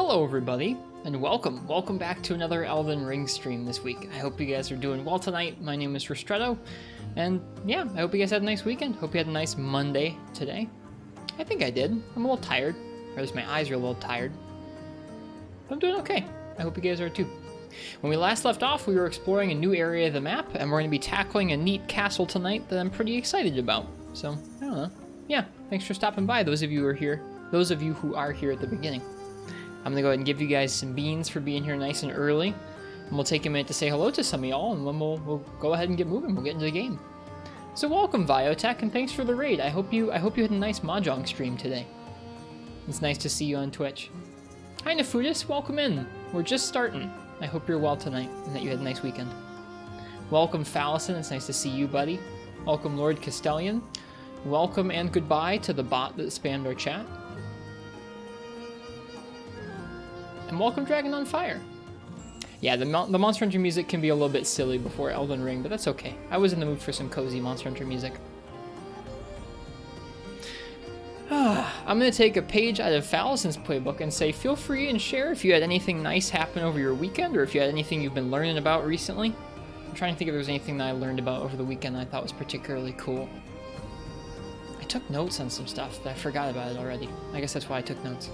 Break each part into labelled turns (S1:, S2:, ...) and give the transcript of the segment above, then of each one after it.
S1: Hello everybody, and welcome back to another Elden Ring stream this week. I hope you guys are doing well tonight. My name is Ristretto, and yeah, I hope you guys had a nice weekend. Hope you had a nice Monday today. I think I did. I'm a little tired, or at least my eyes are a little tired. But I'm doing okay. I hope you guys are too. When we last left off, we were exploring a new area of the map, and we're going to be tackling a neat castle tonight that I'm pretty excited about. So, I don't know. Yeah, thanks for stopping by, those of you who are here. Those of you who are here at the beginning. I'm gonna go ahead and give you guys some beans for being here nice and early. And we'll take a minute to say hello to some of y'all, and then we'll go ahead and get moving. We'll get into the game. So welcome, Biotech, and thanks for the raid. I hope you had a nice Mahjong stream today. It's nice to see you on Twitch. Hi, Nefudis, welcome in. We're just starting. I hope you're well tonight, and that you had a nice weekend. Welcome, Fallison, it's nice to see you, buddy. Welcome, Lord Castellian. Welcome and goodbye to the bot that spammed our chat. And welcome, Dragon on Fire. Yeah, the Monster Hunter music can be a little bit silly before Elden Ring, but that's okay. I was in the mood for some cozy Monster Hunter music. I'm going to take a page out of Fallison's playbook and say, feel free and share if you had anything nice happen over your weekend, or if you had anything you've been learning about recently. I'm trying to think if there was anything that I learned about over the weekend that I thought was particularly cool. I took notes on some stuff, but I forgot about it already. I guess that's why I took notes.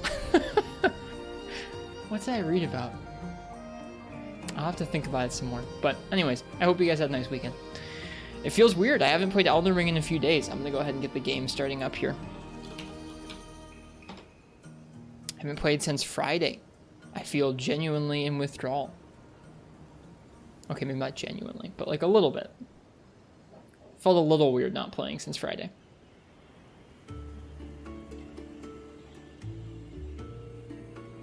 S1: What did I read about? I'll have to think about it some more. But anyways, I hope you guys had a nice weekend. It feels weird. I haven't played Elden Ring in a few days. I'm going to go ahead and get the game starting up here. I haven't played since Friday. I feel genuinely in withdrawal. Okay, maybe not genuinely, but like a little bit. Felt a little weird not playing since Friday.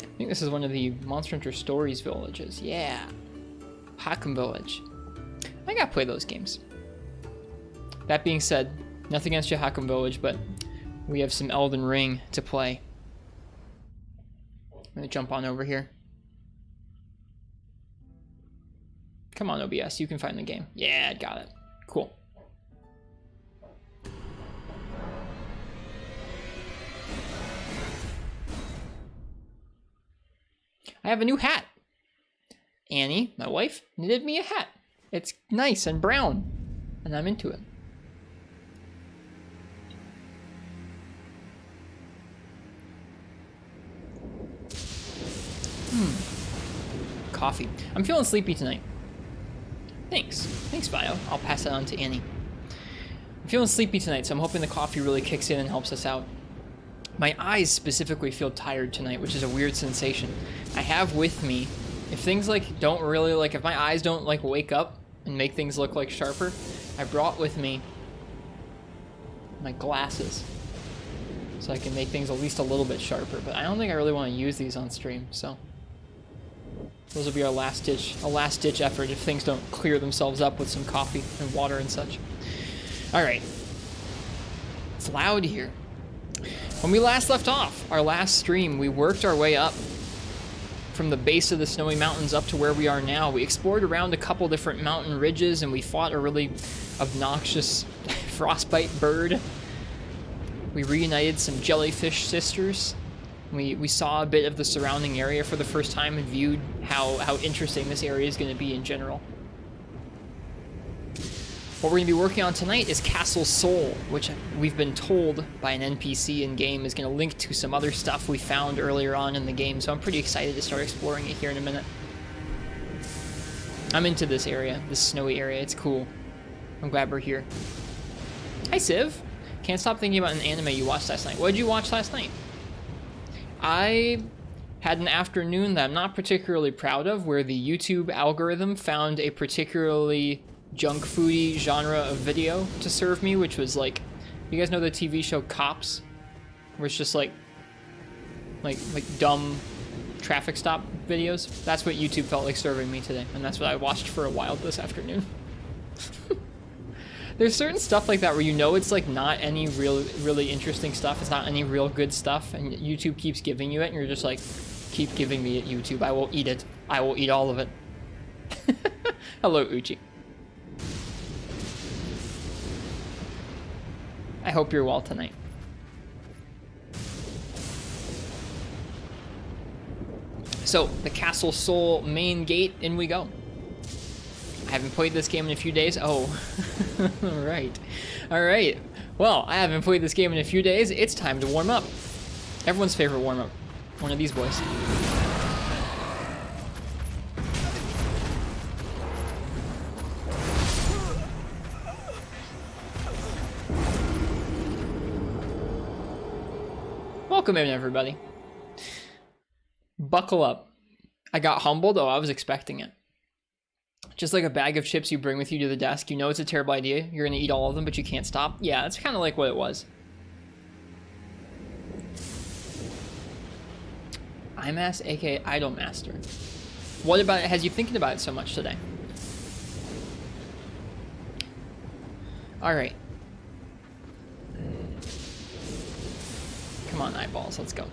S1: I think this is one of the Monster Hunter Stories villages. Yeah. Hakum Village. I gotta play those games. That being said, nothing against your Hakum Village, but we have some Elden Ring to play. I'm gonna jump on over here. Come on, OBS, you can find the game. Yeah, got it. Cool. I have a new hat. Annie, my wife, knitted me a hat. It's nice and brown, and I'm into it. Coffee. I'm feeling sleepy tonight. Thanks. Thanks, Bio. I'll pass it on to Annie. I'm feeling sleepy tonight, so I'm hoping the coffee really kicks in and helps us out. My eyes specifically feel tired tonight, which is a weird sensation. I have with me, if things like don't really like, if my eyes don't like wake up and make things look like sharper, I brought with me my glasses so I can make things at least a little bit sharper. But I don't think I really want to use these on stream, so those will be our last ditch effort if things don't clear themselves up with some coffee and water and such. All right, it's loud here. When we last left off, our last stream, we worked our way up from the base of the snowy mountains up to where we are now. We explored around a couple different mountain ridges, and we fought a really obnoxious frostbite bird. We reunited some jellyfish sisters. We saw a bit of the surrounding area for the first time and viewed how interesting this area is going to be in general. What we're going to be working on tonight is Castle Soul, which we've been told by an NPC in-game is going to link to some other stuff we found earlier on in the game, so I'm pretty excited to start exploring it here in a minute. I'm into this area, this snowy area. It's cool. I'm glad we're here. Hi, Civ. Can't stop thinking about an anime you watched last night. What did you watch last night? I had an afternoon that I'm not particularly proud of, where the YouTube algorithm found a particularly junk foodie genre of video to serve me, which was like, you guys know the TV show Cops, where it's just like dumb traffic stop videos? That's what YouTube felt like serving me today, and that's what I watched for a while this afternoon. There's certain stuff like that where you know it's like not any really interesting stuff, it's not any real good stuff, and YouTube keeps giving you it, and you're just like, keep giving me it, YouTube. I will eat it. I will eat all of it. Hello, Uchi. I hope you're well tonight. So, the Castle Soul main gate, in we go. I haven't played this game in a few days. Oh, alright. Alright. Well, I haven't played this game in a few days. It's time to warm up. Everyone's favorite warm-up. One of these boys. Welcome in, everybody. Buckle up. I got humbled. Oh, I was expecting it. Just like a bag of chips you bring with you to the desk. You know it's a terrible idea. You're going to eat all of them, but you can't stop. Yeah, that's kind of like what it was. IMAS, aka Idolmaster. What about it has you thinking about it so much today? Alright. Come on, eyeballs, let's go.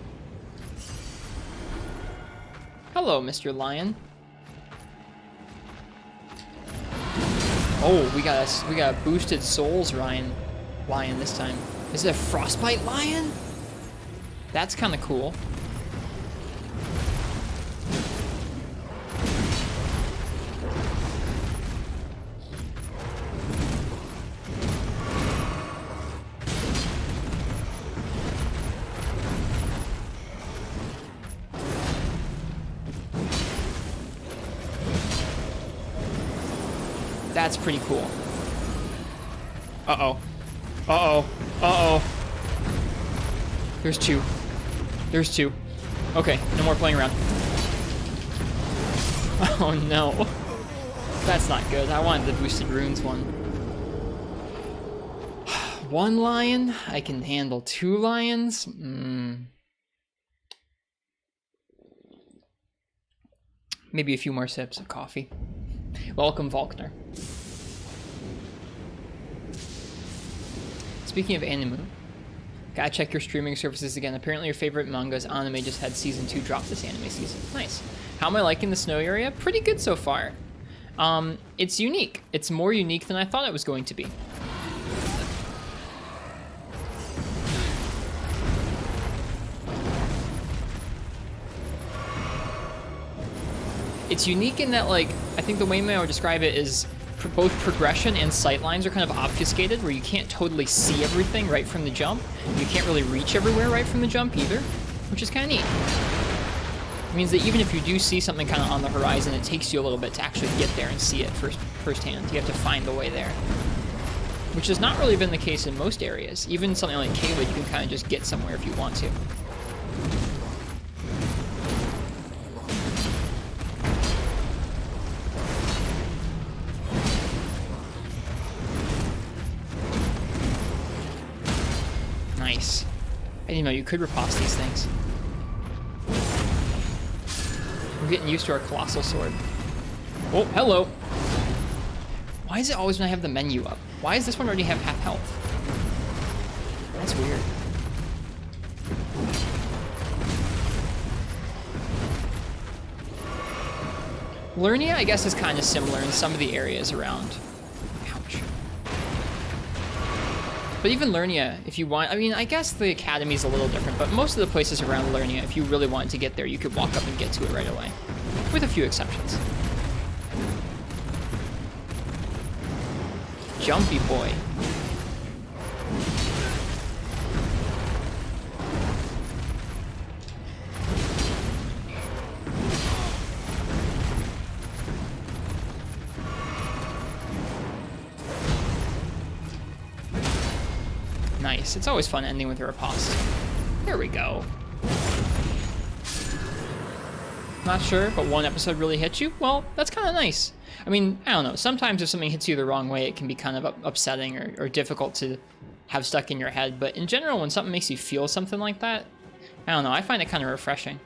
S1: Hello, Mr. Lion. Oh, we got a boosted souls lion this time. Is it a frostbite lion? That's kind of cool. That's pretty cool. Uh-oh. Uh-oh. Uh-oh. There's two. There's two. Okay, no more playing around. Oh no. That's not good. I wanted the boosted runes one. One lion? I can handle two lions? Maybe a few more sips of coffee. Welcome, Volkner. Speaking of anime, gotta check your streaming services again. Apparently your favorite manga's anime just had season 2 drop this anime season. Nice. How am I liking the snow area? Pretty good so far. It's unique. It's more unique than I thought it was going to be. It's unique in that, like, I think the way I would describe it is both progression and sight lines are kind of obfuscated, where you can't totally see everything right from the jump. You can't really reach everywhere right from the jump either, which is kind of neat. It means that even if you do see something kind of on the horizon, it takes you a little bit to actually get there and see it firsthand. You have to find the way there, which has not really been the case in most areas. Even something like Caelid, you can kind of just get somewhere if you want to. Nice. I didn't know you could riposte these things. We're getting used to our colossal sword. Oh, hello. Why is it always when I have the menu up? Why does this one already have half health? That's weird. Lernia, I guess, is kind of similar in some of the areas around. Ouch. But even Lernia, if you want, I mean, I guess the academy's a little different, but most of the places around Lernia, if you really wanted to get there, you could walk up and get to it right away. With a few exceptions. Jumpy boy. Nice. It's always fun ending with a riposte. There we go. Not sure, but one episode really hit you? Well, that's kind of nice. I mean, I don't know. Sometimes if something hits you the wrong way, it can be kind of upsetting or difficult to have stuck in your head. But in general, when something makes you feel something like that, I don't know. I find it kind of refreshing.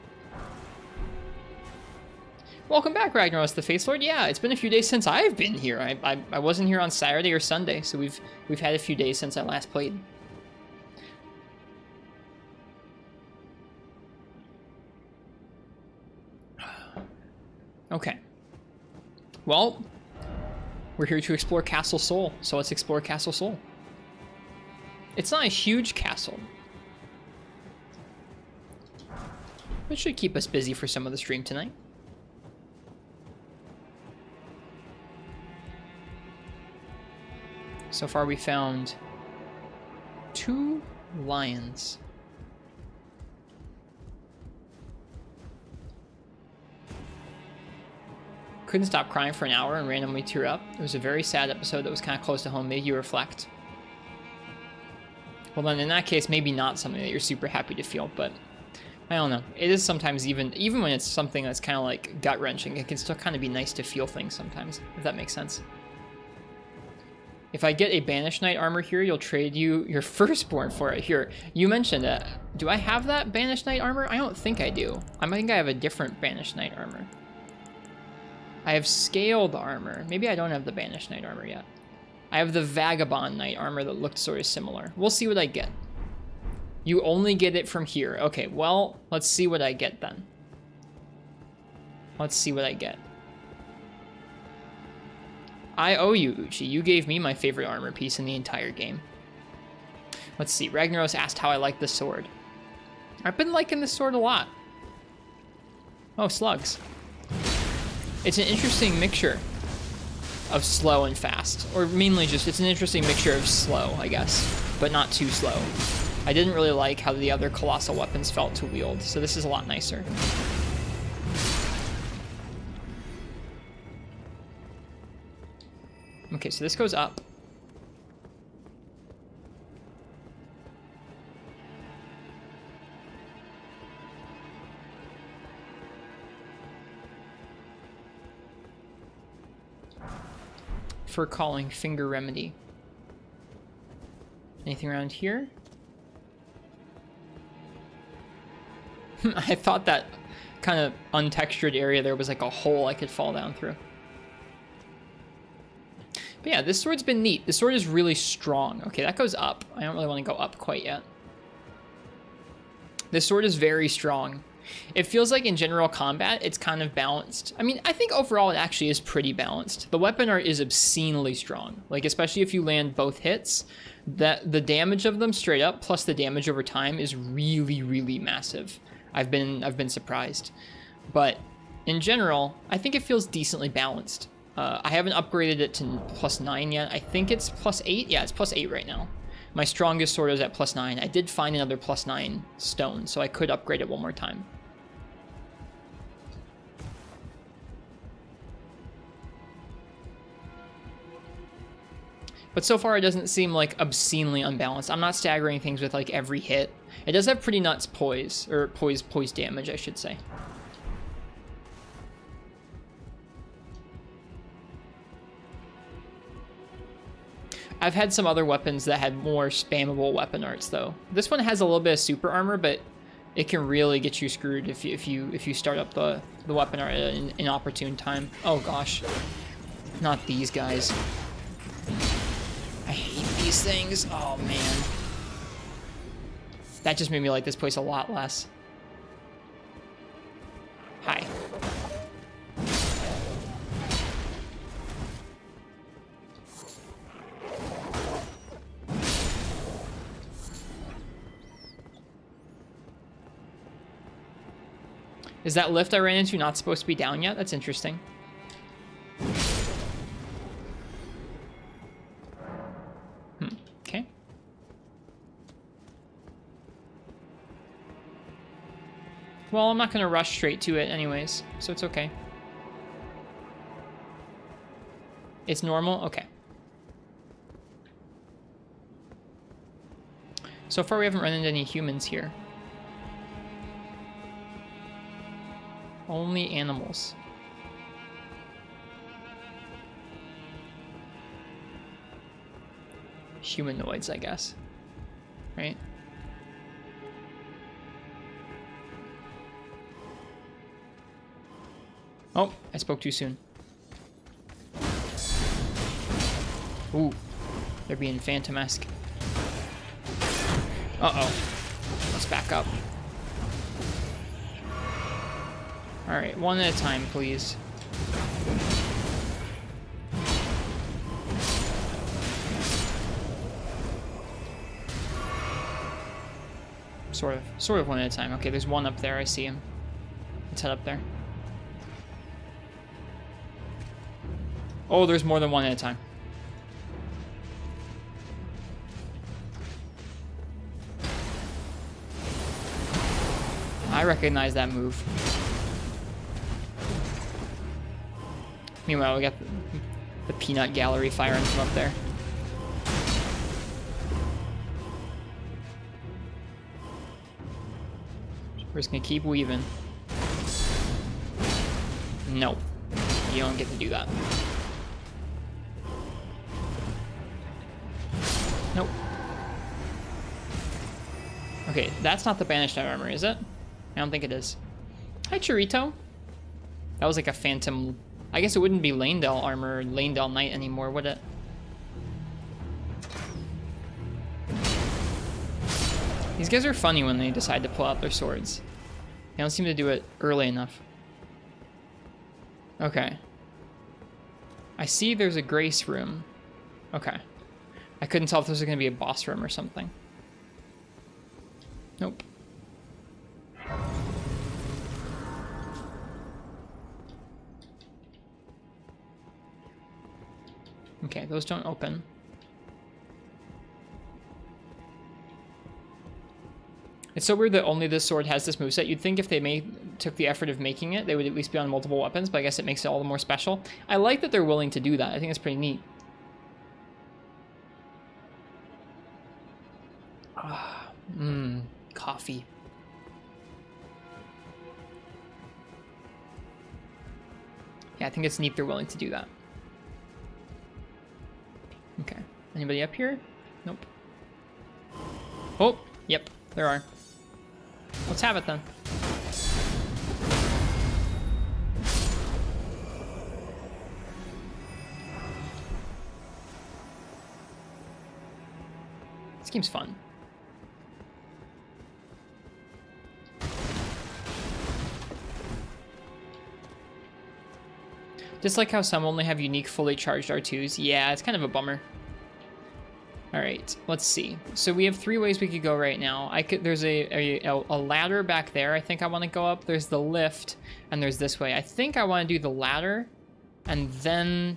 S1: Welcome back, Ragnaros the Face Lord. Yeah, it's been a few days since I've been here. I wasn't here on Saturday or Sunday, so we've had a few days since I last played. Okay. Well, we're here to explore Castle Sol, so let's explore Castle Sol. It's not a huge castle. Which should keep us busy for some of the stream tonight. So far we found 2 lions. Couldn't stop crying for an hour and randomly tear up. It was a very sad episode that was kind of close to home, made you reflect. Well then, in that case, maybe not something that you're super happy to feel, but I don't know. It is sometimes, even when it's something that's kind of like gut-wrenching, it can still kind of be nice to feel things sometimes, if that makes sense. If I get a Banished Knight armor here, you'll trade you your firstborn for it. Here, you mentioned it. Do I have that Banished Knight armor? I don't think I do. I think I have a different Banished Knight armor. I have Scaled armor. Maybe I don't have the Banished Knight armor yet. I have the Vagabond Knight armor that looked sort of similar. We'll see what I get. You only get it from here. Okay, well, let's see what I get then. Let's see what I get. I owe you, Uchi. You gave me my favorite armor piece in the entire game. Let's see. Ragnaros asked how I like the sword. I've been liking this sword a lot. Oh, slugs. It's an interesting mixture of slow and fast. Or mainly just, it's an interesting mixture of slow, I guess. But not too slow. I didn't really like how the other colossal weapons felt to wield, so this is a lot nicer. Okay, so this goes up. For calling Finger Remedy. Anything around here? I thought that kind of untextured area there was like a hole I could fall down through. But yeah, this sword's been neat. This sword is really strong. Okay, that goes up. I don't really want to go up quite yet. This sword is very strong. It feels like in general combat, it's kind of balanced. I mean, I think overall it actually is pretty balanced. The weapon art is obscenely strong. Like, especially if you land both hits, that the damage of them straight up plus the damage over time is really, really massive. I've been surprised. But in general, I think it feels decently balanced. I haven't upgraded it to +9 yet. I think it's +8. Yeah, it's +8 right now. My strongest sword is at +9. I did find another +9 stone, so I could upgrade it one more time. But so far it doesn't seem like obscenely unbalanced. I'm not staggering things with like every hit. It does have pretty nuts poise, or poise damage, I should say. I've had some other weapons that had more spammable weapon arts though. This one has a little bit of super armor, but it can really get you screwed if you start up the weapon art at an inopportune time. Oh gosh, not these guys. I hate these things. Oh man, that just made me like this place a lot less. Hi. Is that lift I ran into not supposed to be down yet? That's interesting. Okay. Well, I'm not going to rush straight to it anyways, so it's okay. It's normal? Okay. So far we haven't run into any humans here. Only animals. Humanoids, I guess. Right? Oh, I spoke too soon. Ooh, they're being Phantom-esque. Uh-oh. Let's back up. Alright, one at a time, please. Sort of one at a time. Okay, there's one up there, I see him. Let's head up there. Oh, there's more than one at a time. I recognize that move. Meanwhile, we got the peanut gallery firing from up there. We're just gonna keep weaving. No, you don't get to do that. Nope. Okay, that's not the banished armor, is it? I don't think it is. Hi, Churrito. That was like a phantom. I guess it wouldn't be Lanedale armor or Lanedale Knight anymore, would it? These guys are funny when they decide to pull out their swords. They don't seem to do it early enough. Okay. I see there's a grace room. Okay. I couldn't tell if this was going to be a boss room or something. Nope. Okay, those don't open. It's so weird that only this sword has this moveset. You'd think if they took the effort of making it, they would at least be on multiple weapons, but I guess it makes it all the more special. I like that they're willing to do that. I think it's pretty neat. Coffee. Yeah, I think it's neat they're willing to do that. Okay. Anybody up here? Nope. Oh, yep, there are. Let's have it then. This game's fun. Just like how some only have unique fully charged R2s. Yeah, it's kind of a bummer. All right, let's see. So we have 3 ways we could go right now. There's a ladder back there. I think I want to go up. There's the lift, and there's this way. I think I want to do the ladder, and then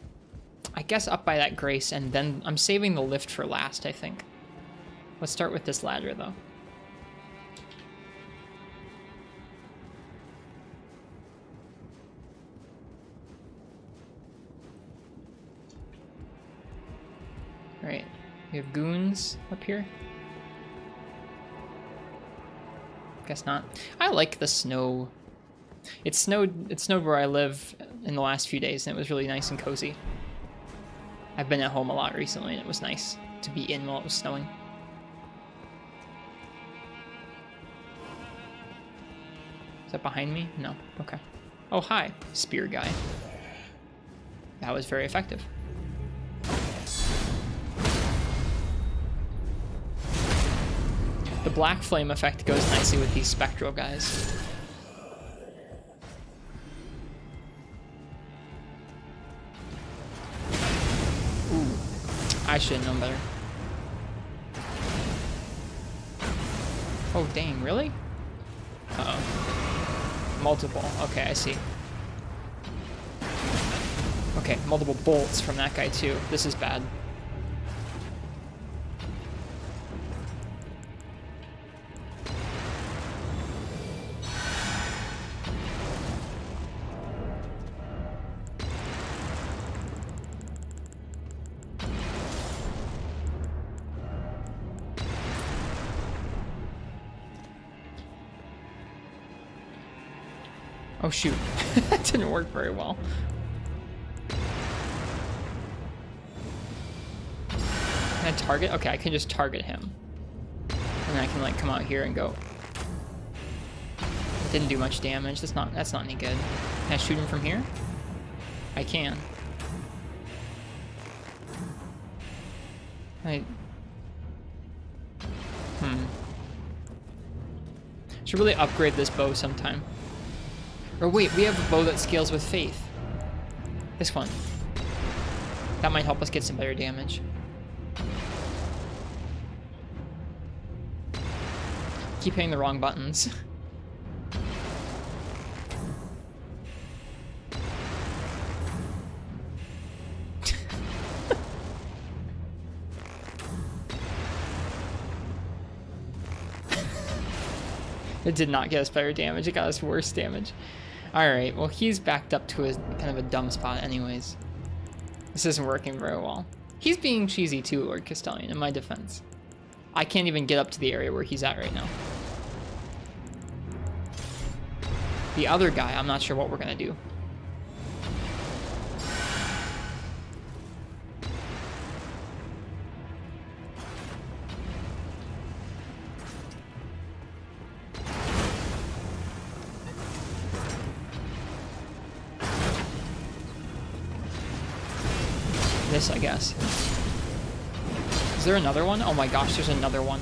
S1: I guess up by that grace, and then I'm saving the lift for last, I think. Let's start with this ladder, though. All right. We have goons up here. Guess not. I like the snow. It snowed where I live in the last few days, and it was really nice and cozy. I've been at home a lot recently, and it was nice to be in while it was snowing. Is that behind me? No. Okay. Oh, hi, spear guy. That was very effective. The black flame effect goes nicely with these spectral guys. Ooh, I should have known better. Oh, dang, really? Uh-oh. Multiple, okay, I see. Okay, multiple bolts from that guy too. This is bad. Oh shoot, that didn't work very well. Can I target? Okay, I can just target him. And then I can like come out here and go. It didn't do much damage. That's not any good. Can I shoot him from here? I can. Should really upgrade this bow sometime. Or wait, we have a bow that scales with faith. This one. That might help us get some better damage. Keep hitting the wrong buttons. It did not get us better damage. It got us worse damage. Alright, well, he's backed up to a kind of a dumb spot anyways. This isn't working very well. He's being cheesy too, Lord Castellan, in my defense. I can't even get up to the area where he's at right now. The other guy, I'm not sure what we're going to do. This, I guess. Is there another one? Oh my gosh, there's another one.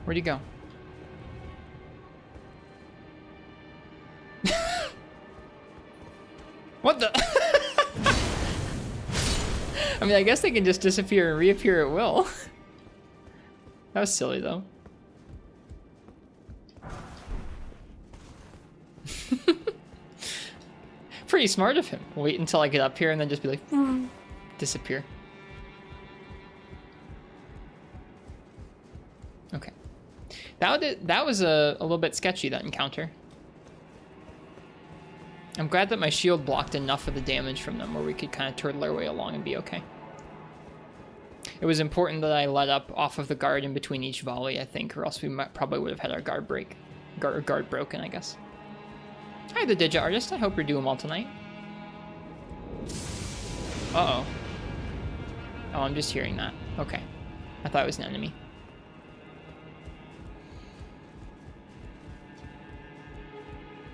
S1: Where'd he go? What the? I mean, I guess they can just disappear and reappear at will. That was silly, though. Pretty smart of him. Wait until I get up here and then just be like, disappear. Okay. That was a little bit sketchy, that encounter. I'm glad that my shield blocked enough of the damage from them where we could kind of turtle our way along and be okay. It was important that I let up off of the guard in between each volley, I think, or else we probably would have had our guard broken, I guess. Hi, the Digit Artist. I hope you're doing well tonight. Uh-oh. Oh, I'm just hearing that. Okay. I thought it was an enemy.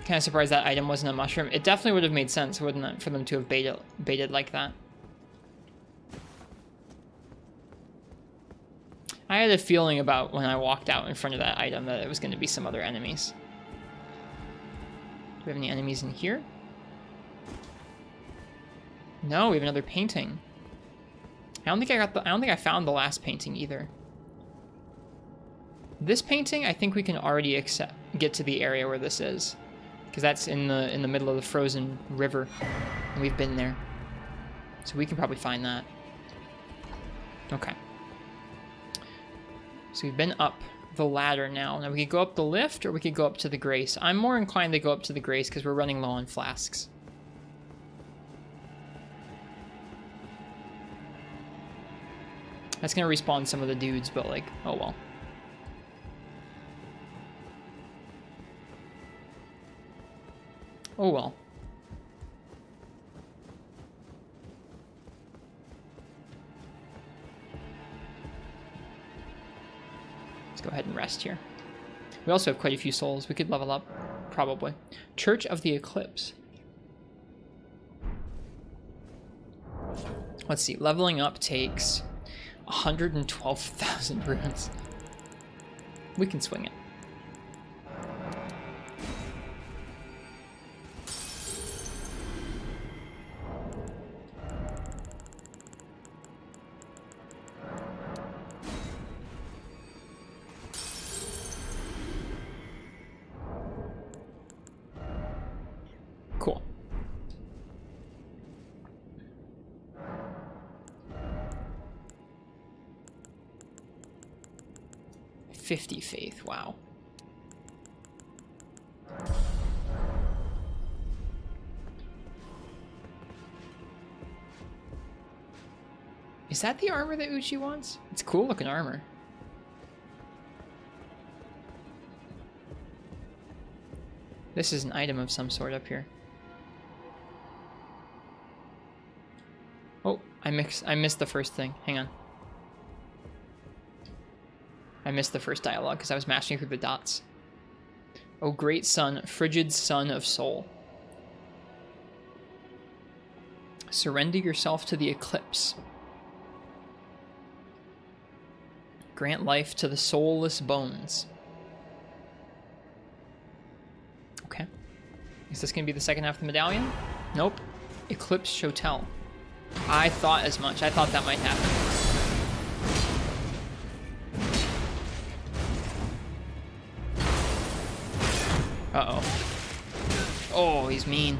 S1: Kind of surprised that item wasn't a mushroom. It definitely would have made sense, wouldn't it, for them to have baited like that. I had a feeling about when I walked out in front of that item that it was going to be some other enemies. Do we have any enemies in here? No, we have another painting. I don't think I found the last painting either. This painting, I think we can already get to the area where this is. Because that's in the middle of the frozen river, and we've been there. So we can probably find that. Okay. So we've been up the ladder now. Now we could go up the lift, or we could go up to the Grace. I'm more inclined to go up to the Grace because we're running low on flasks. That's gonna respawn some of the dudes, but like, oh well. Oh well. Let's go ahead and rest here. We also have quite a few souls. We could level up, probably. Church of the Eclipse. Let's see. Leveling up takes 112,000 runes. We can swing it. Cool. $50 faith, wow. Is that the armor that Uchi wants? It's cool looking armor. This is an item of some sort up here. Oh, I missed the first thing. Hang on. I missed the first dialogue because I was mashing through the dots. O great sun, frigid sun of soul. Surrender yourself to the eclipse. Grant life to the soulless bones. Okay. Is this going to be the second half of the medallion? Nope. Eclipse Chotel. I thought as much. I thought that might happen. Uh-oh. Oh, he's mean.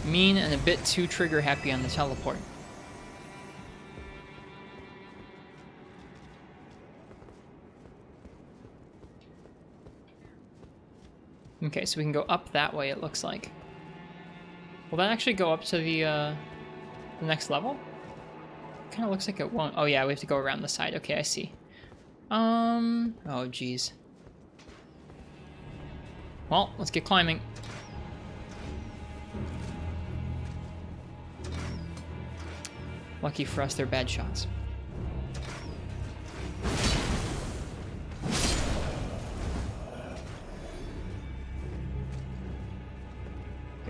S1: Mean and a bit too trigger happy on the teleport. Okay, so we can go up that way, it looks like. Will that actually go up to the next level? Kind of looks like it won't. Oh yeah, we have to go around the side. Okay, I see. Oh geez. Well, let's get climbing. Lucky for us, they're bad shots.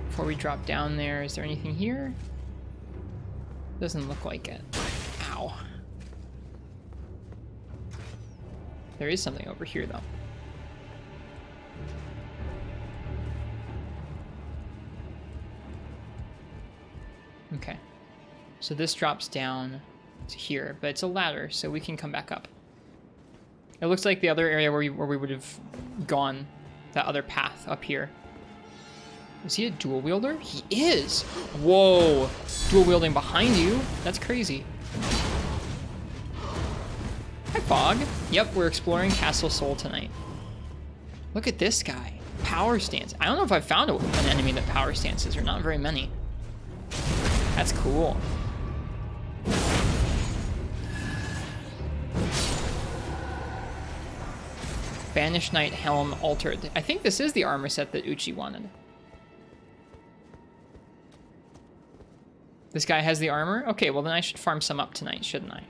S1: Before we drop down there, is there anything here? Doesn't look like it. Ow. There is something over here, though. Okay. So this drops down to here, but it's a ladder, so we can come back up. It looks like the other area where we would have gone, that other path up here. Is he a dual wielder? He is! Whoa! Dual wielding behind you? That's crazy. Hi, Fog. Yep, we're exploring Castle Sol tonight. Look at this guy. Power stance. I don't know if I've found an enemy that power stances, or not very many. That's cool. Banished Knight Helm Altered. I think this is the armor set that Uchi wanted. This guy has the armor? Okay, well then I should farm some up tonight, shouldn't I?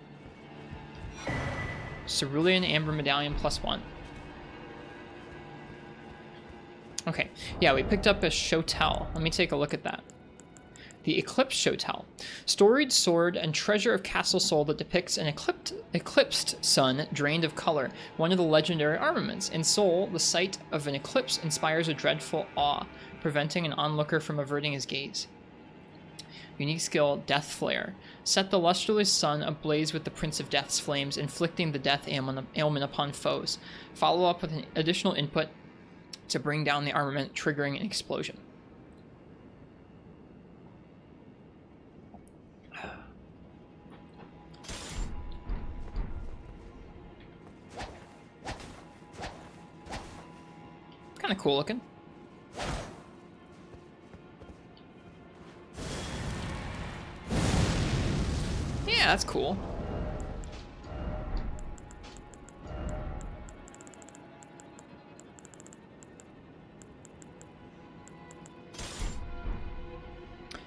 S1: Cerulean Amber Medallion +1. Okay, yeah, we picked up a Shotel. Let me take a look at that. The Eclipse Shotel. Storied sword and treasure of Castle Sol that depicts an eclipsed sun drained of color, one of the legendary armaments. In Sol, the sight of an eclipse inspires a dreadful awe, preventing an onlooker from averting his gaze. Unique skill, Death Flare. Set the lustreless sun ablaze with the Prince of Death's flames, inflicting the death ailment upon foes. Follow up with an additional input to bring down the armament, triggering an explosion. Kind of cool looking. Yeah, that's cool.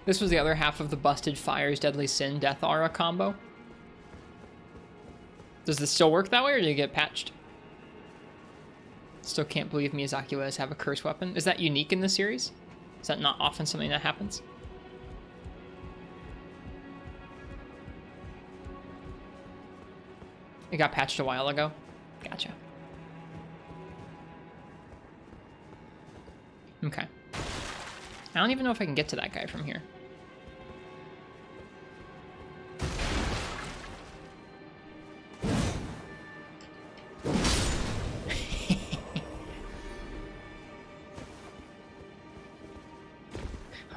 S1: This was the other half of the Busted Fire's Deadly Sin Death Aura combo. Does this still work that way, or did it get patched? Still can't believe Miyazaki lets have a curse weapon. Is that unique in the series? Is that not often something that happens? It got patched a while ago. Gotcha. Okay. I don't even know if I can get to that guy from here.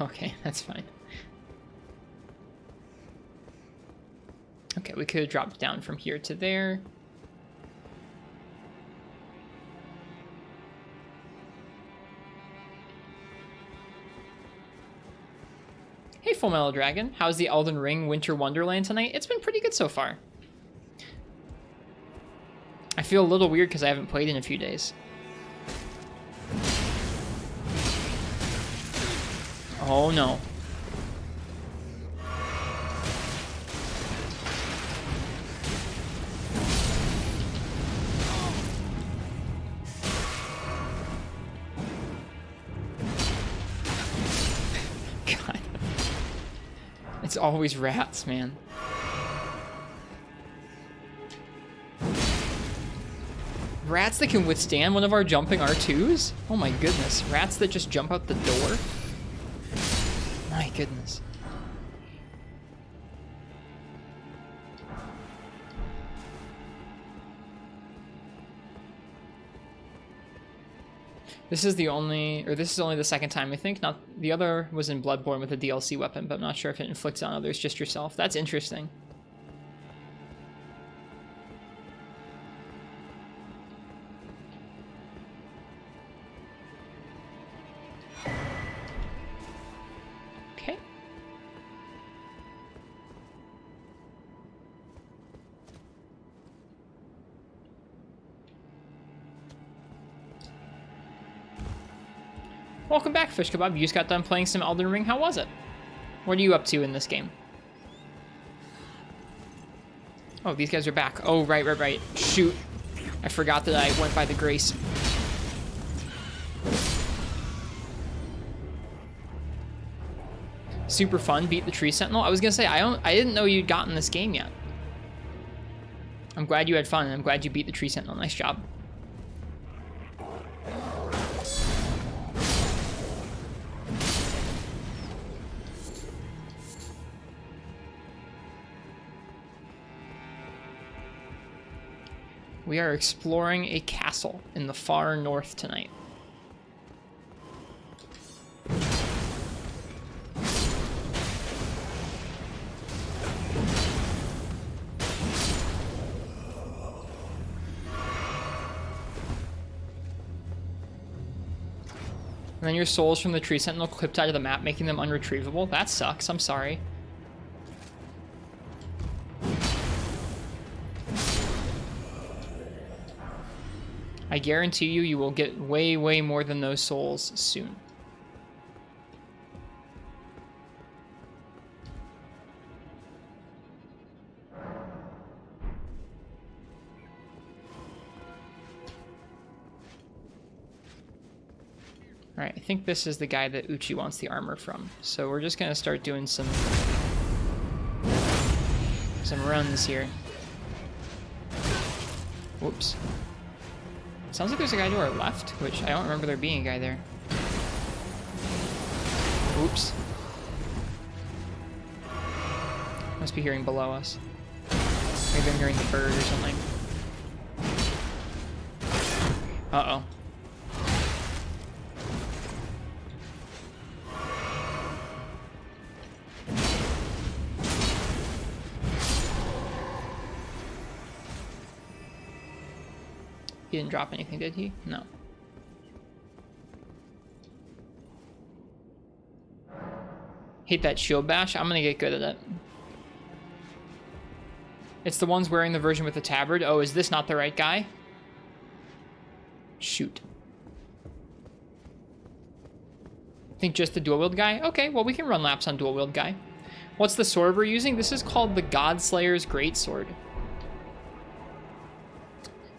S1: Okay, that's fine. Okay, we could have dropped down from here to there. Hey, Full Metal Dragon. How's the Elden Ring Winter Wonderland tonight? It's been pretty good so far. I feel a little weird because I haven't played in a few days. Oh no. God. It's always rats, man. Rats that can withstand one of our jumping R2s? Oh my goodness. Rats that just jump out the door? My goodness. This is the only, or this is only the second time, I think. Not the other was in Bloodborne with a DLC weapon, but I'm not sure if it inflicts on others, just yourself. That's interesting. Okay. Welcome back, Fish Kebab. You just got done playing some Elden Ring. How was it? What are you up to in this game? Oh, these guys are back. Oh, right. Shoot. I forgot that I went by the grace. Super fun. Beat the Tree Sentinel. I was gonna say, I didn't know you'd gotten this game yet. I'm glad you had fun, and I'm glad you beat the Tree Sentinel. Nice job. We are exploring a castle in the far north tonight. And then your souls from the Tree Sentinel clipped out of the map, making them unretrievable. That sucks. I'm sorry. I guarantee you, you will get way, way more than those souls soon. Alright, I think this is the guy that Uchi wants the armor from. So we're just gonna start doing some runs here. Whoops. Sounds like there's a guy to our left, which I don't remember there being a guy there. Oops. Must be hearing below us. Maybe I'm hearing the bird or something. Uh-oh. He didn't drop anything, did he? No. Hate that shield bash. I'm gonna get good at it. It's the ones wearing the version with the tabard. Oh, is this not the right guy? Shoot. Think just the dual wield guy? Okay, well we can run laps on dual wield guy. What's the sword we're using? This is called the Godslayer's Greatsword.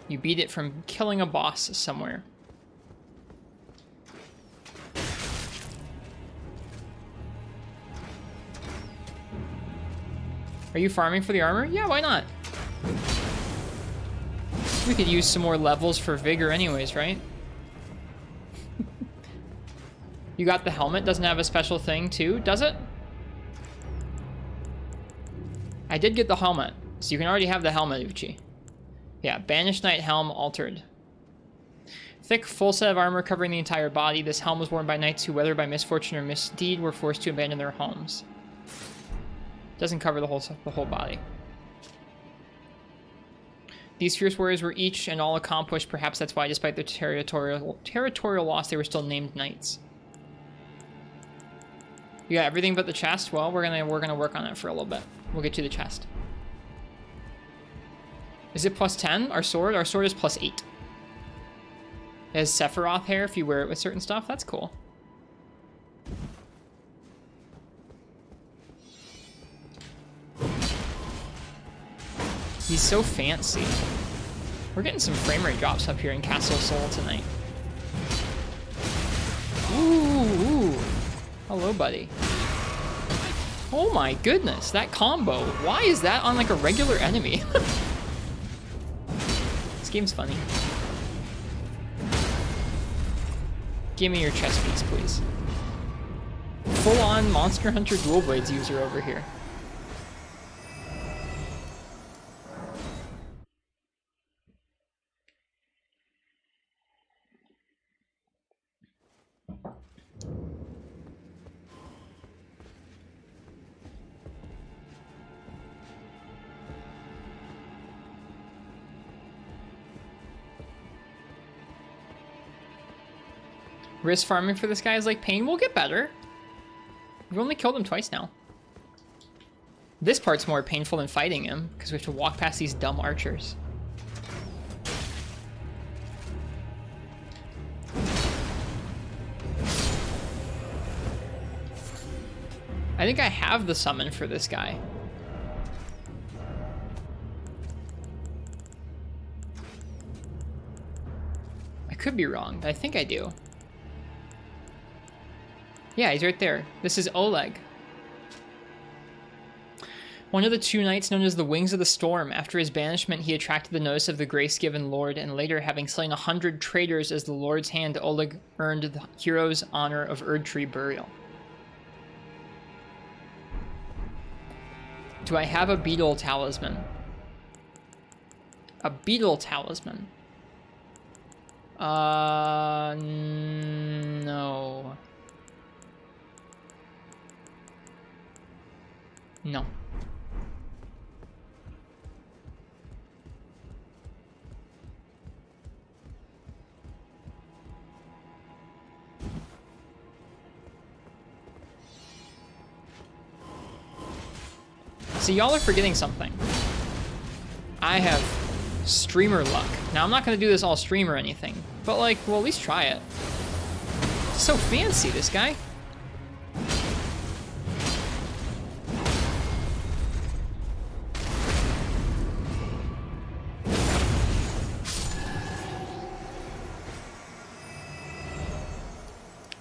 S1: You beat it from killing a boss somewhere. Are you farming for the armor? Yeah, why not? We could use some more levels for vigor anyways, right? You got the helmet? Doesn't have a special thing too, does it? I did get the helmet, so you can already have the helmet, Uchi. Yeah, Banished Knight helm altered. Thick, full set of armor covering the entire body. This helm was worn by knights who, whether by misfortune or misdeed, were forced to abandon their homes. Doesn't cover the whole body. These fierce warriors were each and all accomplished. Perhaps that's why, despite their territorial loss, they were still named knights. You got everything but the chest? Well, we're gonna work on it for a little bit. We'll get you the chest. Is it plus 10? Our sword? Our sword is plus 8. It has Sephiroth hair if you wear it with certain stuff. That's cool. He's so fancy. We're getting some frame rate drops up here in Castle Sol tonight. Ooh. Hello, buddy. Oh my goodness, that combo. Why is that on like a regular enemy? This game's funny. Give me your chest piece, please. Full-on Monster Hunter Dual Blades user over here. Risk farming for this guy is like pain. We'll get better. We've only killed him twice now. This part's more painful than fighting him because we have to walk past these dumb archers. I think I have the summon for this guy. I could be wrong, but I think I do. Yeah, he's right there. This is Oleg. One of the two knights known as the Wings of the Storm. After his banishment, he attracted the notice of the grace-given Lord, and later, having slain 100 traitors as the Lord's hand, Oleg earned the hero's honor of Erdtree burial. Do I have a beetle talisman? A beetle talisman? No. No. See, y'all are forgetting something. I have streamer luck. Now, I'm not going to do this all stream or anything, but, like, we'll at least try it. It's so fancy, this guy.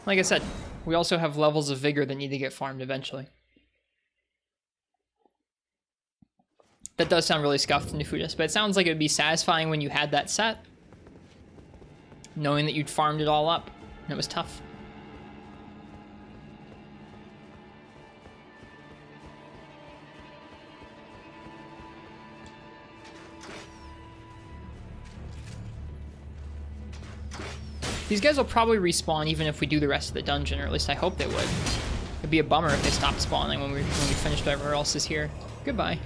S1: Like I said, we also have levels of vigor that need to get farmed eventually. That does sound really scuffed and Nefudis, but it sounds like it would be satisfying when you had that set, knowing that you'd farmed it all up, and it was tough. These guys will probably respawn even if we do the rest of the dungeon, or at least I hope they would. It'd be a bummer if they stopped spawning when we finished whatever else is here. Goodbye.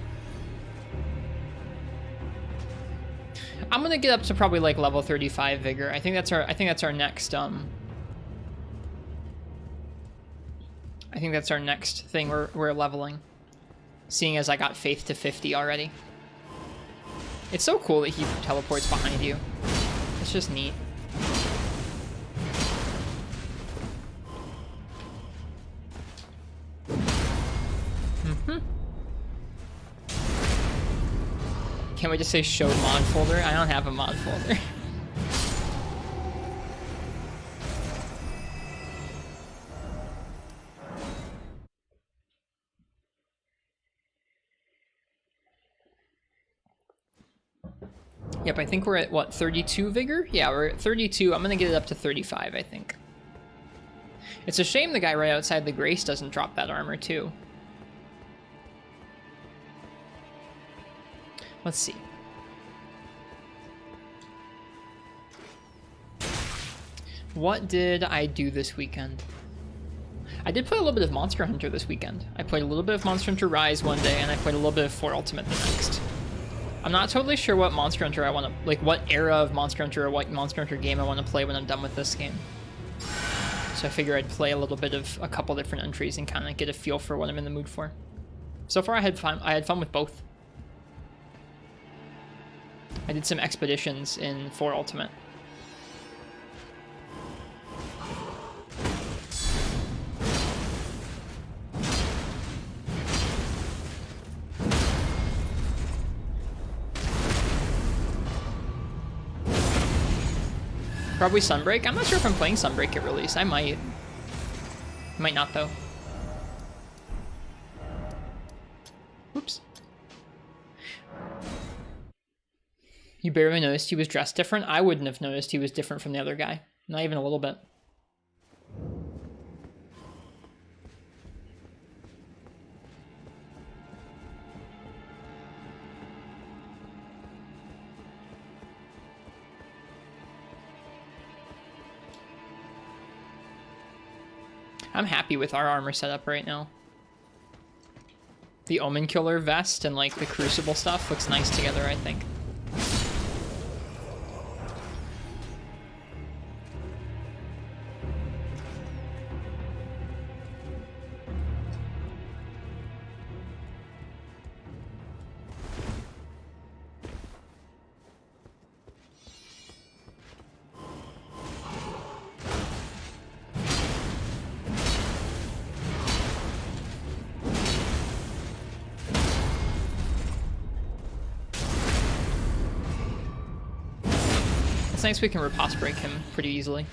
S1: I'm gonna get up to probably like level 35 vigor. I think that's our next I think that's our next thing we're leveling. Seeing as I got faith to 50 already. It's so cool that he teleports behind you. It's just neat. Can't we just say show mod folder? I don't have a mod folder. Yep, I think we're at, what, 32 vigor? Yeah, we're at 32. I'm gonna get it up to 35, I think. It's a shame the guy right outside the Grace doesn't drop that armor, too. Let's see. What did I do this weekend? I did play a little bit of Monster Hunter this weekend. I played a little bit of Monster Hunter Rise one day, and I played a little bit of 4 Ultimate the next. I'm not totally sure what Monster Hunter I want to, like, what era of Monster Hunter or what Monster Hunter game I want to play when I'm done with this game. So I figure I'd play a little bit of a couple different entries and kind of get a feel for what I'm in the mood for. So far I had fun with both. I did some expeditions in 4 Ultimate. Probably Sunbreak. I'm not sure if I'm playing Sunbreak at release. I might. Might not, though. Oops. You barely noticed he was dressed different? I wouldn't have noticed he was different from the other guy. Not even a little bit. I'm happy with our armor setup right now. The Omen Killer vest and like the Crucible stuff looks nice together, I think. nice we can riposte break him pretty easily.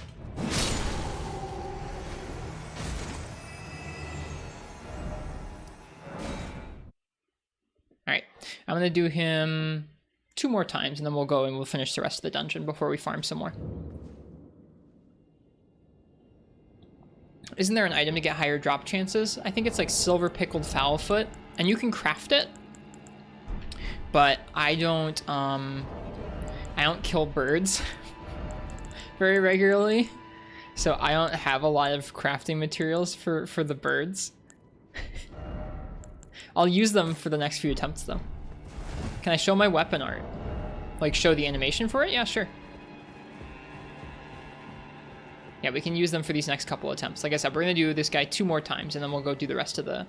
S1: Alright, I'm gonna do him 2 more times, and then we'll go and we'll finish the rest of the dungeon before we farm some more. Isn't there an item to get higher drop chances? I think it's like silver pickled fowl foot, and you can craft it. But I don't kill birds very regularly, so I don't have a lot of crafting materials for the birds. I'll use them for the next few attempts though. Can I show my weapon art? Like show the animation for it? Yeah, sure. Yeah, we can use them for these next couple attempts. Like I said, we're gonna do this guy 2 more times, and then we'll go do the rest of the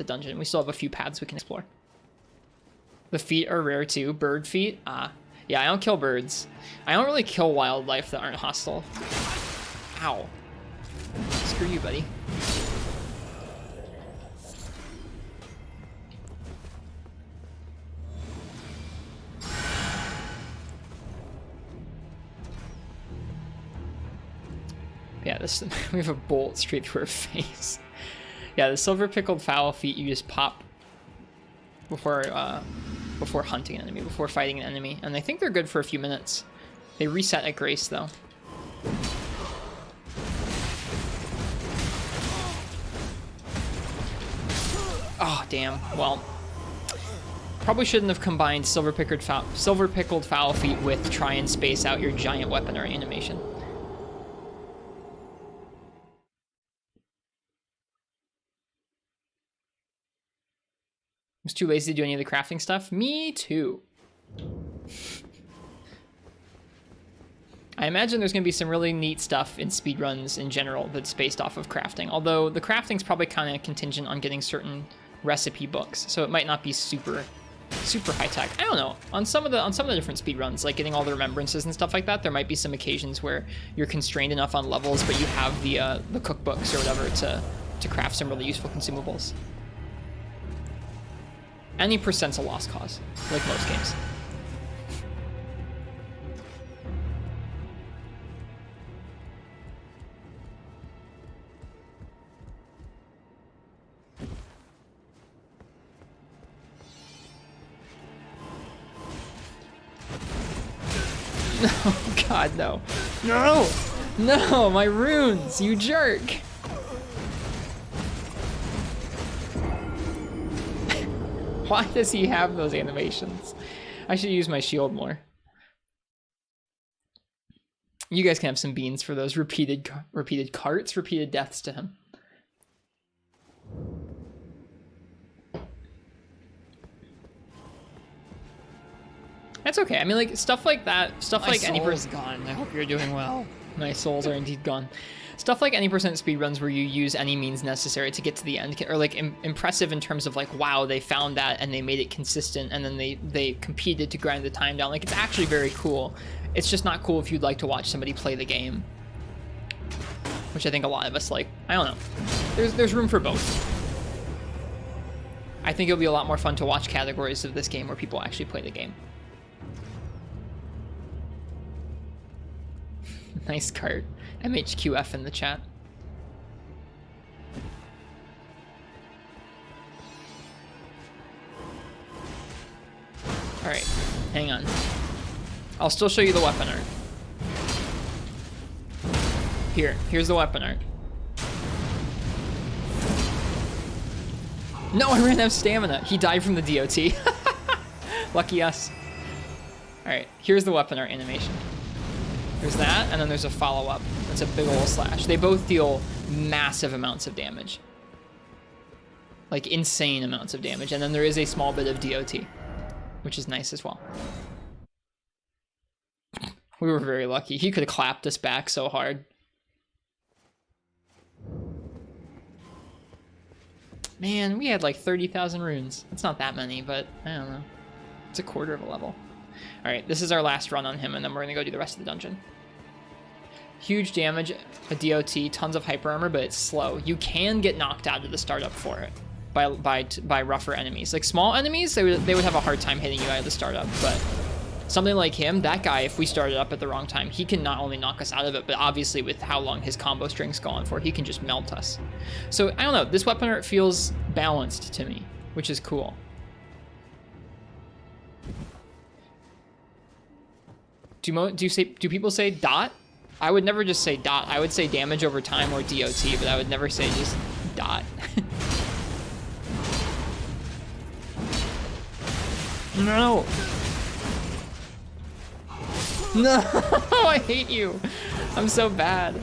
S1: dungeon. We still have a few paths we can explore. The feet are rare too. Bird feet. Yeah, I don't kill birds. I don't really kill wildlife that aren't hostile. Ow. Screw you, buddy. Yeah, this we have a bolt straight through her face. Yeah, the silver pickled fowl feet you just pop before hunting an enemy, before fighting an enemy, and I think they're good for a few minutes. They reset at grace though. Oh damn. Well, probably shouldn't have combined silver pickled fowl feet with try and space out your giant weapon or animation. I was too lazy to do any of the crafting stuff. Me too. I imagine there's going to be some really neat stuff in speedruns in general that's based off of crafting. Although the crafting's probably kind of contingent on getting certain recipe books, so it might not be super high tech. I don't know. On some of the different speedruns, like getting all the remembrances and stuff like that, there might be some occasions where you're constrained enough on levels, but you have the cookbooks or whatever to craft some really useful consumables. Any percent's a lost cause, like most games. No, God, no. No! No, my runes, you jerk! Why does he have those animations? I should use my shield more. You guys can have some beans for those repeated deaths to him. That's okay. I mean, like, stuff like that, like any person
S2: gone. I hope you're doing well.
S1: My souls are indeed gone. Stuff like any percent speedruns where you use any means necessary to get to the end, or like impressive in terms of like, wow, they found that and they made it consistent, and then they competed to grind the time down. Like, it's actually very cool. It's just not cool if you'd like to watch somebody play the game, which I think a lot of us like. I don't know. There's room for both. I think it'll be a lot more fun to watch categories of this game where people actually play the game. Nice cart. MHQF in the chat. Alright, hang on. I'll still show you the weapon art. Here's the weapon art. No, I ran out of stamina. He died from the DOT. Lucky us. Alright, here's the weapon art animation. There's that, and then there's a follow-up. It's a big ol' slash. They both deal massive amounts of damage. Like, insane amounts of damage. And then there is a small bit of DOT, which is nice as well. We were very lucky. He could have clapped us back so hard. Man, we had like 30,000 runes. It's not that many, but I don't know. It's a quarter of a level. Alright, this is our last run on him, and then we're going to go do the rest of the dungeon. Huge damage, a DOT, tons of hyper armor, but it's slow. You can get knocked out of the startup for it by rougher enemies. Like small enemies, they would have a hard time hitting you out of the startup, but Something like him, that guy, if we started up at the wrong time, he can not only knock us out of it, but obviously with how long his combo string's going for, he can just melt us. So, I don't know, this weapon art feels balanced to me, which is cool. Do people say dot? I would never just say dot. I would say damage over time or DOT, but I would never say just dot. No! No! I hate you! I'm so bad.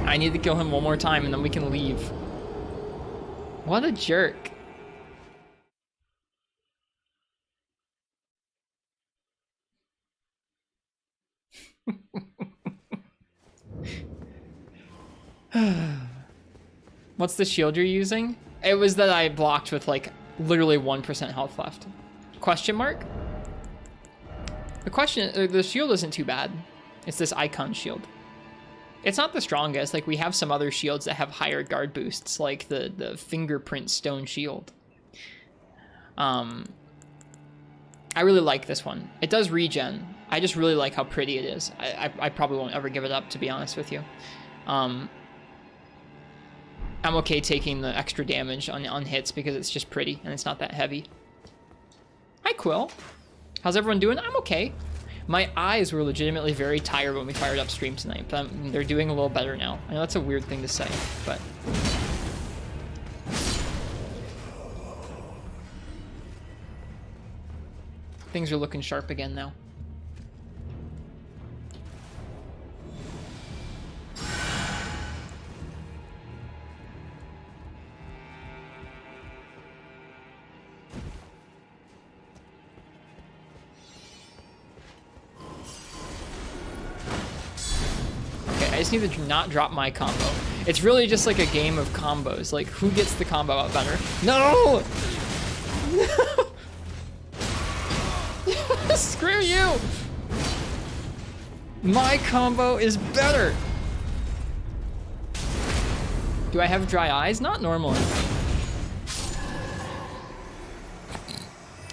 S1: I need to kill him one more time and then we can leave. What a jerk. What's the shield you're using? It was that I blocked with like literally 1% health left. Question mark? The shield isn't too bad. It's this icon shield. It's not the strongest. Like we have some other shields that have higher guard boosts, like the fingerprint stone shield. I really like this one. It does regen. I just really like how pretty it is. I probably won't ever give it up, to be honest with you. I'm okay taking the extra damage on hits because it's just pretty and it's not that heavy. Hi, Quill. How's everyone doing? I'm okay. My eyes were legitimately very tired when we fired up stream tonight, but they're doing a little better now. I know that's a weird thing to say, but... things are looking sharp again now. I just need to not drop my combo. It's really just like a game of combos. Like, who gets the combo out better? No! No! Screw you! My combo is better! Do I have dry eyes? Not normally.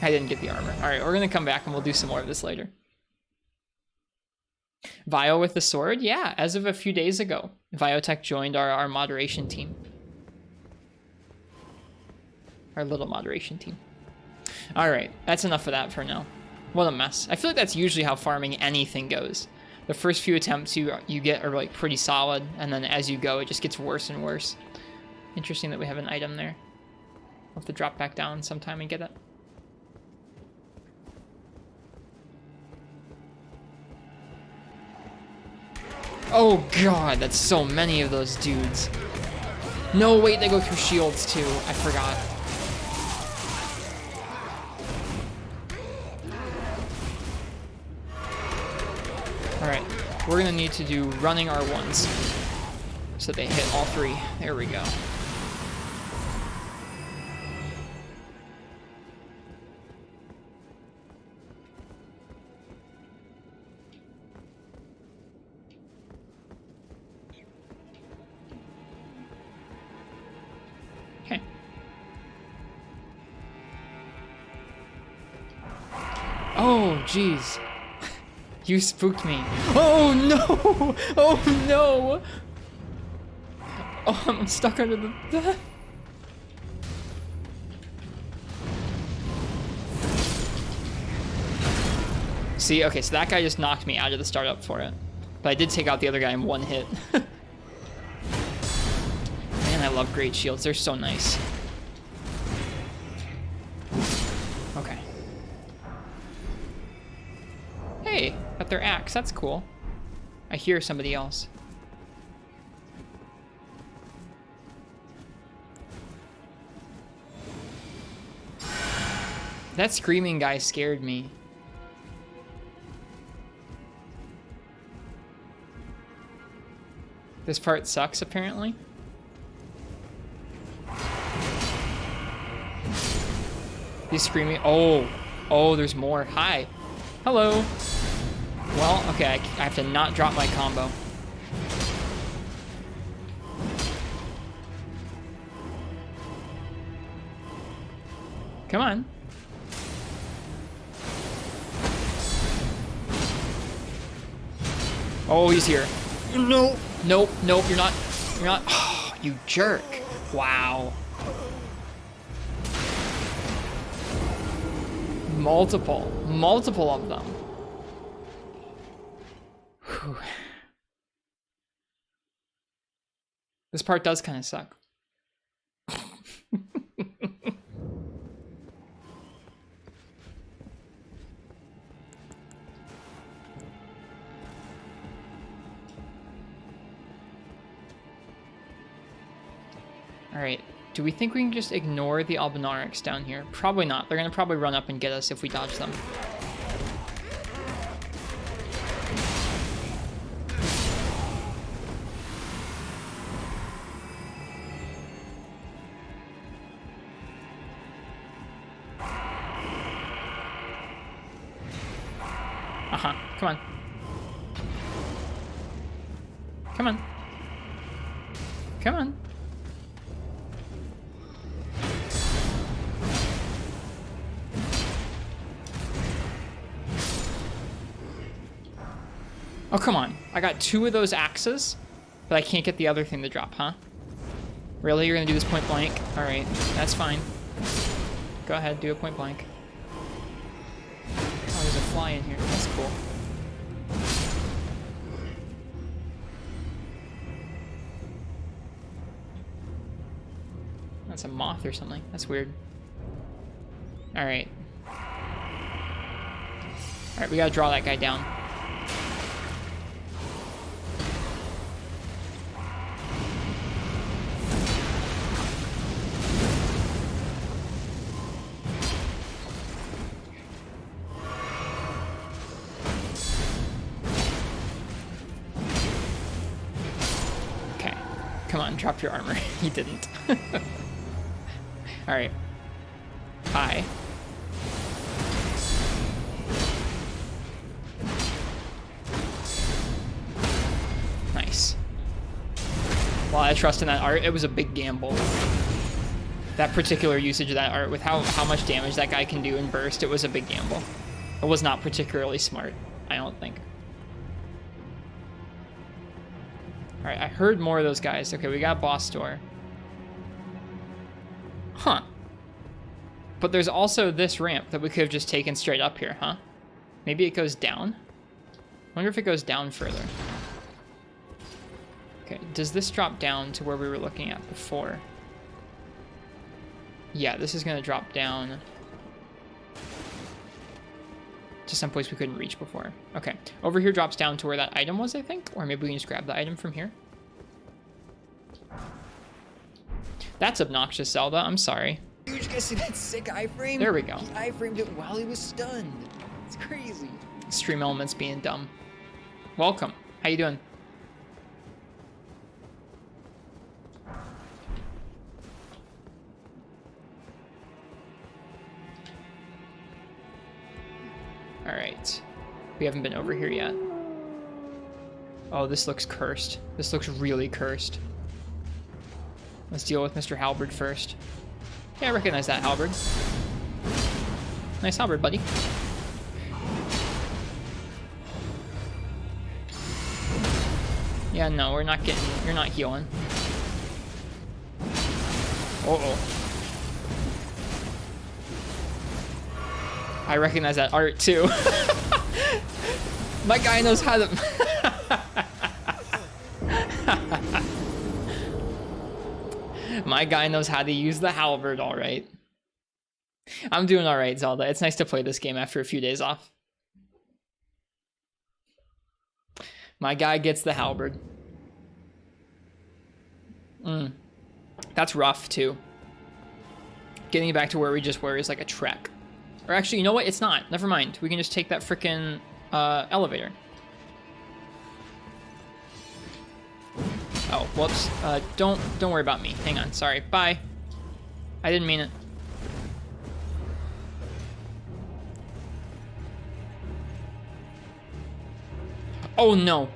S1: I didn't get the armor. Alright, we're gonna come back and we'll do some more of this later. Vio with the sword? Yeah, as of a few days ago. Viotech joined our moderation team. Our little moderation team. Alright, that's enough of that for now. What a mess. I feel like that's usually how farming anything goes. The first few attempts you get are like pretty solid, and then as you go, it just gets worse and worse. Interesting that we have an item there. We'll have to drop back down sometime and get it. Oh god, that's so many of those dudes. No, wait, they go through shields too. I forgot. Alright, we're gonna need to do running R1s so they hit all three. There we go. Oh, jeez. You spooked me. Oh, no! Oh, no! Oh, I'm stuck under the... See, okay, so that guy just knocked me out of the startup for it. But I did take out the other guy in one hit. Man, I love great shields. They're so nice. Okay. Hey, got their axe. That's cool. I hear somebody else. That screaming guy scared me. This part sucks, apparently. He's screaming. Oh, there's more. Hi. Hello. Well, okay, I have to not drop my combo. Come on. Oh, he's here. No. Nope, nope, you're not. You're not. Oh, you jerk. Wow. Multiple of them. Whew. This part does kind of suck. All right. Do we think we can just ignore the Albinarics down here? Probably not. They're gonna probably run up and get us if we dodge them. Uh-huh. Come on. Come on. Come on. Oh, come on. I got 2 of those axes, but I can't get the other thing to drop, huh? Really? You're gonna do this point blank? Alright, that's fine. Go ahead, do it point blank. Oh, there's a fly in here. That's cool. That's a moth or something. That's weird. Alright. Alright, we gotta draw that guy down. Come on, drop your armor. He didn't. Alright. Hi. Nice. Well, I trust in that art. It was a big gamble. That particular usage of that art, with how much damage that guy can do in burst, it was a big gamble. It was not particularly smart, I don't think. Alright, I heard more of those guys. Okay, we got boss door. Huh. But there's also this ramp that we could have just taken straight up here, huh? Maybe it goes down? I wonder if it goes down further. Okay, does this drop down to where we were looking at before? Yeah, this is gonna drop down to some place we couldn't reach before. Okay, over here drops down to where that item was, I think? Or maybe we can just grab the item from here? That's obnoxious, Zelda. I'm sorry.
S2: You just gotta see that sick iframe?
S1: There we go.
S2: He iframed it while he was stunned. It's crazy.
S1: Extreme elements being dumb. Welcome. How you doing? All right. We haven't been over here yet. Oh, this looks cursed. This looks really cursed. Let's deal with Mr. Halberd first. Yeah, I recognize that Halberd. Nice halberd, buddy. Yeah, no, we're not getting... You're not healing. Uh-oh. I recognize that art, too. My guy knows how to... My guy knows how to use the halberd, all right. I'm doing all right, Zelda. It's nice to play this game after a few days off. My guy gets the halberd. That's rough, too. Getting back to where we just were is like a trek. Or actually, you know what? It's not. Never mind. We can just take that frickin' elevator. Oh, whoops. Don't worry about me. Hang on. Sorry. Bye. I didn't mean it. Oh, no.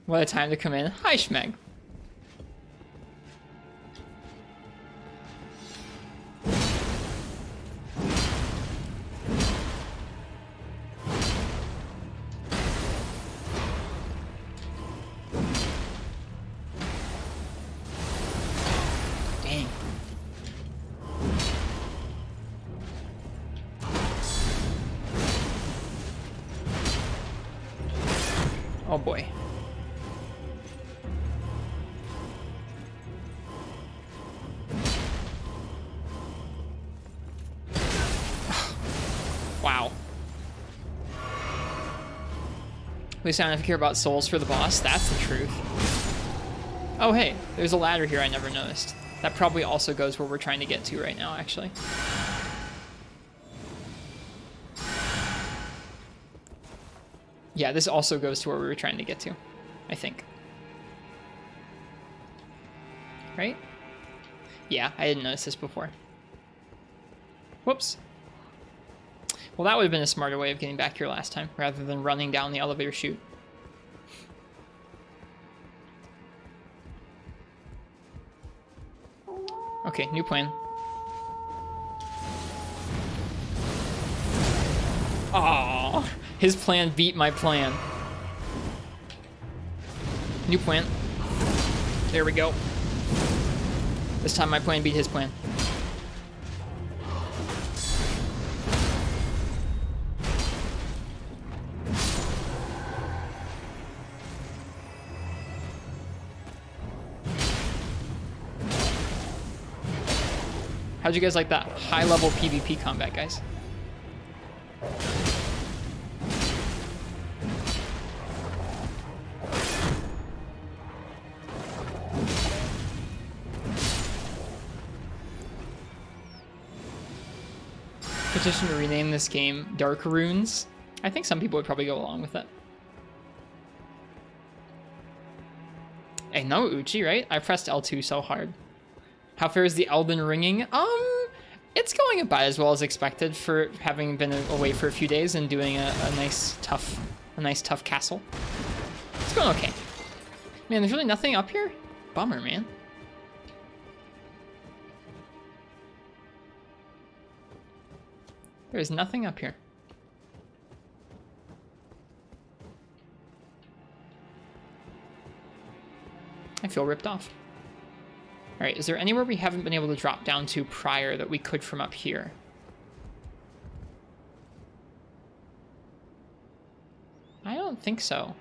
S1: What a time to come in. Hi, Schmeg. Dang. Oh boy. Wow. At least I don't have to care about souls for the boss. That's the truth. Oh hey, there's a ladder here I never noticed. That probably also goes where we're trying to get to right now, actually. Yeah, this also goes to where we were trying to get to, I think. Right? Yeah, I didn't notice this before. Whoops. Well, that would have been a smarter way of getting back here last time, rather than running down the elevator chute. Okay, new plan. Aww, his plan beat my plan. New plan. There we go. This time my plan beat his plan. How'd you guys like that high-level PvP combat, guys? Petition to rename this game Dark Runes. I think some people would probably go along with it. Hey, no Uchi, right? I pressed L2 so hard. How fair is the Elden ringing? It's going about as well as expected for having been away for a few days and doing a nice tough castle. It's going okay. Man, there's really nothing up here? Bummer, man. There's nothing up here. I feel ripped off. All right, is there anywhere we haven't been able to drop down to prior that we could from up here? I don't think so.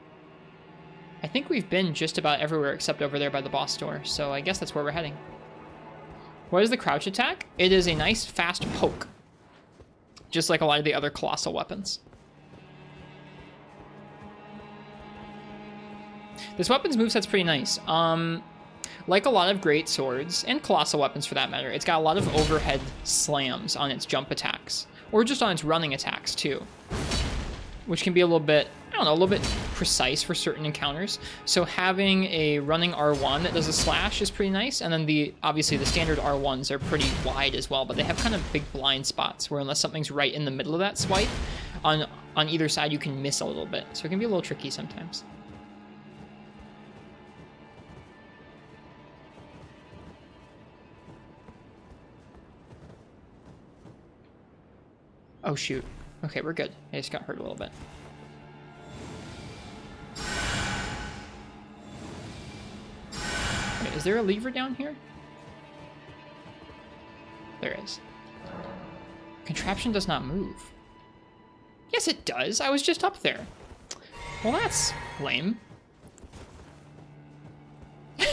S1: I think we've been just about everywhere except over there by the boss door, so I guess that's where we're heading. What is the crouch attack? It is a nice fast poke, just like a lot of the other colossal weapons. This weapon's moveset's pretty nice. Like a lot of great swords, and colossal weapons for that matter, it's got a lot of overhead slams on its jump attacks, or just on its running attacks too, which can be a little bit, I don't know, a little bit precise for certain encounters. So having a running R1 that does a slash is pretty nice, and then obviously the standard R1s are pretty wide as well, but they have kind of big blind spots where unless something's right in the middle of that swipe, on either side you can miss a little bit, so it can be a little tricky sometimes. Oh shoot. Okay, we're good. I just got hurt a little bit. Wait, is there a lever down here? There is. Contraption does not move. Yes, it does. I was just up there. Well, that's lame. I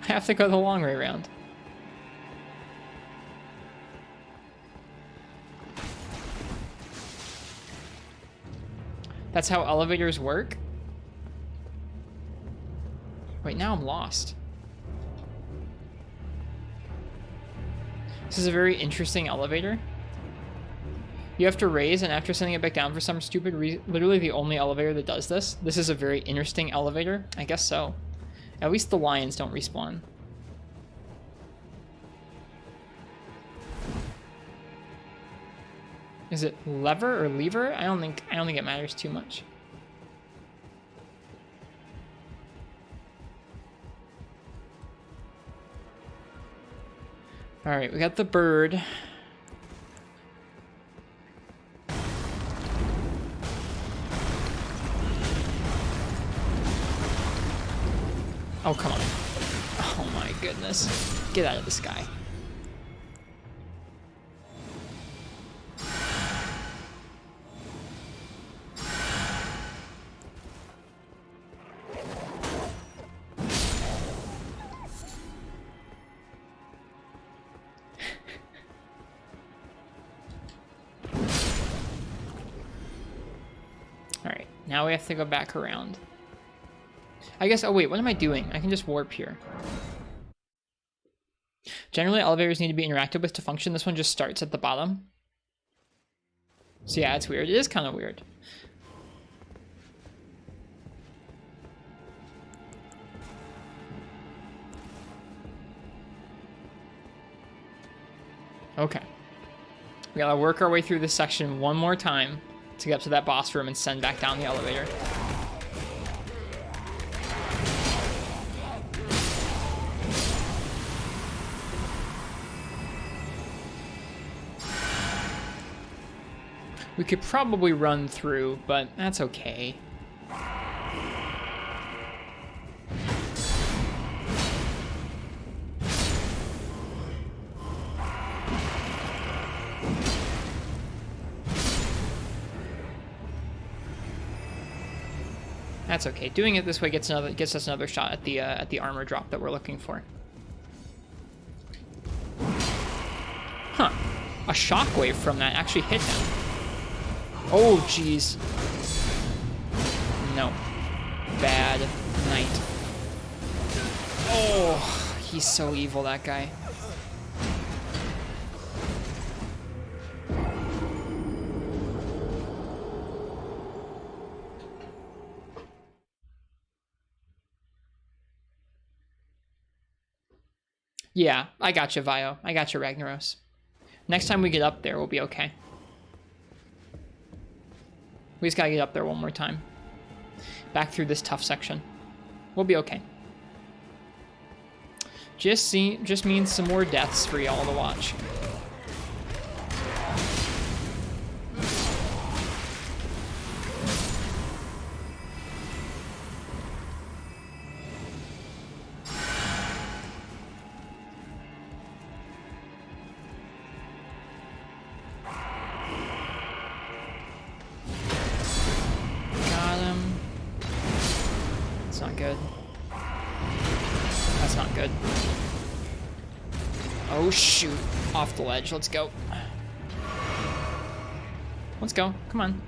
S1: have to go the long way around. That's how elevators work? Wait, now I'm lost. This is a very interesting elevator. You have to raise, and after sending it back down for some stupid reason, literally the only elevator that does this. This is a very interesting elevator. I guess so. At least the lions don't respawn. Is it lever or lever? I don't think it matters too much. Alright, we got the bird. Oh, come on. Oh my goodness. Get out of the sky. Alright, now we have to go back around. I guess, oh wait, what am I doing? I can just warp here. Generally, elevators need to be interacted with to function. This one just starts at the bottom. So yeah, it's weird. It is kind of weird. Okay. We gotta work our way through this section one more time to get up to that boss room and send back down the elevator. We could probably run through, but that's okay. That's okay. Doing it this way gets us another shot at the armor drop that we're looking for. Huh. A shockwave from that actually hit him. Oh, jeez. No. Bad night. Oh, he's so evil, that guy. Yeah, I gotcha, Vio. I gotcha, Ragnaros. Next time we get up there, we'll be okay. We just gotta get up there one more time. Back through this tough section. We'll be okay. Just means some more deaths for y'all to watch. Oh shoot, off the ledge, let's go. Let's go, come on.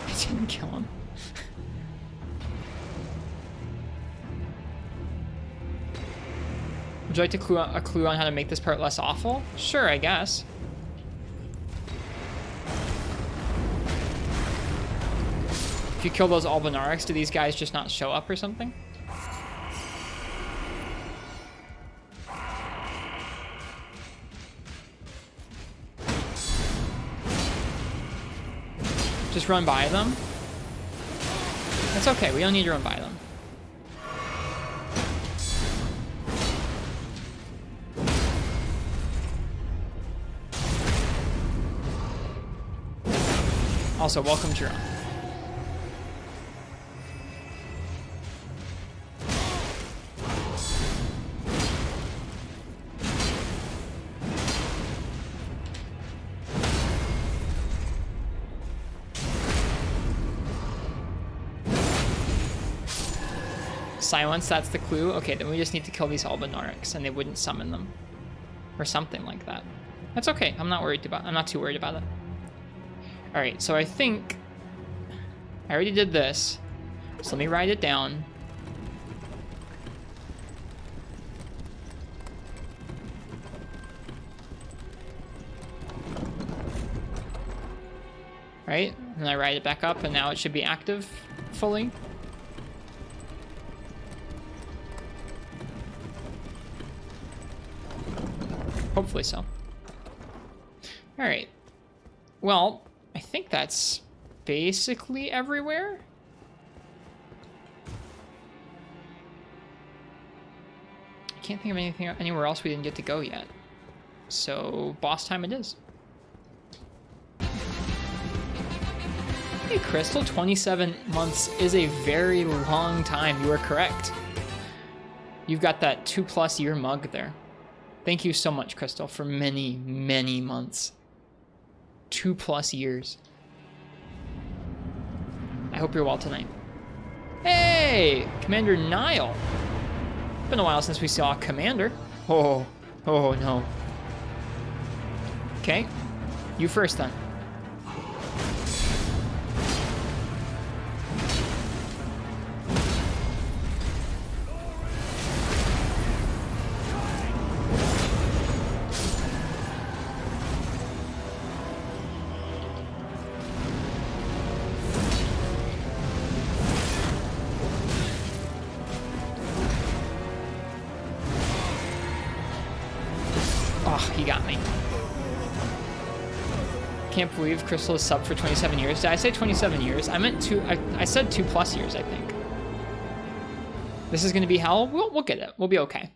S1: I didn't kill him. Would you like a clue on how to make this part less awful? Sure, I guess. If you kill those Albinarics, do these guys just not show up or something? Just run by them? That's okay, we don't need to run by them. Also, welcome, Jerome. Silence, that's the clue. Okay, then we just need to kill these Albinarics and they wouldn't summon them. Or something like that. That's okay, I'm not too worried about it. Alright, so I think I already did this. So let me write it down. Right? And I write it back up and now it should be active fully. Hopefully so. Alright. Well, I think that's basically everywhere. I can't think of anything anywhere else we didn't get to go yet. So boss time it is. Hey Crystal, 27 months is a very long time. You are correct. You've got that 2+ year mug there. Thank you so much, Crystal, for many, many months. 2+ years. I hope you're well tonight. Hey, Commander Niall. Been a while since we saw a commander. Oh no. Okay, you first then. He got me. Can't believe Crystal is subbed for 27 years. Did I say 27 years? I meant I said 2+ years, I think. This is going to be hell. We'll get it. We'll be okay.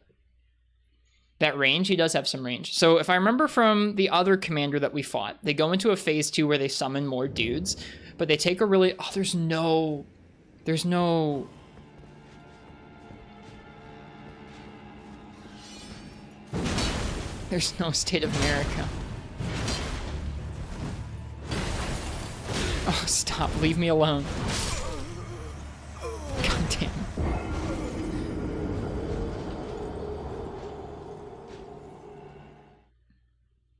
S1: That range, he does have some range. So if I remember from the other commander that we fought, they go into a phase 2 where they summon more dudes, but they take a really... Oh, there's no... There's no State of America. Oh, stop. Leave me alone. God damn.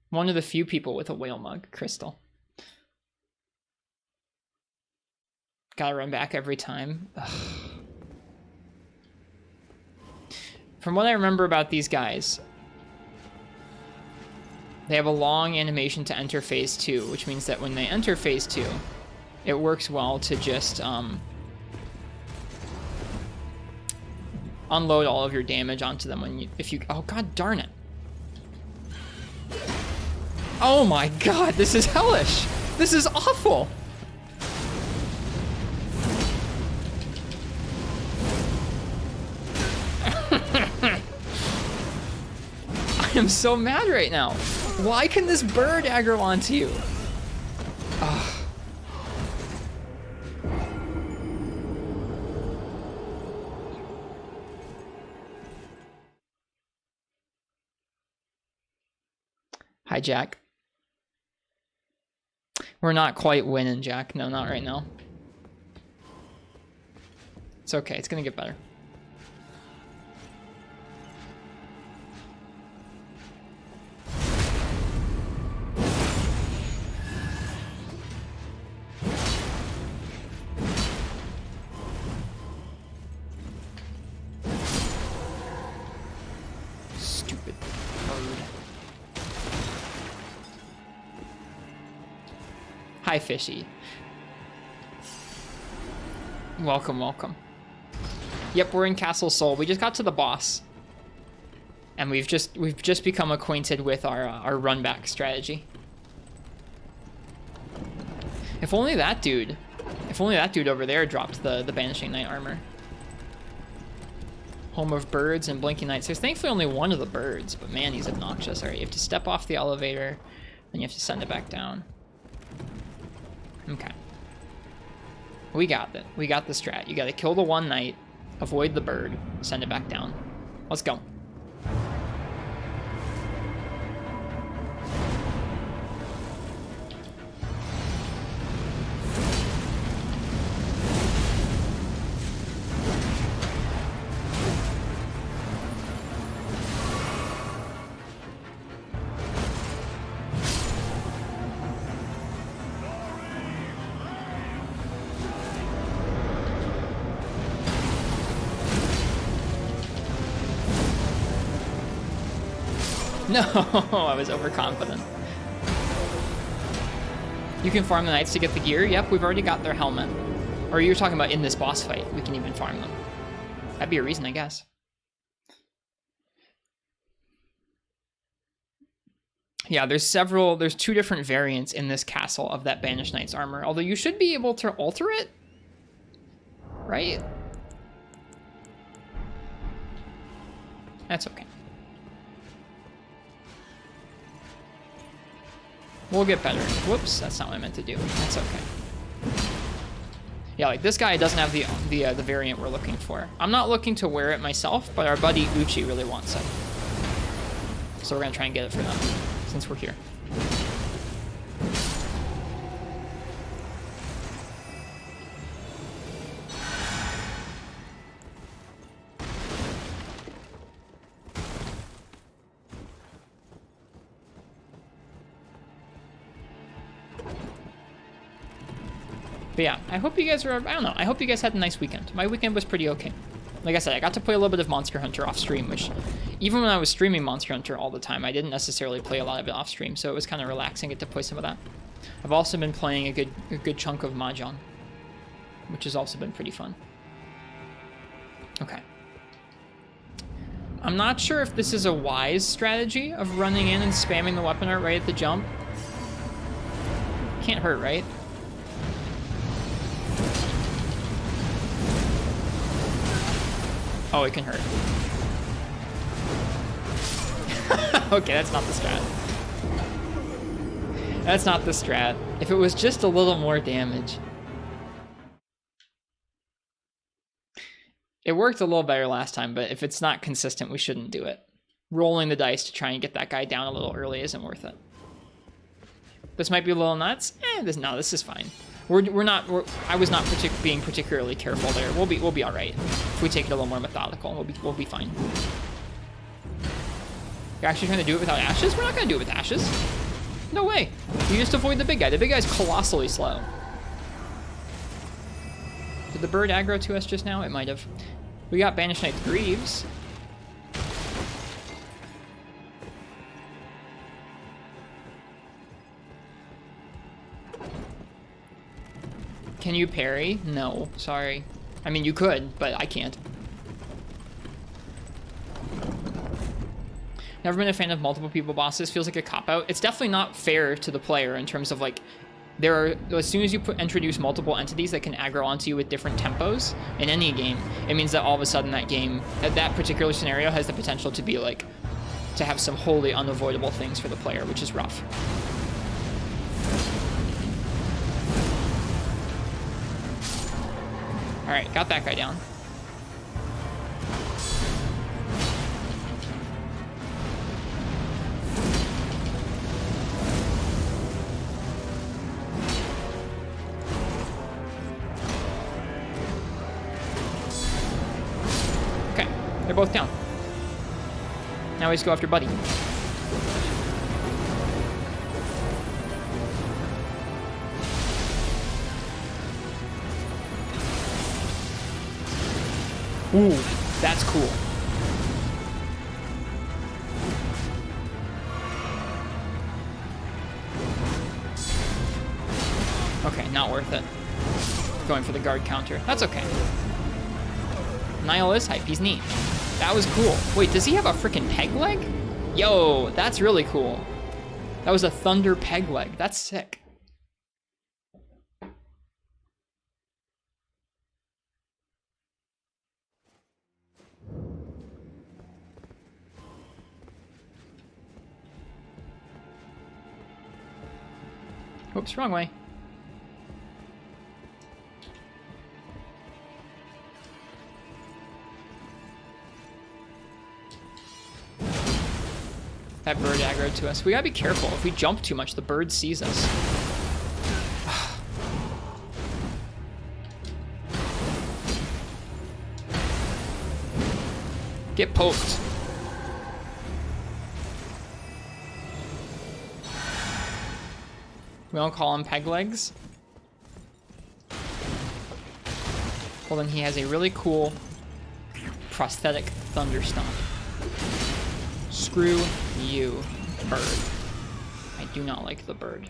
S1: One of the few people with a whale mug, Crystal. Gotta run back every time. Ugh. From what I remember about these guys, they have a long animation to enter phase 2, which means that when they enter phase 2, it works well to just unload all of your damage onto them when you, oh god darn it. Oh my god, this is hellish. This is awful. I am so mad right now. Why can this bird aggro onto you? Ugh. Hi, Jack. We're not quite winning, Jack. No, not right now. It's okay. It's gonna get better. Stupid bird. Hi, Fishy. Welcome, welcome. Yep, we're in Castle Sol. We just got to the boss. And we've just become acquainted with our run back strategy. If only that dude over there dropped the Banishing Knight armor. Home of birds and blinking nights. There's thankfully only one of the birds, but man, he's obnoxious. All right, you have to step off the elevator, then you have to send it back down. Okay. We got it. We got the strat. You gotta kill the one knight, avoid the bird, send it back down. Let's go. No, I was overconfident. You can farm the knights to get the gear. Yep, we've already got their helmet. Or you're talking about in this boss fight, we can even farm them. That'd be a reason, I guess. Yeah, there's two different variants in this castle of that Banished Knight's armor, although you should be able to alter it, right? That's okay. We'll get better. Whoops, that's not what I meant to do. That's okay. Yeah, like this guy doesn't have the variant we're looking for. I'm not looking to wear it myself, but our buddy Uchi really wants it. So we're gonna try and get it for them, since we're here. But yeah, I hope you guys are, I don't know, I hope you guys had a nice weekend. My weekend was pretty okay. Like I said, I got to play a little bit of Monster Hunter off stream, which even when I was streaming Monster Hunter all the time, I didn't necessarily play a lot of it off stream, so it was kind of relaxing get to play some of that. I've also been playing a good chunk of Mahjong, which has also been pretty fun. Okay. I'm not sure if this is a wise strategy of running in and spamming the weapon art right at the jump. Can't hurt, right? Oh, it can hurt. Okay, that's not the strat. That's not the strat. If it was just a little more damage. It worked a little better last time, but if it's not consistent, we shouldn't do it. Rolling the dice to try and get that guy down a little early isn't worth it. This might be a little nuts. No, this is fine. I was not being particularly careful there. We'll be all right if we take it a little more methodical. We'll be fine. You're actually trying to do it without ashes? We're not gonna do it with ashes. No way. You just avoid the big guy. The big guy's colossally slow. Did the bird aggro to us just now? It might have. We got Banished Knight's Greaves. Can you parry? No, sorry. I mean, you could, but I can't. Never been a fan of multiple people bosses. Feels like a cop-out. It's definitely not fair to the player in terms of, like, as soon as you introduce multiple entities that can aggro onto you with different tempos in any game, it means that all of a sudden that particular scenario has the potential to be, like, to have some wholly unavoidable things for the player, which is rough. All right, got that guy down. Okay, they're both down. Now we just go after Buddy. Ooh, that's cool. Okay, not worth it. Going for the guard counter. That's okay. Niall is hype. He's neat. That was cool. Wait, does he have a freaking peg leg? Yo, that's really cool. That was a thunder peg leg. That's sick. Oops, wrong way. That bird aggroed to us. We gotta be careful. If we jump too much, the bird sees us. Get poked. We don't call him peg legs. Well, then he has a really cool prosthetic thunder stomp. Screw you, bird. I do not like the bird.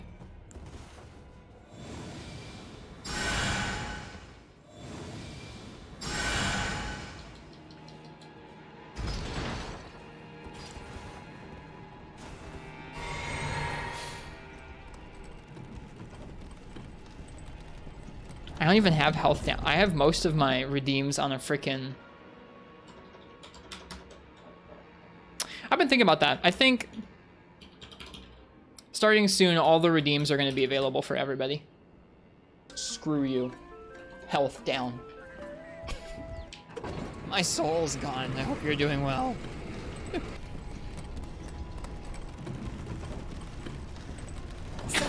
S1: I don't even have health down. I have most of my redeems on a freaking... I've been thinking about that. I think starting soon, all the redeems are going to be available for everybody. Screw you. Health down.
S2: My soul's gone. I hope you're doing well.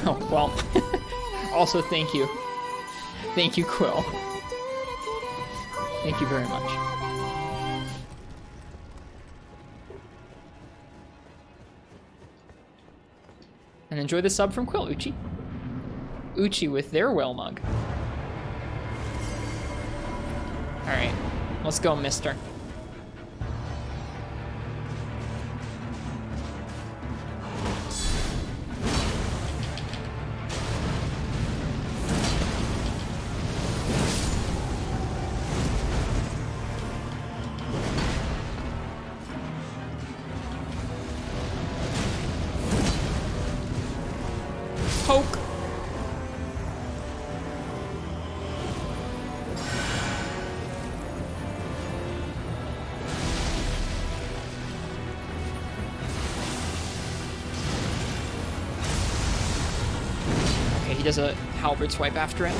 S1: Oh, well. Also, thank you. Thank you, Quill. Thank you very much. And enjoy the sub from Quill, Uchi. Uchi with their whale mug. Alright, let's go, mister. Poke. Okay, he does a halberd swipe after it.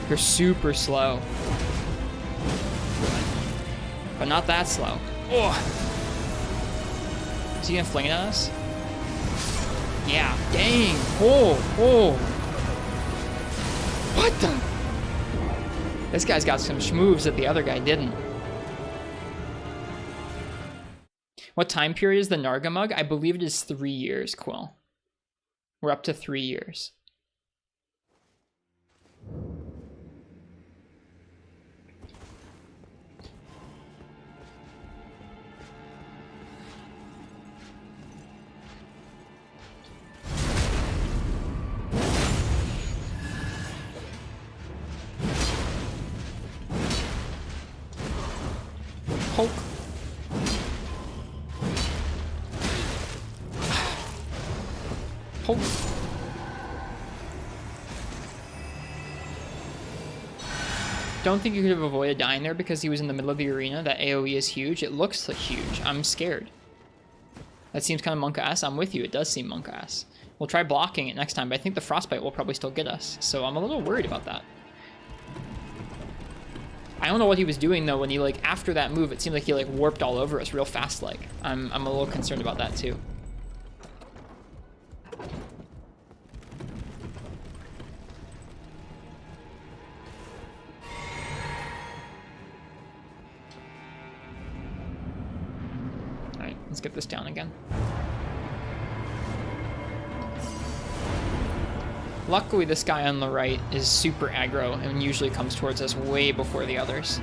S1: You're super slow. But not that slow. Oh. Is he gonna fling it at us? Yeah, dang. Oh. What the? This guy's got some schmoves that the other guy didn't. What time period is the Narga mug? I believe it is 3 years, Quill. We're up to 3 years. Poke. Poke. Don't think you could have avoided dying there because he was in the middle of the arena. That AoE is huge. It looks huge. I'm scared. That seems kind of monk-ass. I'm with you. It does seem monk-ass. We'll try blocking it next time, but I think the frostbite will probably still get us. So I'm a little worried about that. I don't know what he was doing though when he like after that move it seemed like he like warped all over us real fast like. I'm a little concerned about that too. Alright, let's get this down again. Luckily, this guy on the right is super aggro and usually comes towards us way before the others.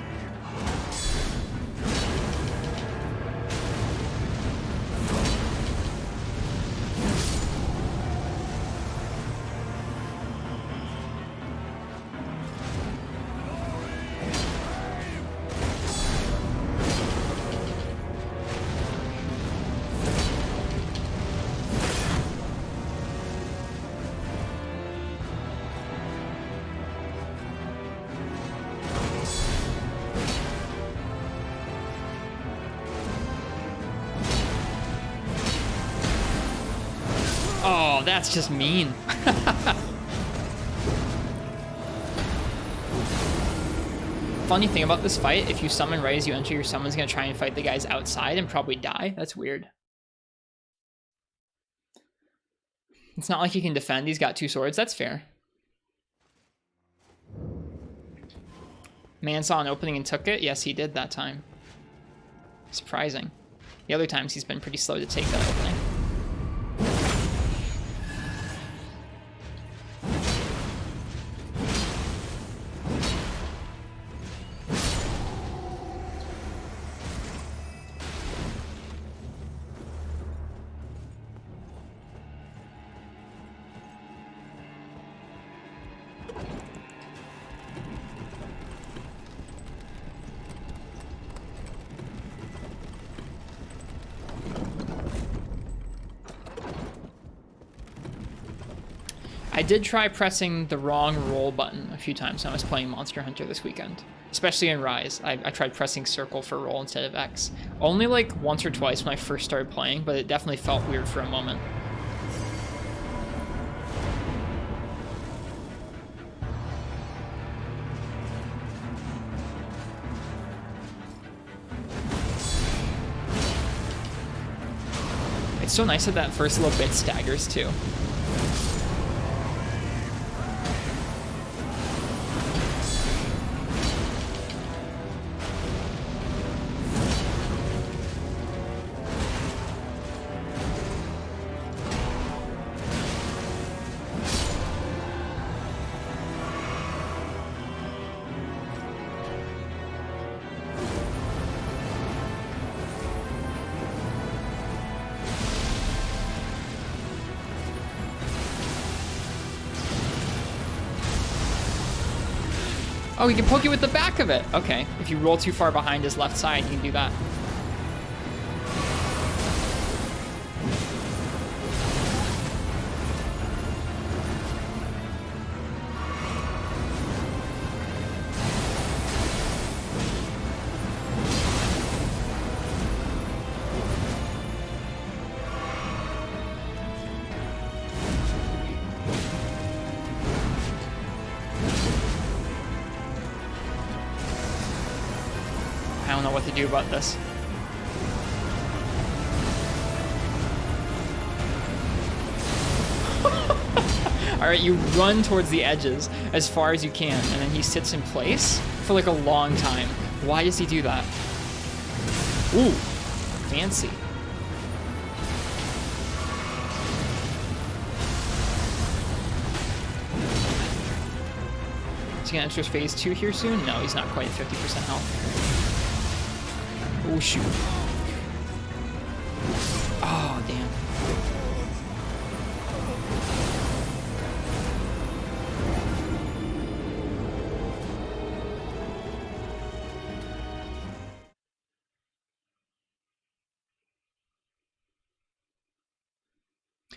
S1: Oh, that's just mean. Funny thing about this fight, if you summon right as you enter, your summon's gonna try and fight the guys outside and probably die. That's weird. It's not like he can defend. He's got 2 swords. That's fair. Man saw an opening and took it. Yes, he did that time. Surprising. The other times he's been pretty slow to take that opening. I did try pressing the wrong roll button a few times when I was playing Monster Hunter this weekend. Especially in Rise. I tried pressing circle for roll instead of X. Only like once or twice when I first started playing, but it definitely felt weird for a moment. It's so nice that that first little bit staggers too. Oh, he can poke you with the back of it. Okay, if you roll too far behind his left side, you can do that. I don't know what to do about this. Alright, you run towards the edges as far as you can, and then he sits in place for like a long time. Why does he do that? Ooh, fancy. Is he gonna enter phase 2 here soon? No, he's not quite at 50% health. Oh, shoot. Oh, damn.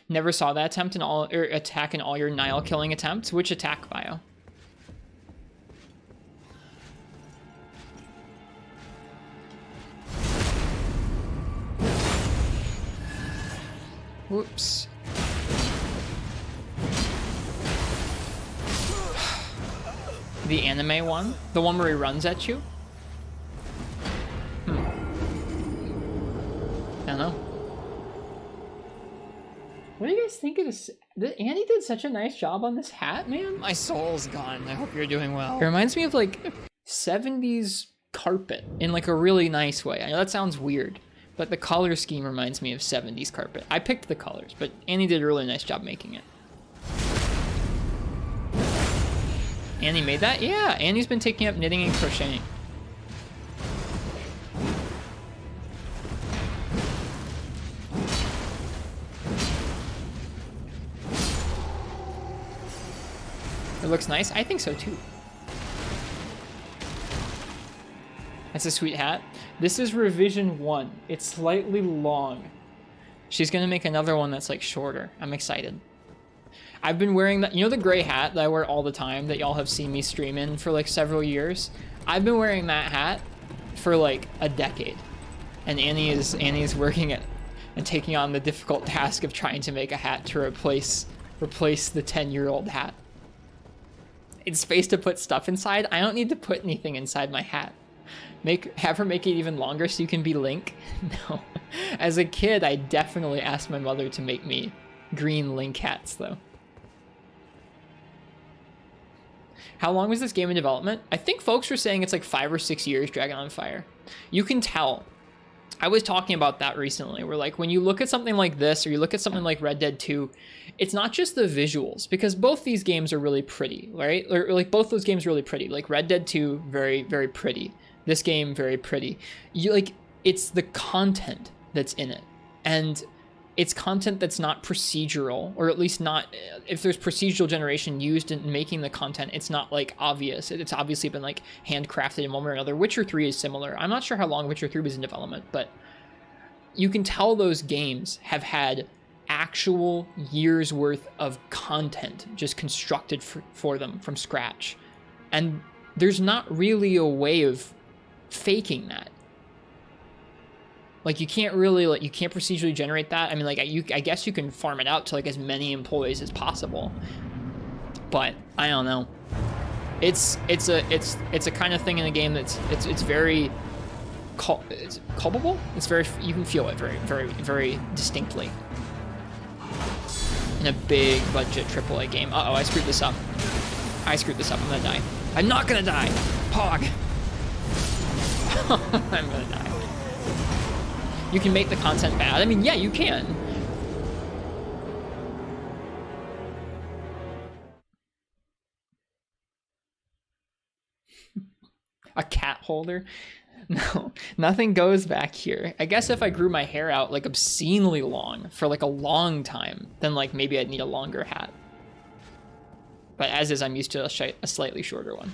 S1: Never saw that attempt in all, or attack in all your Niall killing attempts. Which attack, Bio? Whoops. The anime one? The one where he runs at you? I don't know. What do you guys think of this? Annie did such a nice job on this hat, man.
S2: My soul's gone. I hope you're doing well.
S1: It reminds me of like 70s carpet in like a really nice way. I know that sounds weird, but the color scheme reminds me of 70s carpet. I picked the colors, but Annie did a really nice job making it. Annie made that? Yeah, Annie's been taking up knitting and crocheting. It looks nice. I think so too. That's a sweet hat. This is revision 1. It's slightly long. She's gonna make another one that's like shorter. I'm excited. I've been wearing that, you know, the gray hat that I wear all the time that y'all have seen me stream in for like several years? I've been wearing that hat for like a decade. And Annie is working it and taking on the difficult task of trying to make a hat to replace the 10-year-old hat. It's space to put stuff inside. I don't need to put anything inside my hat. Have her make it even longer so you can be Link? No. As a kid, I definitely asked my mother to make me green Link hats, though. How long was this game in development? I think folks were saying it's like 5 or 6 years, Dragon on Fire. You can tell. I was talking about that recently, where like when you look at something like this, or you look at something like Red Dead 2, it's not just the visuals, because both these games are really pretty, right? Or like both those games are really pretty. Like Red Dead 2, very, very pretty. This game, very pretty. It's the content that's in it. And it's content that's not procedural, or at least not, if there's procedural generation used in making the content, it's not like obvious. It's obviously been like handcrafted in one way or another. Witcher 3 is similar. I'm not sure how long Witcher 3 was in development, but you can tell those games have had actual years worth of content just constructed for them from scratch. And there's not really a way of faking that. Like, you can't really, like, you can't procedurally generate that. I mean, like, I guess you can farm it out to, like, as many employees as possible. But I don't know. It's a kind of thing in the game that's it's very it's culpable. It's very, you can feel it very distinctly in a big budget AAA game. Uh-oh, I screwed this up. I'm gonna die. I'm not gonna die. Pog. I'm gonna die. You can make the content bad. I mean, yeah, you can. A cat holder? No, nothing goes back here. I guess if I grew my hair out like obscenely long for like a long time, then like maybe I'd need a longer hat. But as is, I'm used to a slightly shorter one.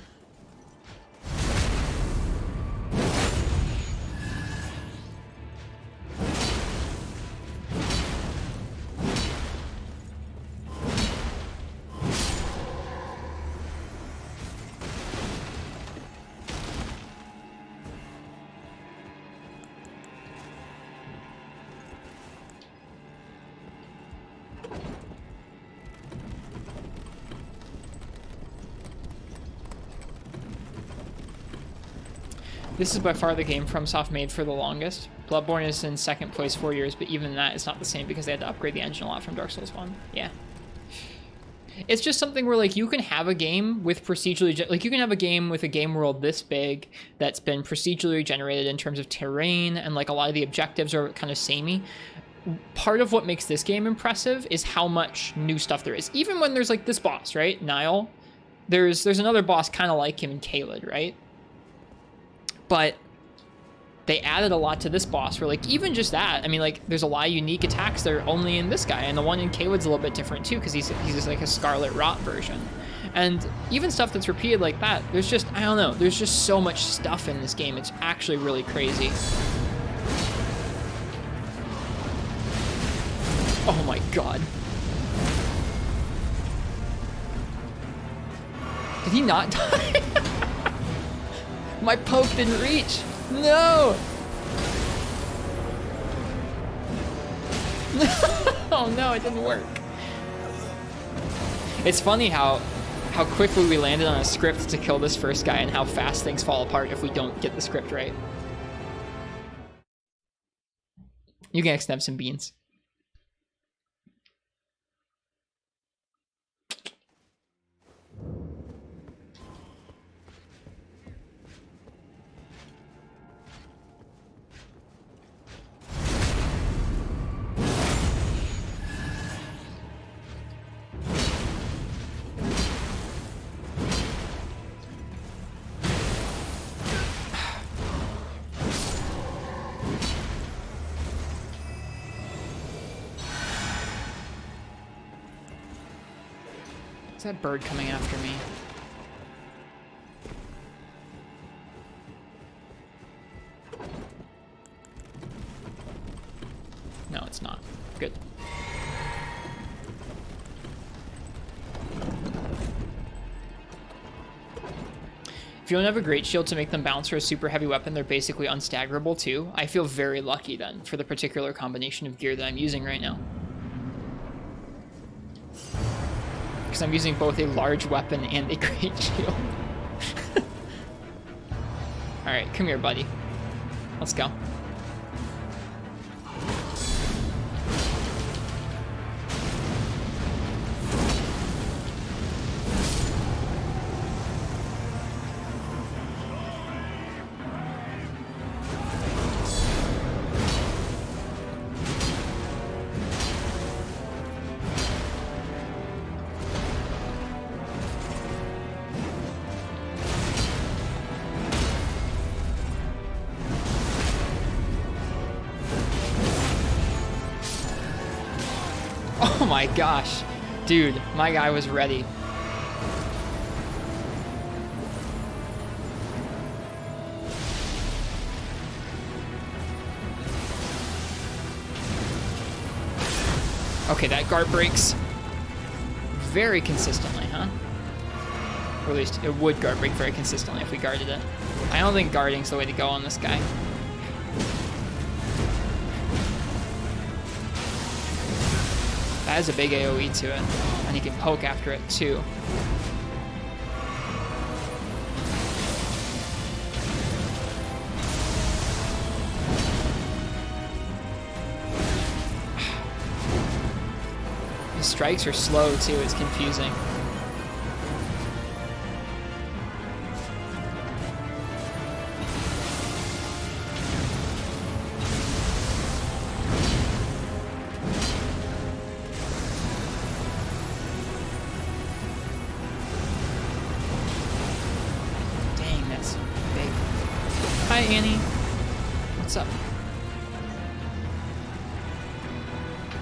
S1: This is by far the game FromSoft made for the longest. Bloodborne is in second place 4 years, but even that is not the same because they had to upgrade the engine a lot from Dark Souls 1. Yeah. It's just something where, like, you can have a game with procedurally... Like, you can have a game with a game world this big that's been procedurally generated in terms of terrain, and, like, a lot of the objectives are kind of samey. Part of what makes this game impressive is how much new stuff there is. Even when there's, like, this boss, right? Niall. There's another boss kind of like him in Caelid, right? But they added a lot to this boss where, like, even just that, I mean, like, there's a lot of unique attacks that are only in this guy, and the one in Caelid's a little bit different too because he's just like a Scarlet Rot version. And even stuff that's repeated like that, there's just, I don't know, there's just so much stuff in this game. It's actually really crazy. Oh my god. Did he not die? My poke didn't reach. No. Oh no, it didn't work. It's funny how quickly we landed on a script to kill this first guy and how fast things fall apart if we don't get the script right. You can snap some beans. That bird coming after me. No, it's not. Good. If you don't have a great shield to make them bounce or a super heavy weapon, they're basically unstaggerable too. I feel very lucky then for the particular combination of gear that I'm using right now. Because I'm using both a large weapon and a great shield. Alright, come here, buddy. Let's go. Oh my gosh. Dude, my guy was ready. Okay, that guard breaks very consistently, huh? Or at least it would guard break very consistently if we guarded it. I don't think guarding's the way to go on this guy. That has a big AoE to it, and he can poke after it too. His strikes are slow too, it's confusing.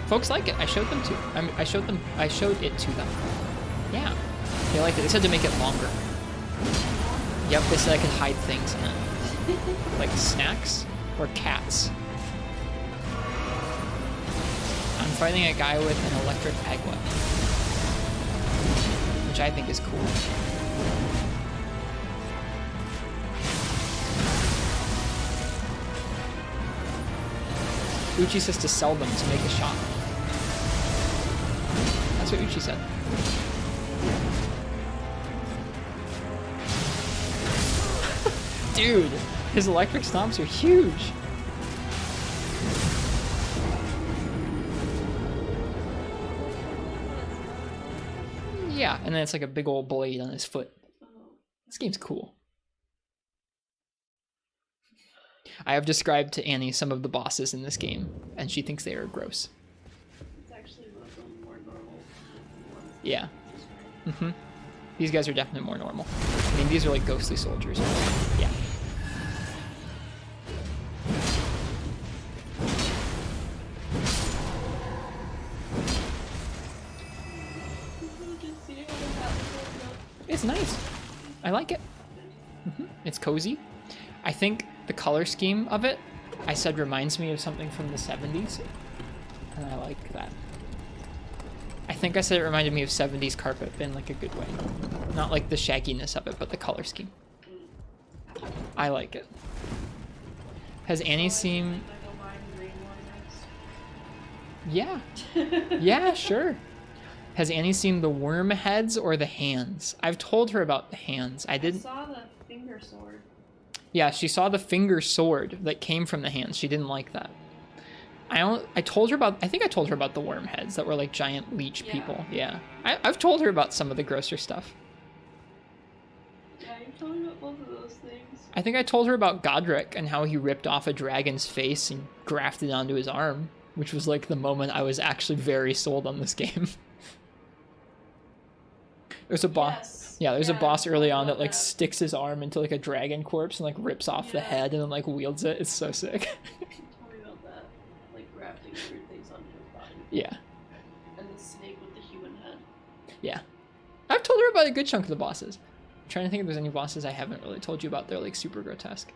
S1: Folks like it. I showed them to. I showed it to them. Yeah, they liked it. They said to make it longer. Yep, they said I could hide things in it, like snacks or cats. I'm fighting a guy with an electric egg whip, which I think is cool. Uchi says to sell them to make a shop. That's what Uchi said. Dude, his electric stomps are huge. Yeah, and then it's like a big old blade on his foot. This game's cool. I have described to Annie some of the bosses in this game, and she thinks they are gross.
S3: It's actually one of the more normal ones.
S1: Yeah. Mm-hmm. These guys are definitely more normal. I mean, these are like ghostly soldiers. Yeah. It's nice. I like it. Mm-hmm. It's cozy. I think the color scheme of it, I said, reminds me of something from the 70s. And I like that. I think I said it reminded me of 70s carpet in like a good way. Not like the shagginess of it, but the color scheme. I like it. Has Annie seen... Yeah. Yeah, sure. Has Annie seen the worm heads or the hands? I've told her about the hands. I didn't...
S3: I saw the finger sword.
S1: Yeah, she saw the finger sword that came from the hands. She didn't like that. I told her about... I think I told her about the worm heads that were like giant leech people. Yeah. I've told her about some of the grosser stuff.
S3: Yeah, you told me about both of those things.
S1: I think I told her about Godric and how he ripped off a dragon's face and grafted it onto his arm, which was like the moment I was actually very sold on this game. There's a boss.
S3: Yes.
S1: Yeah, there's a boss early on that like
S3: that.
S1: sticks his arm into like a dragon corpse and like rips off the head and then like wields it. It's so sick.
S3: You told me about that. Like grafting weird things onto his body.
S1: Yeah.
S3: And the snake with the human head.
S1: Yeah. I've told her about a good chunk of the bosses. I'm trying to think if there's any bosses I haven't really told you about. They're like super grotesque.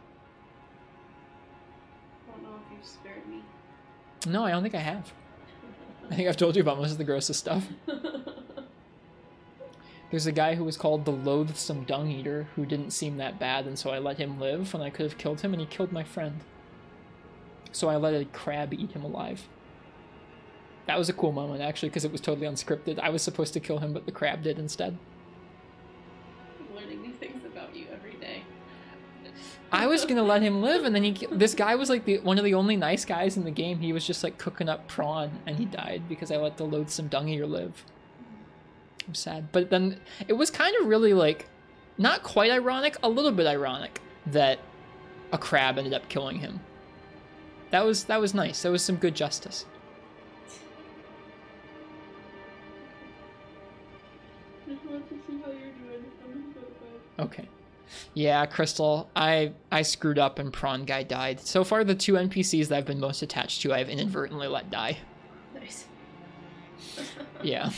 S3: I don't know if you've spared me.
S1: No, I don't think I have. I think I've told you about most of the grossest stuff. There's a guy who was called the Loathsome Dung Eater who didn't seem that bad, and so I let him live when I could have killed him, and he killed my friend. So I let a crab eat him alive. That was a cool moment, actually, because it was totally unscripted. I was supposed to kill him, but the crab did instead.
S3: I'm learning new things about you every day.
S1: I was gonna let him live, and then this guy was like one of the only nice guys in the game. He was just like cooking up prawn, and he died because I let the Loathsome Dung Eater live. I'm sad. But then it was kind of really like, not quite ironic, a little bit ironic that a crab ended up killing him. That was nice. That was some good justice.
S3: Just want to see how you're doing. I'm gonna go to bed.
S1: Okay. Yeah, Crystal, I screwed up and Prawn Guy died. So far, the two NPCs that I've been most attached to, I've inadvertently let die.
S3: Nice.
S1: Yeah.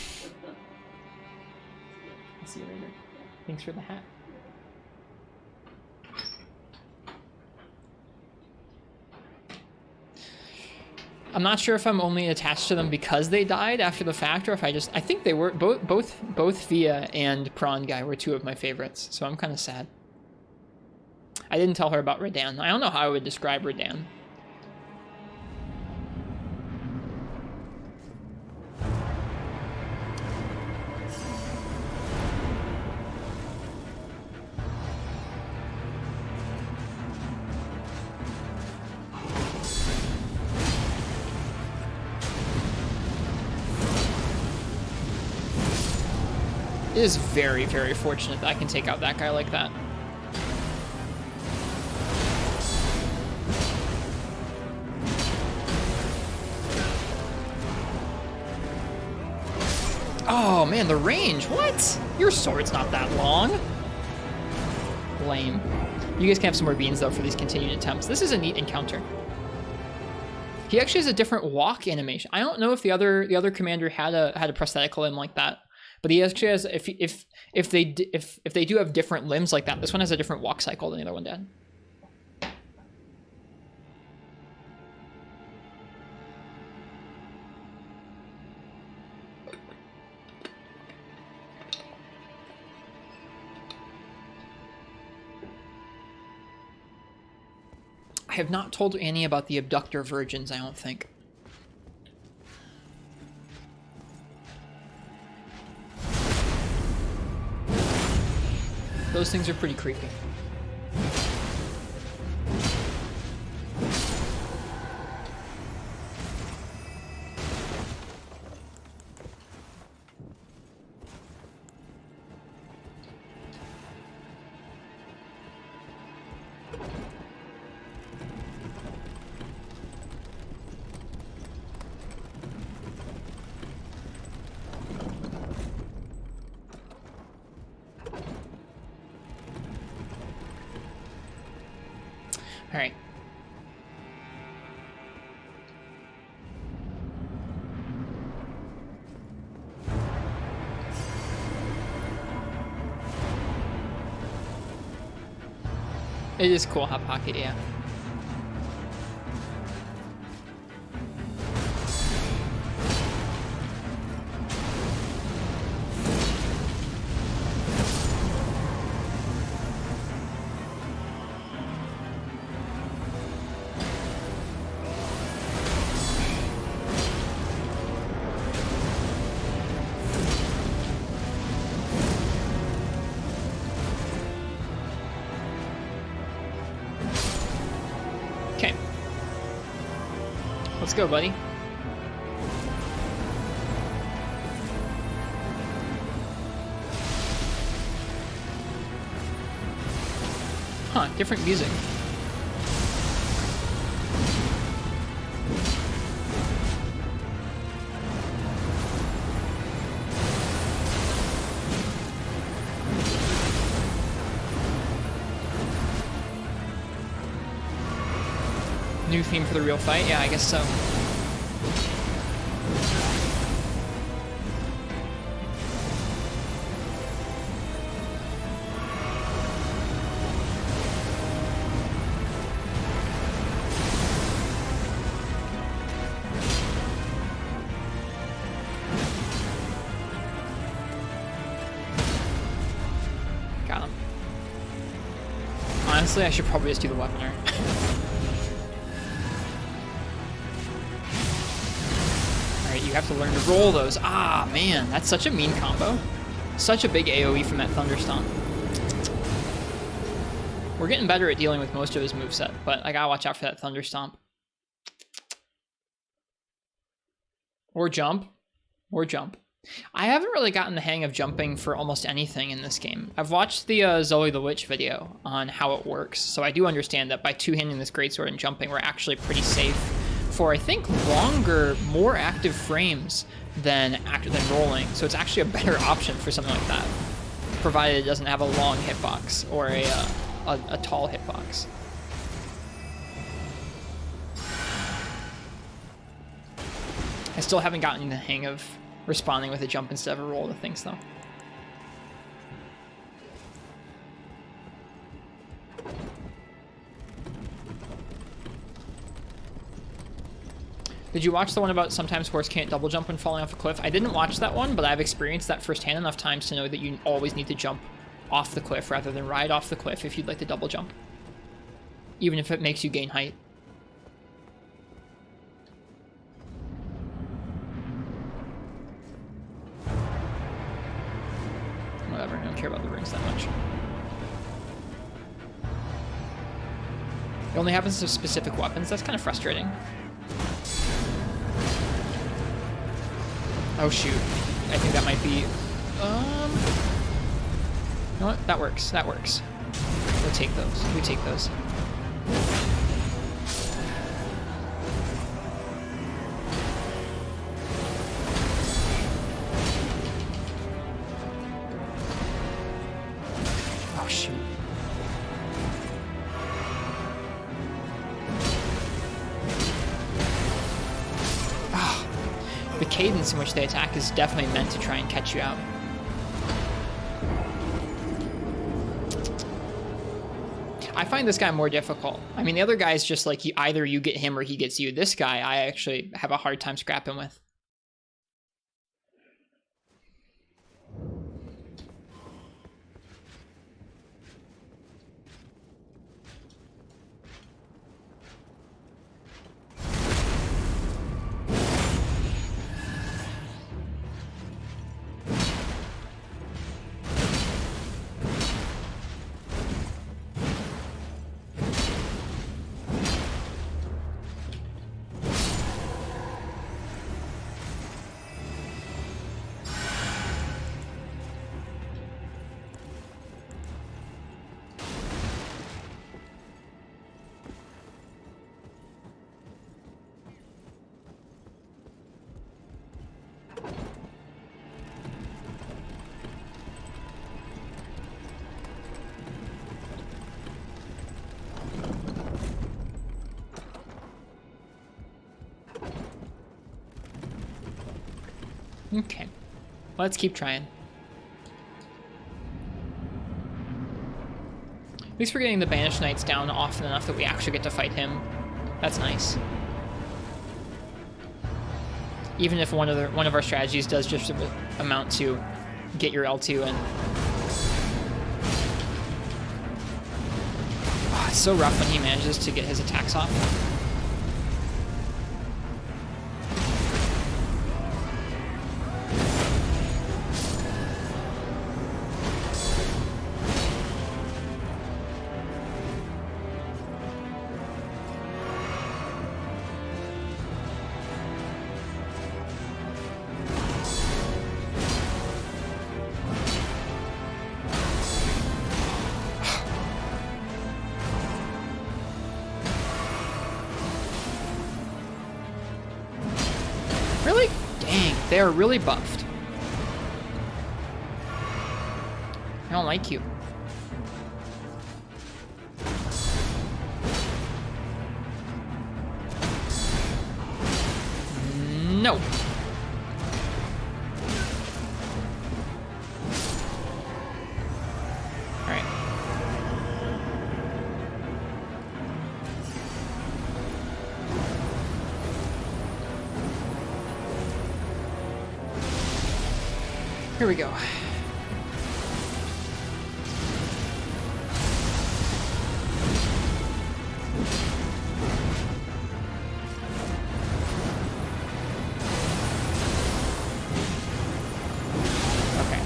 S1: I'll see you later. Thanks for the hat. I'm not sure if I'm only attached to them because they died after the fact, or if I think they were both Via and Prawn Guy were two of my favorites, so I'm kind of sad. I didn't tell her about Redan. I don't know how I would describe Redan. It is very, very fortunate that I can take out that guy like that. Oh man, the range, what? Your sword's not that long. Lame. You guys can have some more beans though for these continued attempts. This is a neat encounter. He actually has a different walk animation. I don't know if the other commander had a prosthetic limb like that, but he actually has. If they do have different limbs like that, this one has a different walk cycle than the other one did. I have not told Annie about the abductor virgins, I don't think. Those things are pretty creepy. All right. It is cool Hot Pocket, yeah. Let's go, buddy. Huh, different music. New theme for the real fight? Yeah, I guess so. Got him. Honestly, I should probably just do the weaponer. You have to learn to roll those. Ah, man, that's such a mean combo. Such a big AoE from that Thunderstomp. We're getting better at dealing with most of his moveset, but I gotta watch out for that Thunderstomp. Or jump. Or jump. I haven't really gotten the hang of jumping for almost anything in this game. I've watched the Zoe the Witch video on how it works, so I do understand that by two-handing this greatsword and jumping, we're actually pretty safe for, I think, longer, more active frames than rolling. So it's actually a better option for something like that, provided it doesn't have a long hitbox or a tall hitbox. I still haven't gotten the hang of responding with a jump instead of a roll to things, though. Did you watch the one about sometimes horse can't double jump when falling off a cliff? I didn't watch that one, but I've experienced that firsthand enough times to know that you always need to jump off the cliff rather than ride off the cliff if you'd like to double jump. Even if it makes you gain height. Whatever, I don't care about the rings that much. It only happens to specific weapons. That's kind of frustrating. Oh shoot. I think that might be... You know what? That works. That works. We'll take those. We take those. Oh shoot. The cadence in which they attack is definitely meant to try and catch you out. I find this guy more difficult. I mean, the other guy's just like, either you get him or he gets you. This guy, I actually have a hard time scrapping with. Okay, let's keep trying. At least we're getting the Banished Knights down often enough that we actually get to fight him. That's nice. Even if one of our strategies does just amount to get your L2 and... Oh, it's so rough when he manages to get his attacks off. Really? Dang, they are really buffed. I don't like you. No. All right. Here we go. Okay,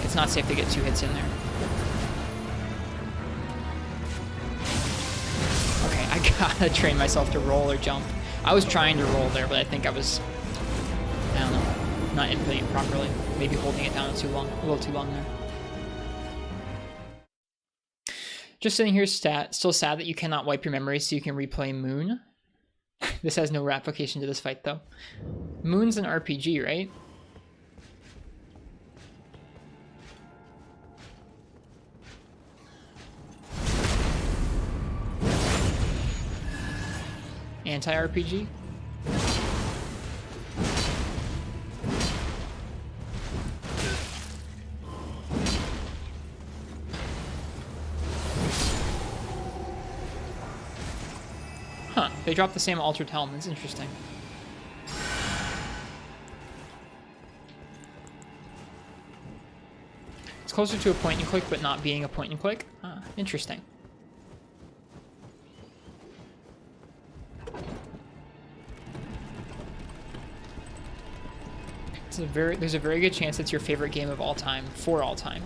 S1: it's not safe to get 2 hits in there. Okay, I gotta train myself to roll or jump. I was trying to roll there, but I think I was, I don't know, not inputting it properly. Maybe holding it down too long, a little too long there. Just sitting here still sad that you cannot wipe your memory so you can replay Moon. This has no application to this fight though. Moon's an RPG, right? Anti-RPG? Huh, they dropped the same altered helm. That's interesting. It's closer to a point and click, but not being a point and click. Ah, interesting. There's a very good chance it's your favorite game of all time, for all time.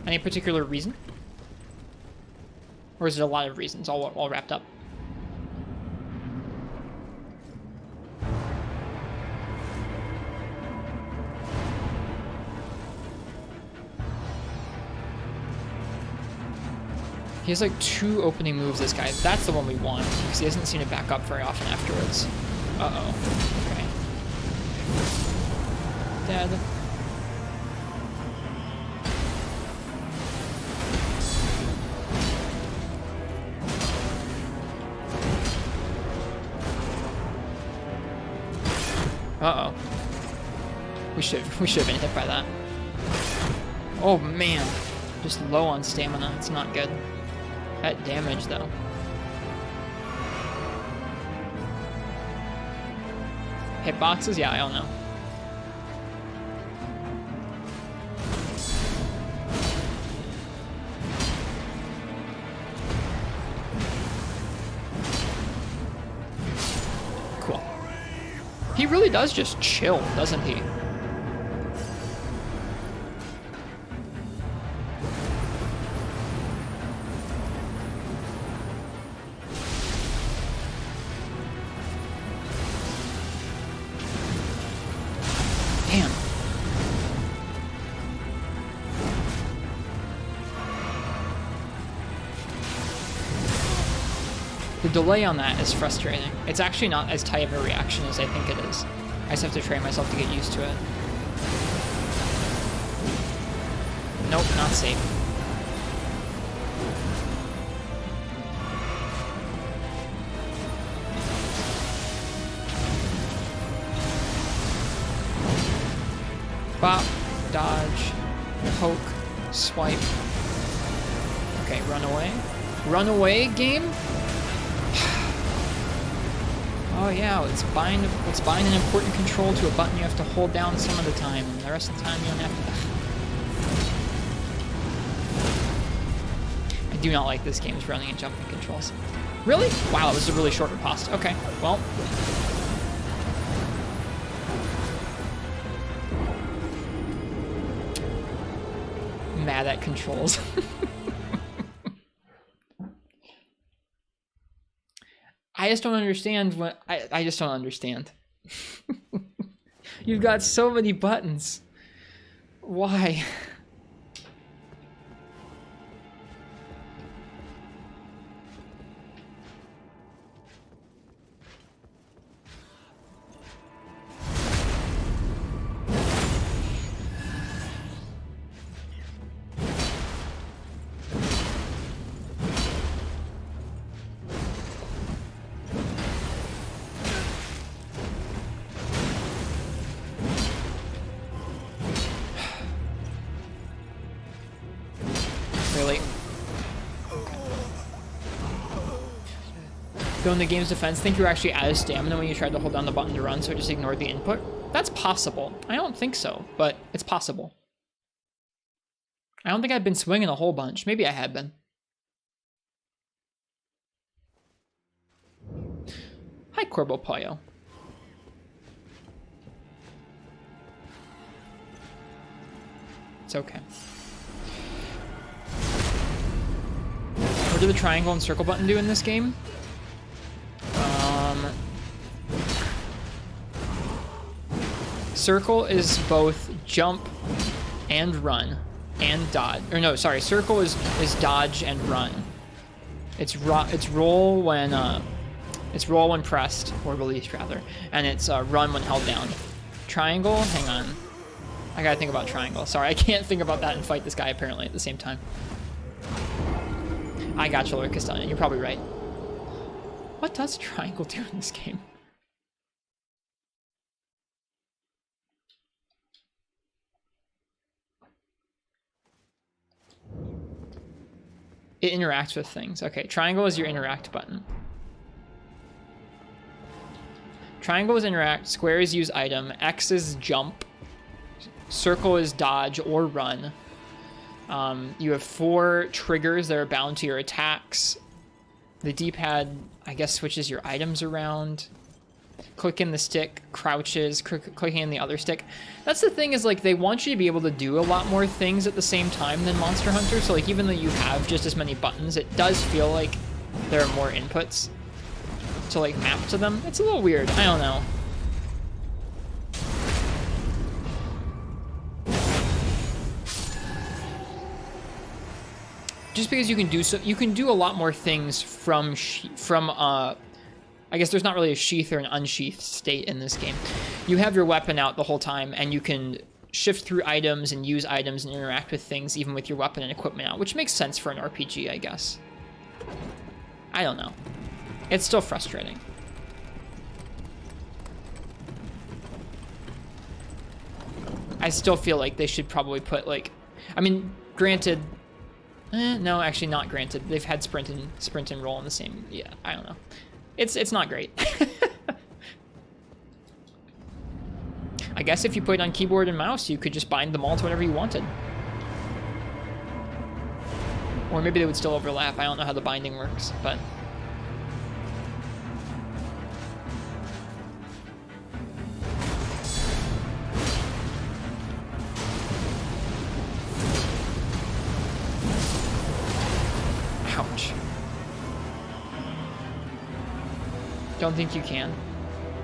S1: Any particular reason? Or is it a lot of reasons all wrapped up? He has like 2 opening moves, this guy. That's the one we want, because he doesn't seem to back up very often afterwards. Uh-oh. Okay. Dead. Uh-oh. We should have been hit by that. Oh man. Just low on stamina. It's not good. That damage, though. Hitboxes? Yeah, I don't know. Cool. He really does just chill, doesn't he? The delay on that is frustrating. It's actually not as tight of a reaction as I think it is. I just have to train myself to get used to it. Nope, not safe. Bop, dodge, poke, swipe. Okay, run away. Run away, game? Oh yeah, let's bind an important control to a button you have to hold down some of the time, and the rest of the time you don't have to. I do not like this game's running and jumping controls. Really? Wow, it was a really short riposte. Okay, well. Mad at controls. I just don't understand what I just don't understand. You've got so many buttons. Why? Though in the game's defense, think you were actually out of stamina when you tried to hold down the button to run, so it just ignored the input? That's possible. I don't think so, but it's possible. I don't think I've been swinging a whole bunch. Maybe I had been. Hi, Corbo Pollo. It's okay. What do the triangle and circle button do in this game? Circle is both jump and run and dodge. Or no, sorry, circle is dodge and run. It's roll when pressed or released rather, and it's run when held down. Triangle, hang on. I gotta think about triangle. Sorry, I can't think about that and fight this guy apparently at the same time. I got you, Lord Castellan. You're probably right. What does triangle do in this game? It interacts with things. Okay, triangle is your interact button. Triangle is interact, square is use item, X is jump, circle is dodge or run. You have 4 triggers that are bound to your attacks. The D-pad, I guess, switches your items around. Clicking the stick crouches, clicking in the other stick. That's the thing, is like they want you to be able to do a lot more things at the same time than Monster Hunter. So like even though you have just as many buttons, it does feel like there are more inputs to like map to them. It's a little weird. I don't know. Just because you can do a lot more things from I guess there's not really a sheath or an unsheathed state in this game. You have your weapon out the whole time, and you can shift through items and use items and interact with things even with your weapon and equipment out, which makes sense for an RPG, I guess. I don't know. It's still frustrating. I still feel like they should probably put like, I mean, granted, no, actually not granted. They've had sprint and roll in the same, yeah, I don't know. It's not great. I guess if you put it on keyboard and mouse, you could just bind them all to whatever you wanted. Or maybe they would still overlap. I don't know how the binding works, but... Ouch. Don't think you can.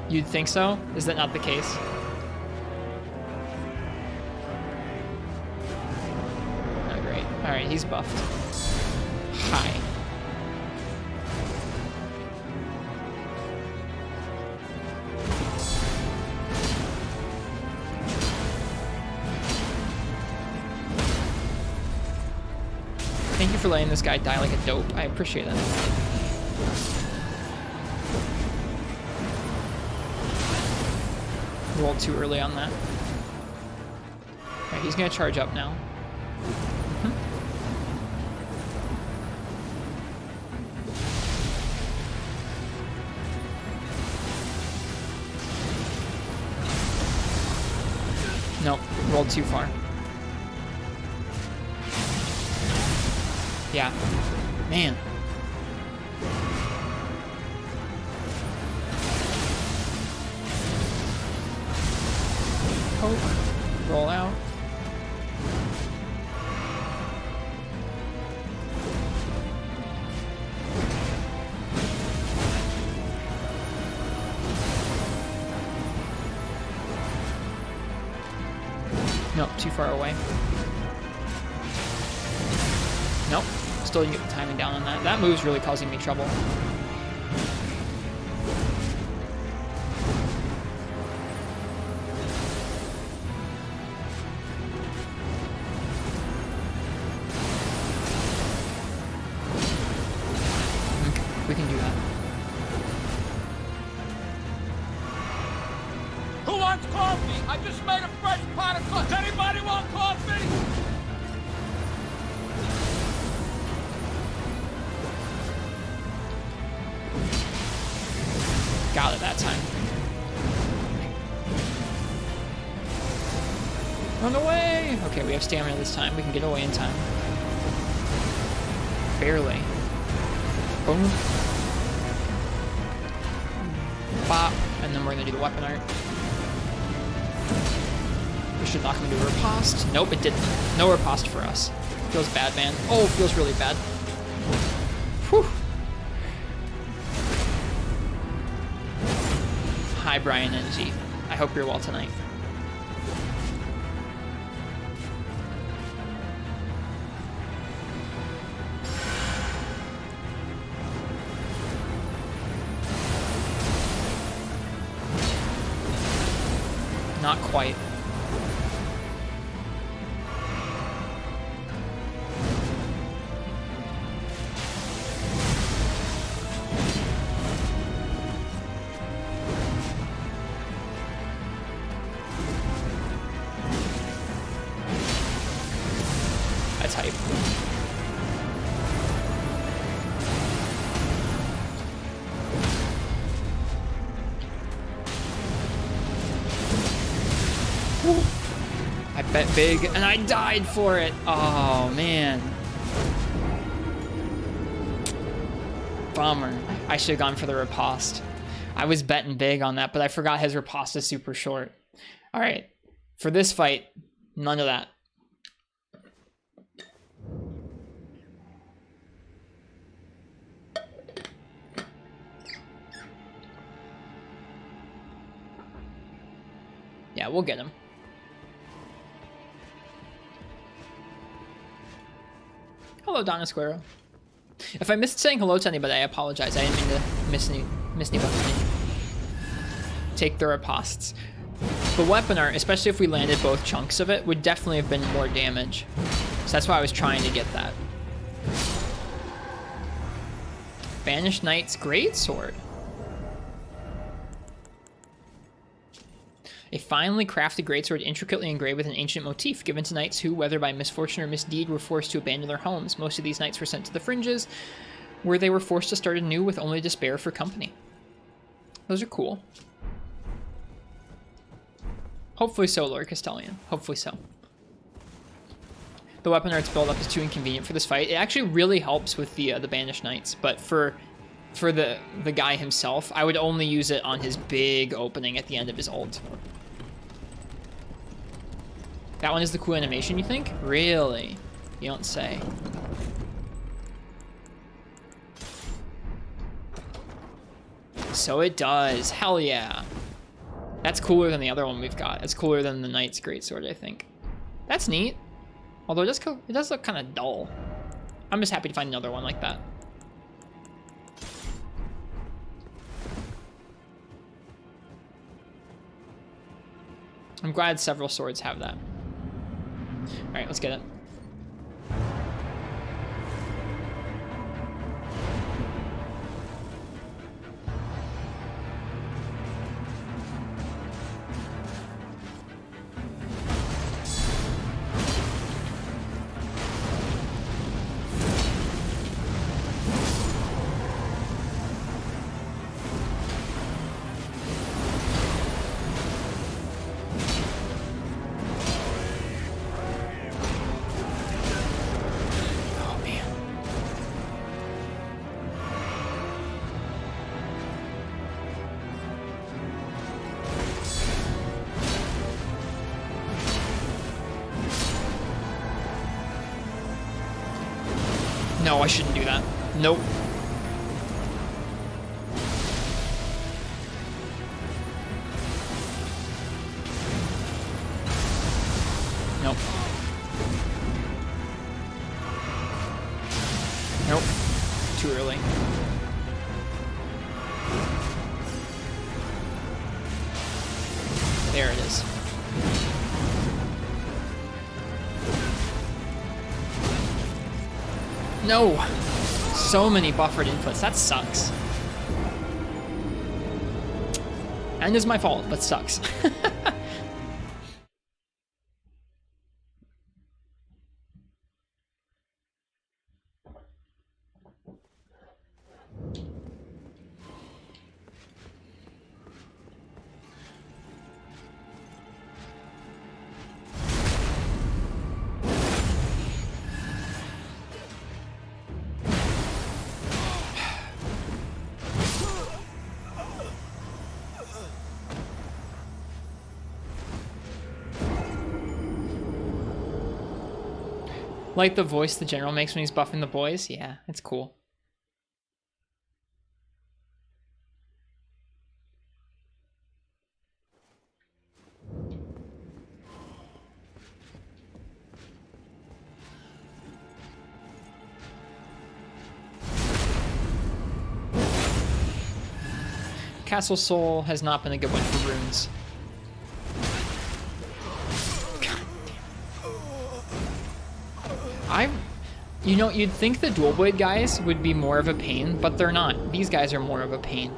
S1: You'd think so? Is that not the case? Oh, great. Alright, he's buffed. Hi. Thank you for letting this guy die like a dope. I appreciate it. Rolled too early on that. Alright, he's gonna charge up now. Nope, rolled too far. Yeah. Man. Poke. Roll out. Nope, too far away. Nope. Still didn't get the timing down on that. That move's really causing me trouble. Okay, we can do that.
S4: Who wants coffee? I just made a fresh pot of coffee. Does anybody want coffee?
S1: Got it that time. Run away! Okay, we have stamina this time. We can get away in time. Barely. Boom. Bop. And then we're gonna do the weapon art. We should knock him into a riposte. Nope, it didn't. No riposte for us. Feels bad, man. Oh, feels really bad. Whew. Hi, Brian and G. I hope you're well tonight. Not quite. That's hype. I bet big, and I died for it. Oh, man. Bummer. I should have gone for the riposte. I was betting big on that, but I forgot his riposte is super short. All right. For this fight, none of that. Yeah, we'll get him. Hello, Donna Squirrel. If I missed saying hello to anybody, I apologize. I didn't mean to miss anybody. Take the ripostes. The weapon art, especially if we landed both chunks of it, would definitely have been more damage. So that's why I was trying to get that. Banished Knight's Greatsword. A finely crafted greatsword intricately engraved with an ancient motif given to knights who, whether by misfortune or misdeed, were forced to abandon their homes. Most of these knights were sent to the fringes, where they were forced to start anew with only despair for company. Those are cool. Hopefully so, Lord Castellian. Hopefully so. The weapon art's build up is too inconvenient for this fight. It actually really helps with the Banished Knights, but for the guy himself, I would only use it on his big opening at the end of his ult. That one is the cool animation, you think? Really? You don't say. So it does. Hell yeah. That's cooler than the other one we've got. It's cooler than the Knight's Greatsword, I think. That's neat. Although it does look kind of dull. I'm just happy to find another one like that. I'm glad several swords have that. All right, let's get it. No, I shouldn't do that. Nope. Nope. Nope. Too early. There it is. No! So many buffered inputs. That sucks. And it's my fault, but sucks. Like the voice the general makes when he's buffing the boys? Yeah, it's cool. Castle Soul has not been a good one for runes. You know, you'd think the dual blade guys would be more of a pain, but they're not. These guys are more of a pain.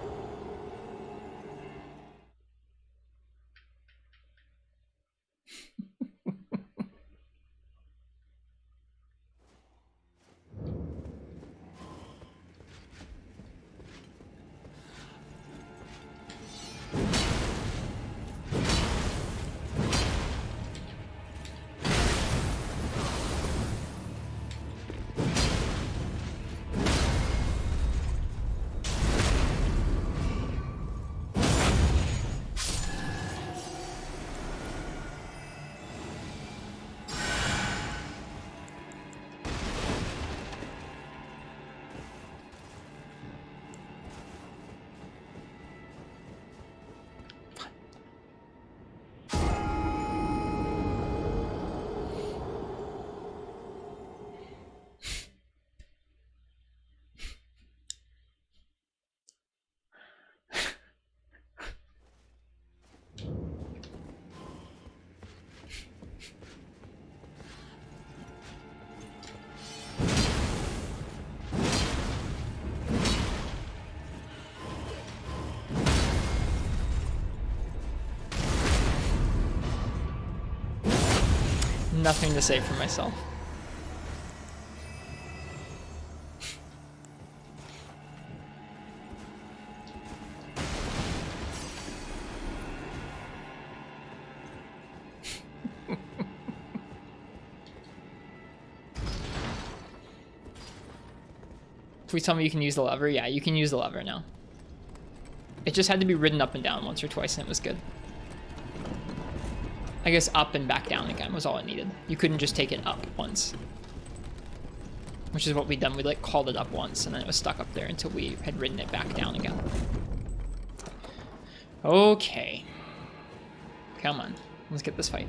S1: nothing to say for myself. Please tell me you can use the lever. Yeah, you can use the lever now. It just had to be ridden up and down once or twice and it was good. I guess up and back down again was all it needed. You couldn't just take it up once. Which is what we'd done. We like called it up once and then it was stuck up there until we had ridden it back down again. Okay. Come on. Let's get this fight.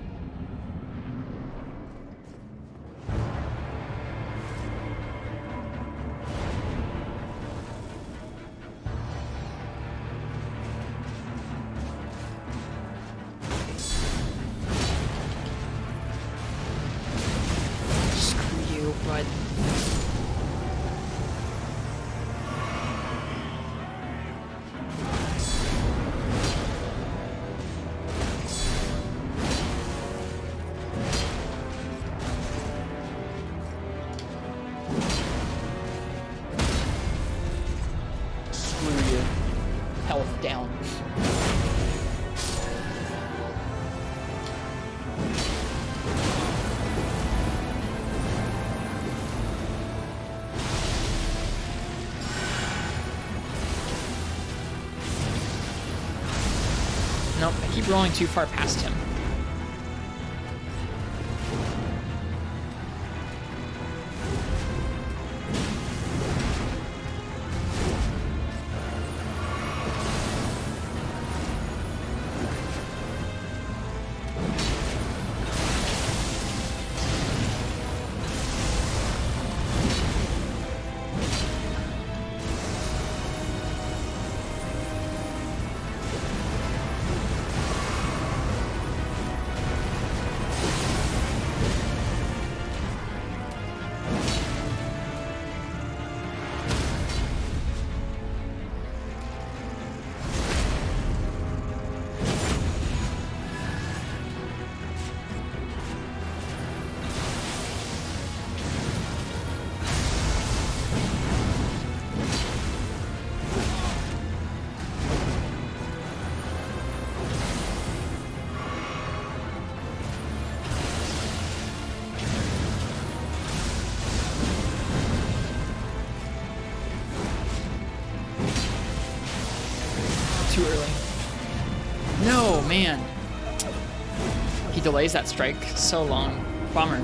S1: Nope, I keep rolling too far past him. Too early. No, man. He delays that strike so long. Bummer.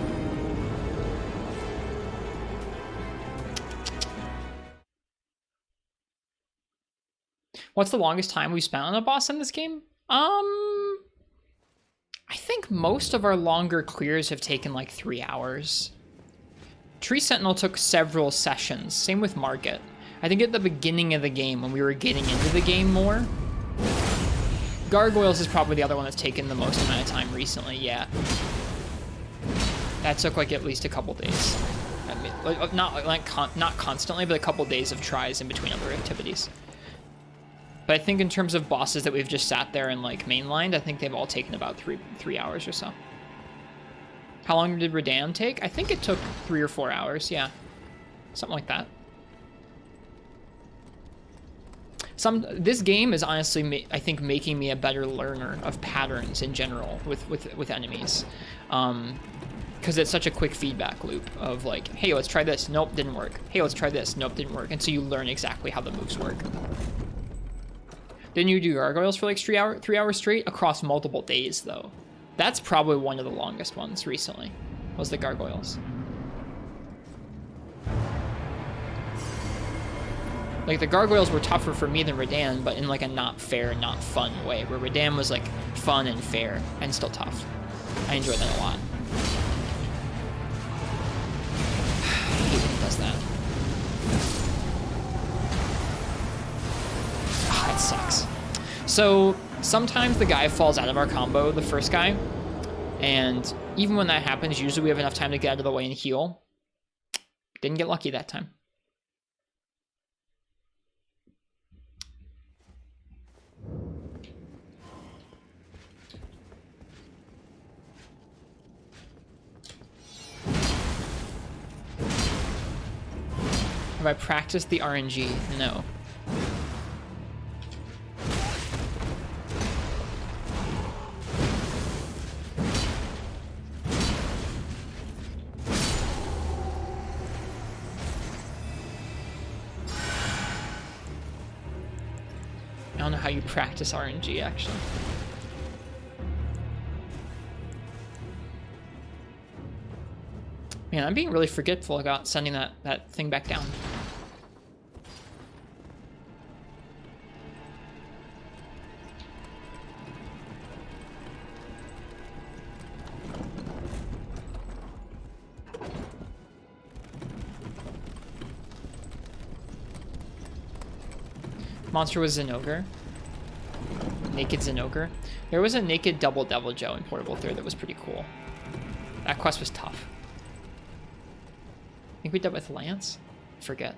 S1: What's the longest time we've spent on a boss in this game? I think most of our longer clears have taken like 3 hours. Tree Sentinel took several sessions. Same with Market. I think at the beginning of the game when we were getting into the game more. Gargoyles is probably the other one that's taken the most amount of time recently, yeah. That took like at least a couple days. I mean, not constantly, but a couple days of tries in between other activities. But I think in terms of bosses that we've just sat there and like mainlined, I think they've all taken about three hours or so. How long did Redan take? I think it took 3 or 4 hours, yeah. Something like that. This game is honestly, I think, making me a better learner of patterns in general with enemies. Because it's such a quick feedback loop of like, hey, let's try this. Nope, didn't work. Hey, let's try this. Nope, didn't work. And so you learn exactly how the moves work. Didn't you do Gargoyles for like 3 hours straight? Across multiple days, though. That's probably one of the longest ones recently, was the Gargoyles. Like, the Gargoyles were tougher for me than Redan, but in like a not fair, not fun way, where Redan was like fun and fair and still tough. I enjoyed that a lot. I hate when he does that. Ah, that sucks. So sometimes the guy falls out of our combo, the first guy, and even when that happens, usually we have enough time to get out of the way and heal. Didn't get lucky that time. Have I practiced the RNG? No. I don't know how you practice RNG, actually. Man, I'm being really forgetful about sending that thing back down. Monster was Zenogre. Naked Zenogre. There was a naked Double Devil Joe in Portable 3 that was pretty cool. That quest was tough. I think we did with Lance? I forget.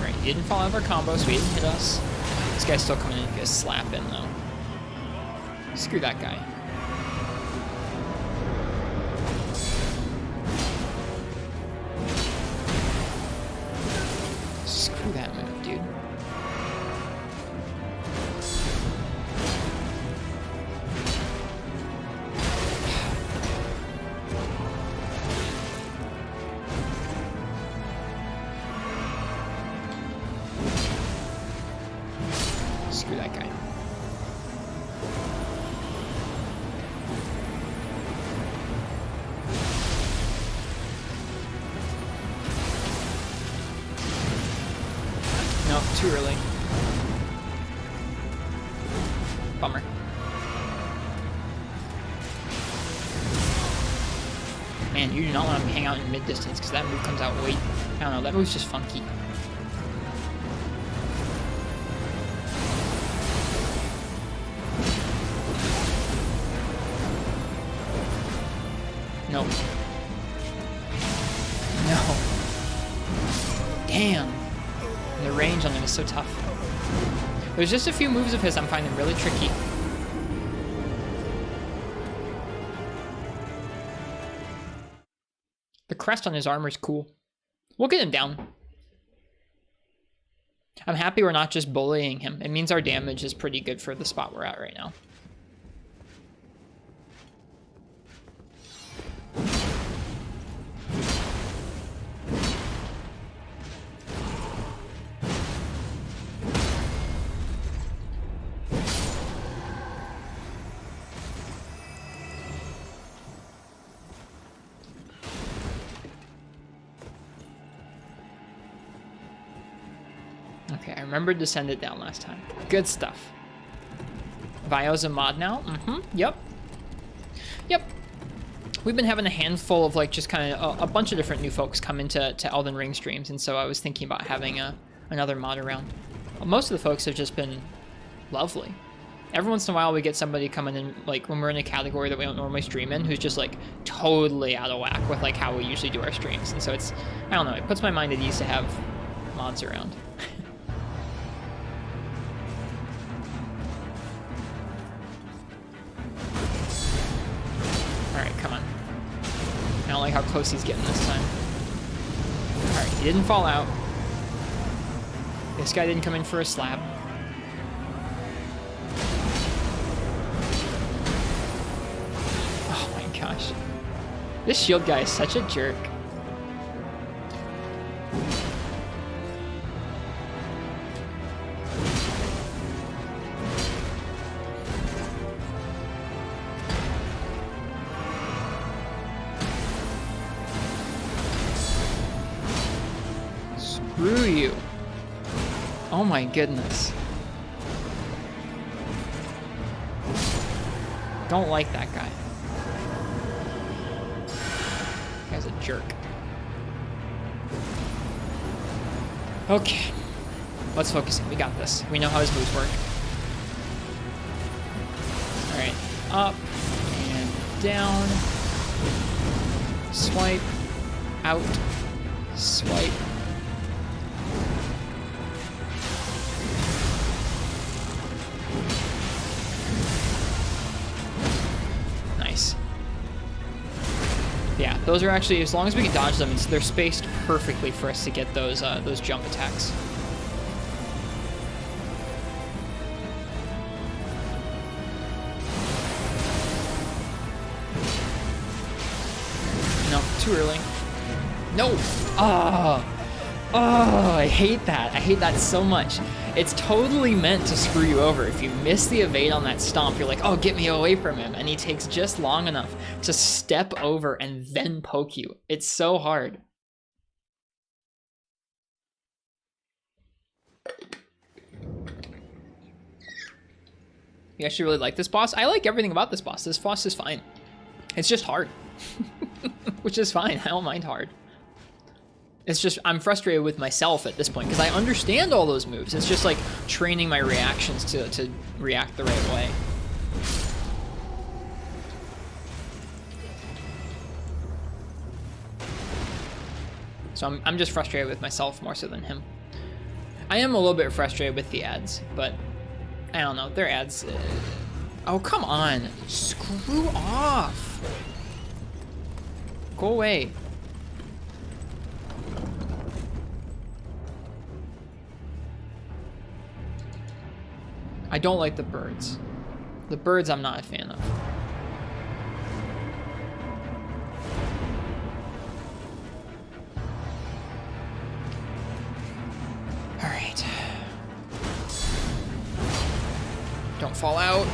S1: Right, he didn't fall out of our combo, so he didn't hit us. This guy's still coming in to get a slap in, though. Screw that guy. Screw that move, dude. Screw that guy. No, too early. Bummer. Man, you do not want to hang out in mid-distance because that move comes out way... I don't know, that move's just funky. Nope. No. Damn. The range on him is so tough. There's just a few moves of his I'm finding really tricky. The crest on his armor is cool. We'll get him down. I'm happy we're not just bullying him. It means our damage is pretty good for the spot we're at right now. Okay, I remembered to send it down last time. Good stuff. Vio's a mod now? Mm-hmm, yep. Yep. We've been having a handful of, like, just kind of a bunch of different new folks come into Elden Ring streams, and so I was thinking about having another mod around. Most of the folks have just been lovely. Every once in a while we get somebody coming in, like, when we're in a category that we don't normally stream in, who's just, like, totally out of whack with, like, how we usually do our streams. And so it's, I don't know, it puts my mind at ease to have mods around. Alright, come on. I don't like how close he's getting this time. Alright, he didn't fall out. This guy didn't come in for a slap. Oh my gosh. This shield guy is such a jerk. Screw you. Oh my goodness. Don't like that guy. That guy's a jerk. Okay. Let's focus. We got this. We know how his moves work. Alright. Up and down. Swipe. Out. Swipe. Nice. Yeah, those are actually, as long as we can dodge them, they're spaced perfectly for us to get those jump attacks. No, too early. No! Oh, I hate that. I hate that so much. It's totally meant to screw you over. If you miss the evade on that stomp, you're like, oh, get me away from him. And he takes just long enough to step over and then poke you. It's so hard. You actually really like this boss? I like everything about this boss. This boss is fine. It's just hard. Which is fine. I don't mind hard. It's just, I'm frustrated with myself at this point because I understand all those moves. It's just like training my reactions to react the right way. So I'm just frustrated with myself more so than him. I am a little bit frustrated with the ads, but I don't know. Their ads... Oh, come on. Screw off. Go away. I don't like the birds. The birds I'm not a fan of. All right. Don't fall out.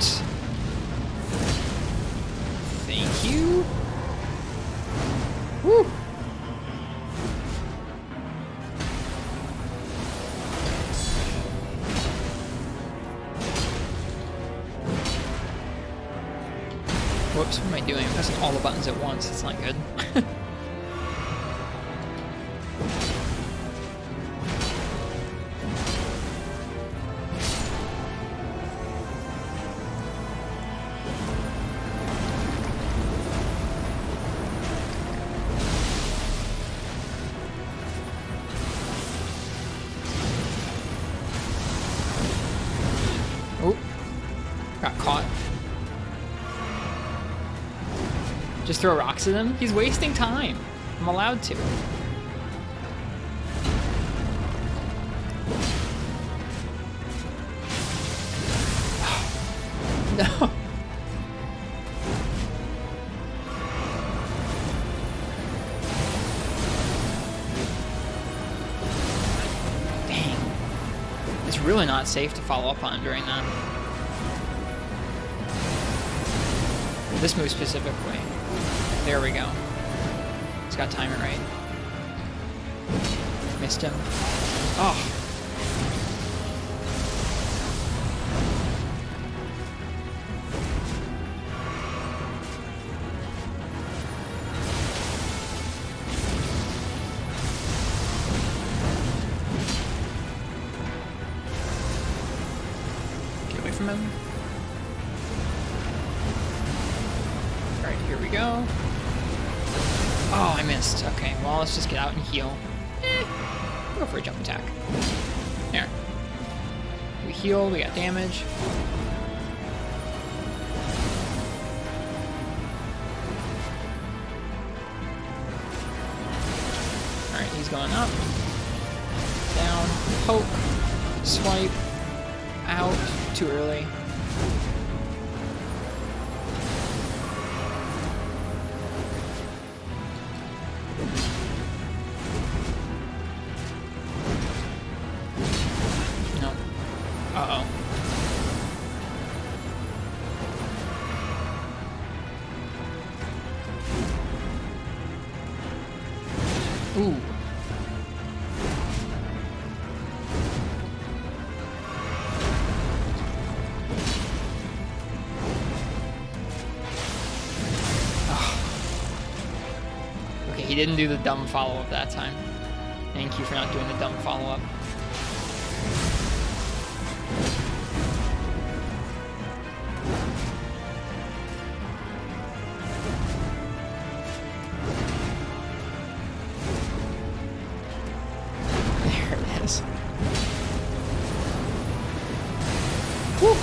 S1: Thank you. Woo. Whoops, what am I doing? I'm pressing all the buttons at once. It's not good. Oh, got caught. Just throw rocks at him? He's wasting time. I'm allowed to. No. Dang. It's really not safe to follow up on during that. This move specifically. There we go. He's got to time it right. Missed him. Oh. Get away from him. All right, here we go. Oh, I missed. Okay, well, let's just get out and heal. We'll go for a jump attack. There. We heal, we got damage. Alright, he's going up. Down. Poke. Swipe. Out. Too early. Ooh. Okay, he didn't do the dumb follow-up that time. Thank you for not doing the dumb follow-up. Whew.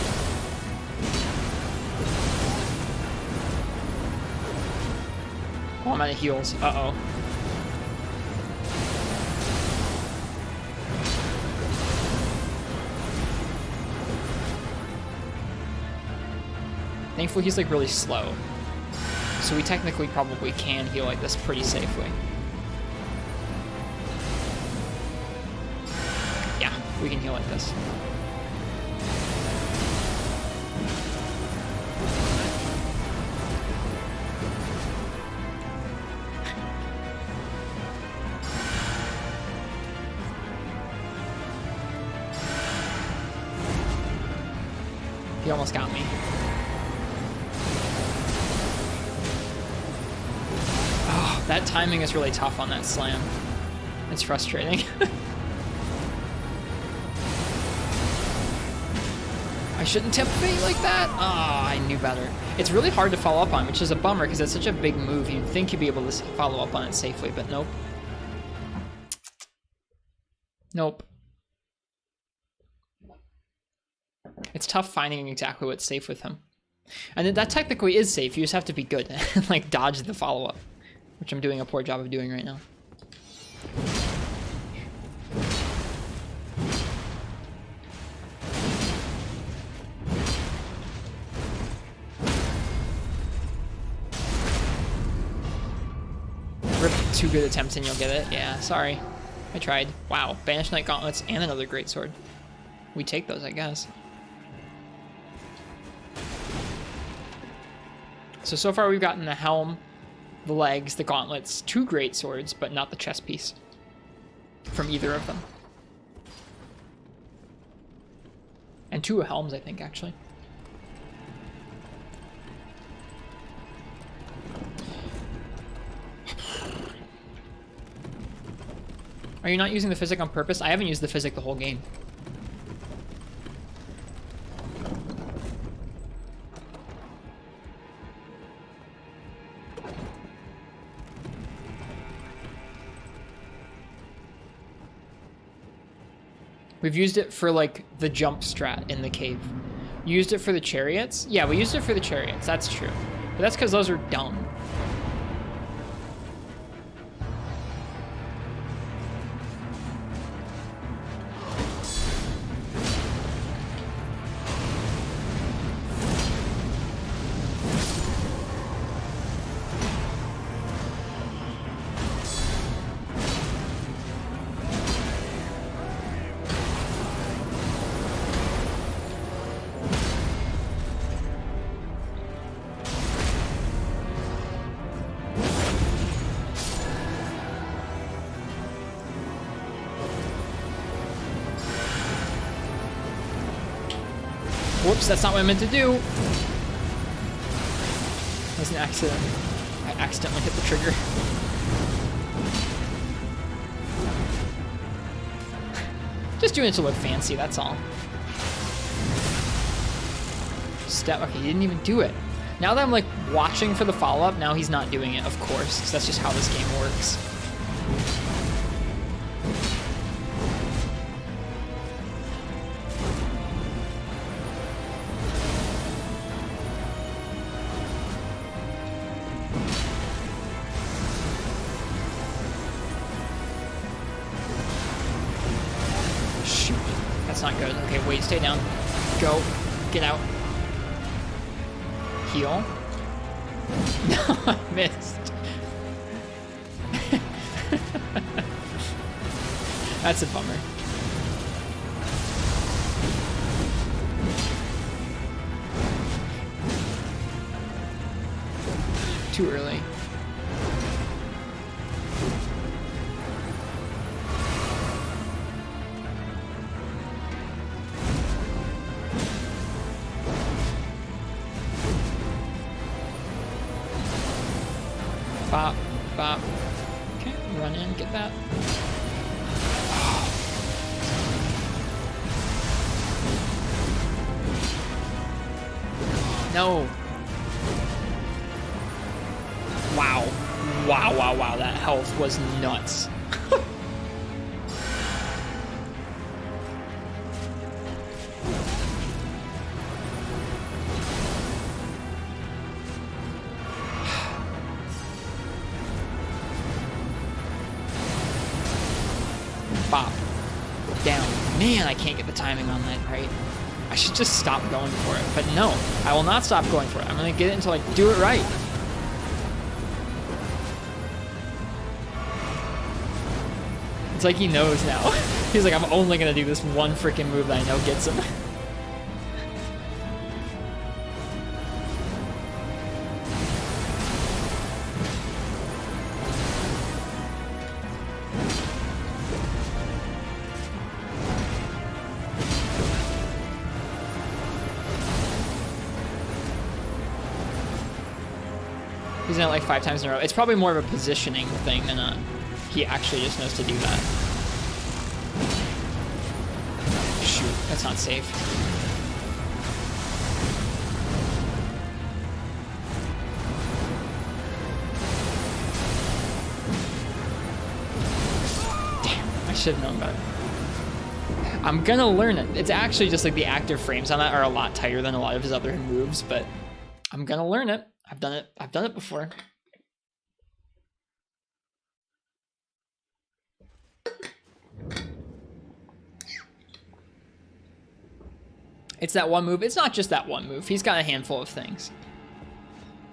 S1: Oh, I'm out of heals. Uh-oh. Thankfully, he's like really slow. So we technically probably can heal like this pretty safely. Yeah, we can heal like this. He almost got me. Oh, that timing is really tough on that slam. It's frustrating. I shouldn't tempt fate like that. Ah, I knew better. It's really hard to follow up on, which is a bummer because it's such a big move. You'd think you'd be able to follow up on it safely, but nope. Nope. It's tough finding exactly what's safe with him. And that technically is safe. You just have to be good and like dodge the follow-up, which I'm doing a poor job of doing right now. Rip 2 good attempts and you'll get it. Yeah, sorry. I tried. Wow, Banished Knight Gauntlets and another greatsword. We take those, I guess. So far we've gotten the helm, the legs, the gauntlets, 2 great swords, but not the chest piece from either of them. And 2 helms, I think, actually. Are you not using the physic on purpose? I haven't used the physic the whole game. We've used it for, like, the jump strat in the cave. You used it for the chariots? Yeah, we used it for the chariots. That's true. But that's because those are dumb. Whoops, that's not what I meant to do. That was an accident. I accidentally hit the trigger. Just doing it to look fancy, that's all. Step, okay, he didn't even do it. Now that I'm like watching for the follow-up, now he's not doing it, of course, because that's just how this game works. Not good. Okay, wait, stay down. Go. Get out. Heal. No, I missed. That's a bummer. Too early. Bop, bop. Okay, run in, get that. Oh. No. Wow. Wow, wow, wow. That health was nuts. bop, down. Man, I can't get the timing on that right. I should just stop going for it, but no, I will not stop going for it. I'm gonna get it until I do it right. It's like he knows now. He's like, I'm only gonna do this one freaking move that I know gets him. He's done it like 5 times in a row. It's probably more of a positioning thing than he actually just knows to do that. Shoot, that's not safe. Damn, I should have known better. I'm gonna learn it. It's actually just like the active frames on that are a lot tighter than a lot of his other moves, but I'm gonna learn it. I've done it before. It's that one move. It's not just that one move. He's got a handful of things.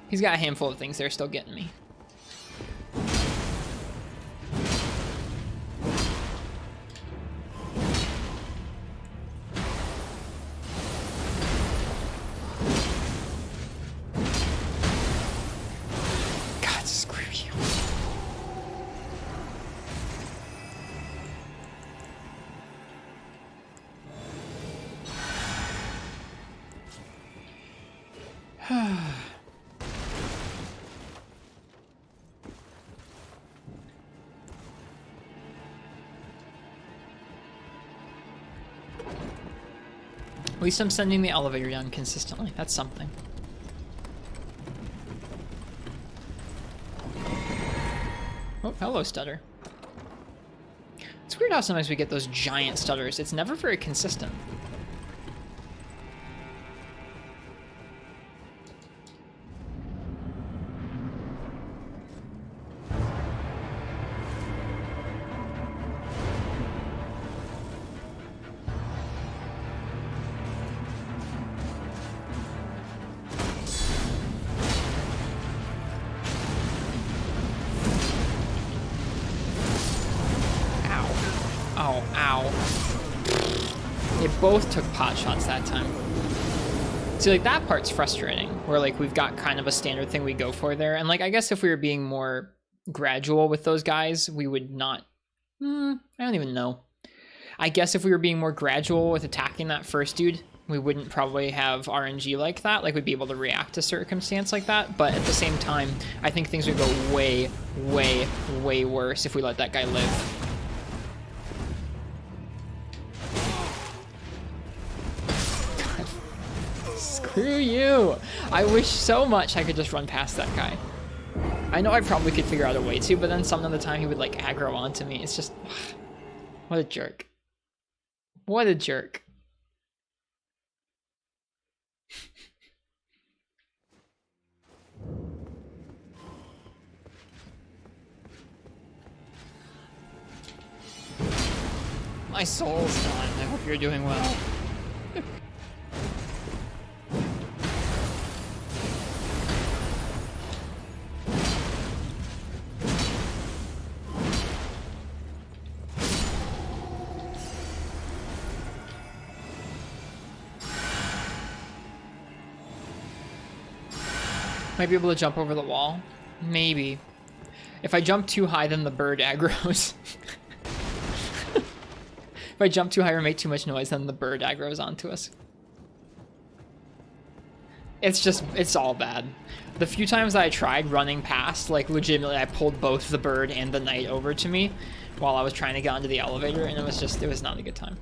S1: He's got a handful of things that are still getting me. At least I'm sending the elevator down consistently. That's something. Oh, hello, stutter. It's weird how sometimes we get those giant stutters. It's never very consistent. Both took pot shots that time. See, like, that part's frustrating, where, like, we've got kind of a standard thing we go for there. And, like, I guess if we were being more gradual with those guys, we would not... I don't even know. I guess if we were being more gradual with attacking that first dude, we wouldn't probably have RNG like that. Like, we'd be able to react to circumstance like that. But at the same time, I think things would go way, way, way worse if we let that guy live. Screw you! I wish so much I could just run past that guy. I know I probably could figure out a way to, but then some of the time he would like aggro onto me. It's just... what a jerk. What a jerk.
S2: My soul's gone. I hope you're doing well.
S1: Might be able to jump over the wall. Maybe. If I jump too high, then the bird aggroes. If I jump too high or make too much noise, then the bird aggroes onto us. It's just, it's all bad. The few times that I tried running past, like legitimately I pulled both the bird and the knight over to me while I was trying to get onto the elevator, and it was not a good time.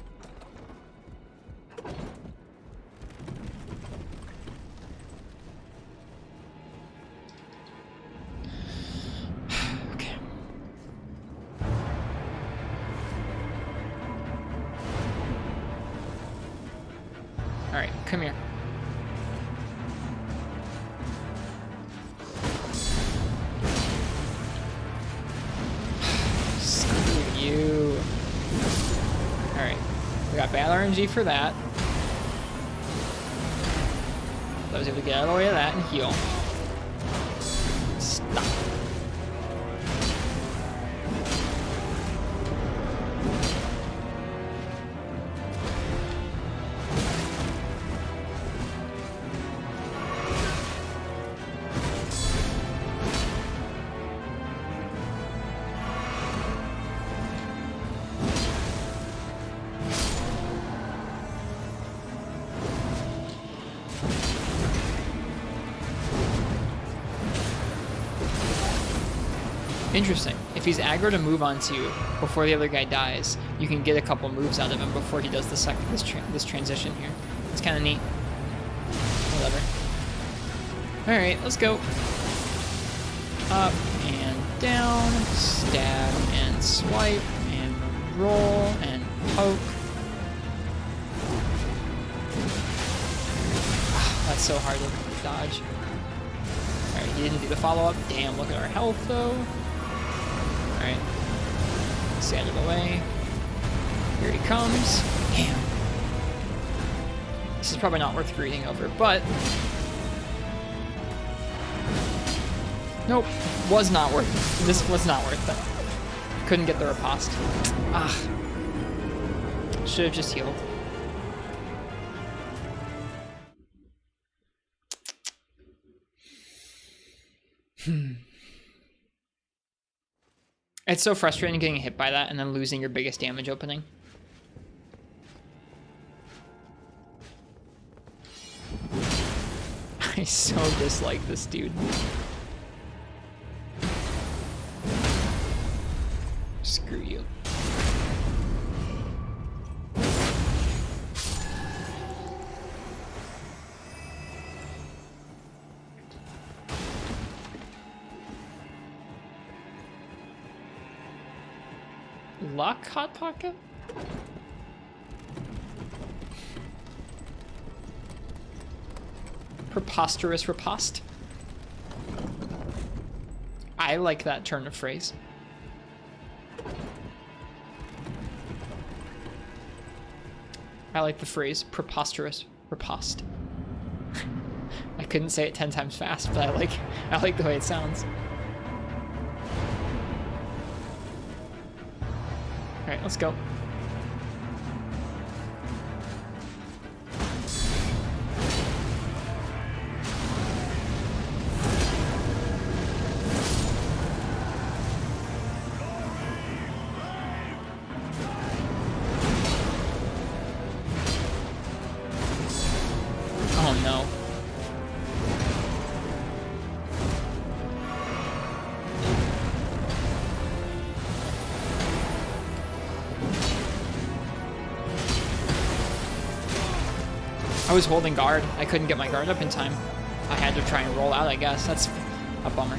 S1: Alright, come here. Screw you. RNG for that. I was able to get out of the way of that and heal. Stop. Interesting. If he's aggro to move onto you before the other guy dies, you can get a couple moves out of him before he does this transition here. It's kind of neat. Whatever. All right, let's go. Up and down, stab and swipe and roll and poke. That's so hard to dodge. All right, he didn't do the follow-up. Damn, look at our health though. Alright. Stay out of the way. Here he comes. Damn. This is probably not worth greeting over, but... Nope. Was not worth it. This was not worth it. Couldn't get the riposte. Ah. Should have just healed. It's so frustrating getting hit by that and then losing your biggest damage opening. I so dislike this dude. Screw you. Luck, Hot Pocket? Preposterous riposte. I like that turn of phrase. I like the phrase preposterous riposte. I couldn't say it 10 times fast, but I like the way it sounds. All right, let's go. Oh no. I was holding guard. I couldn't get my guard up in time. I had to try and roll out, I guess. That's a bummer.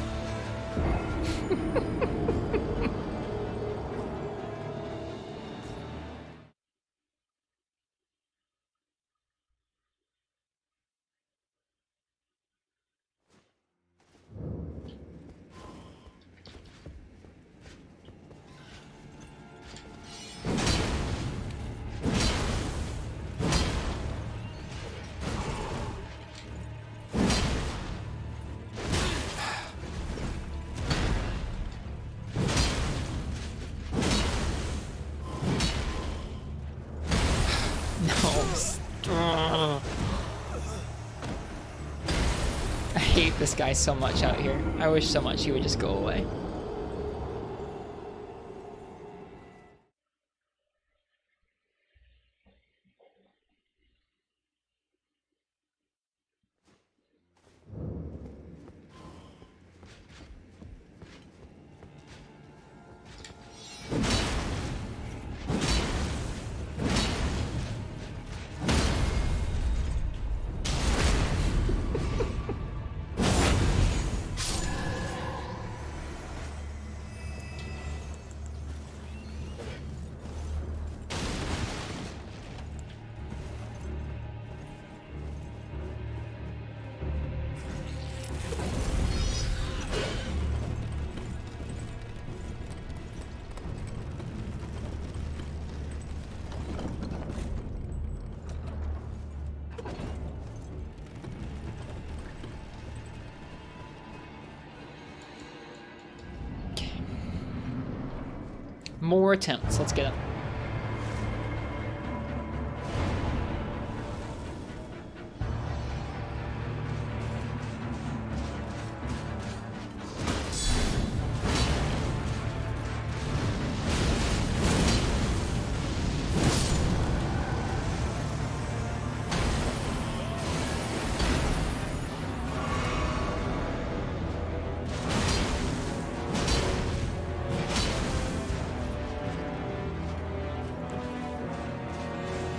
S1: I hate this guy so much out here. I wish so much he would just go away. More attempts. Let's get it.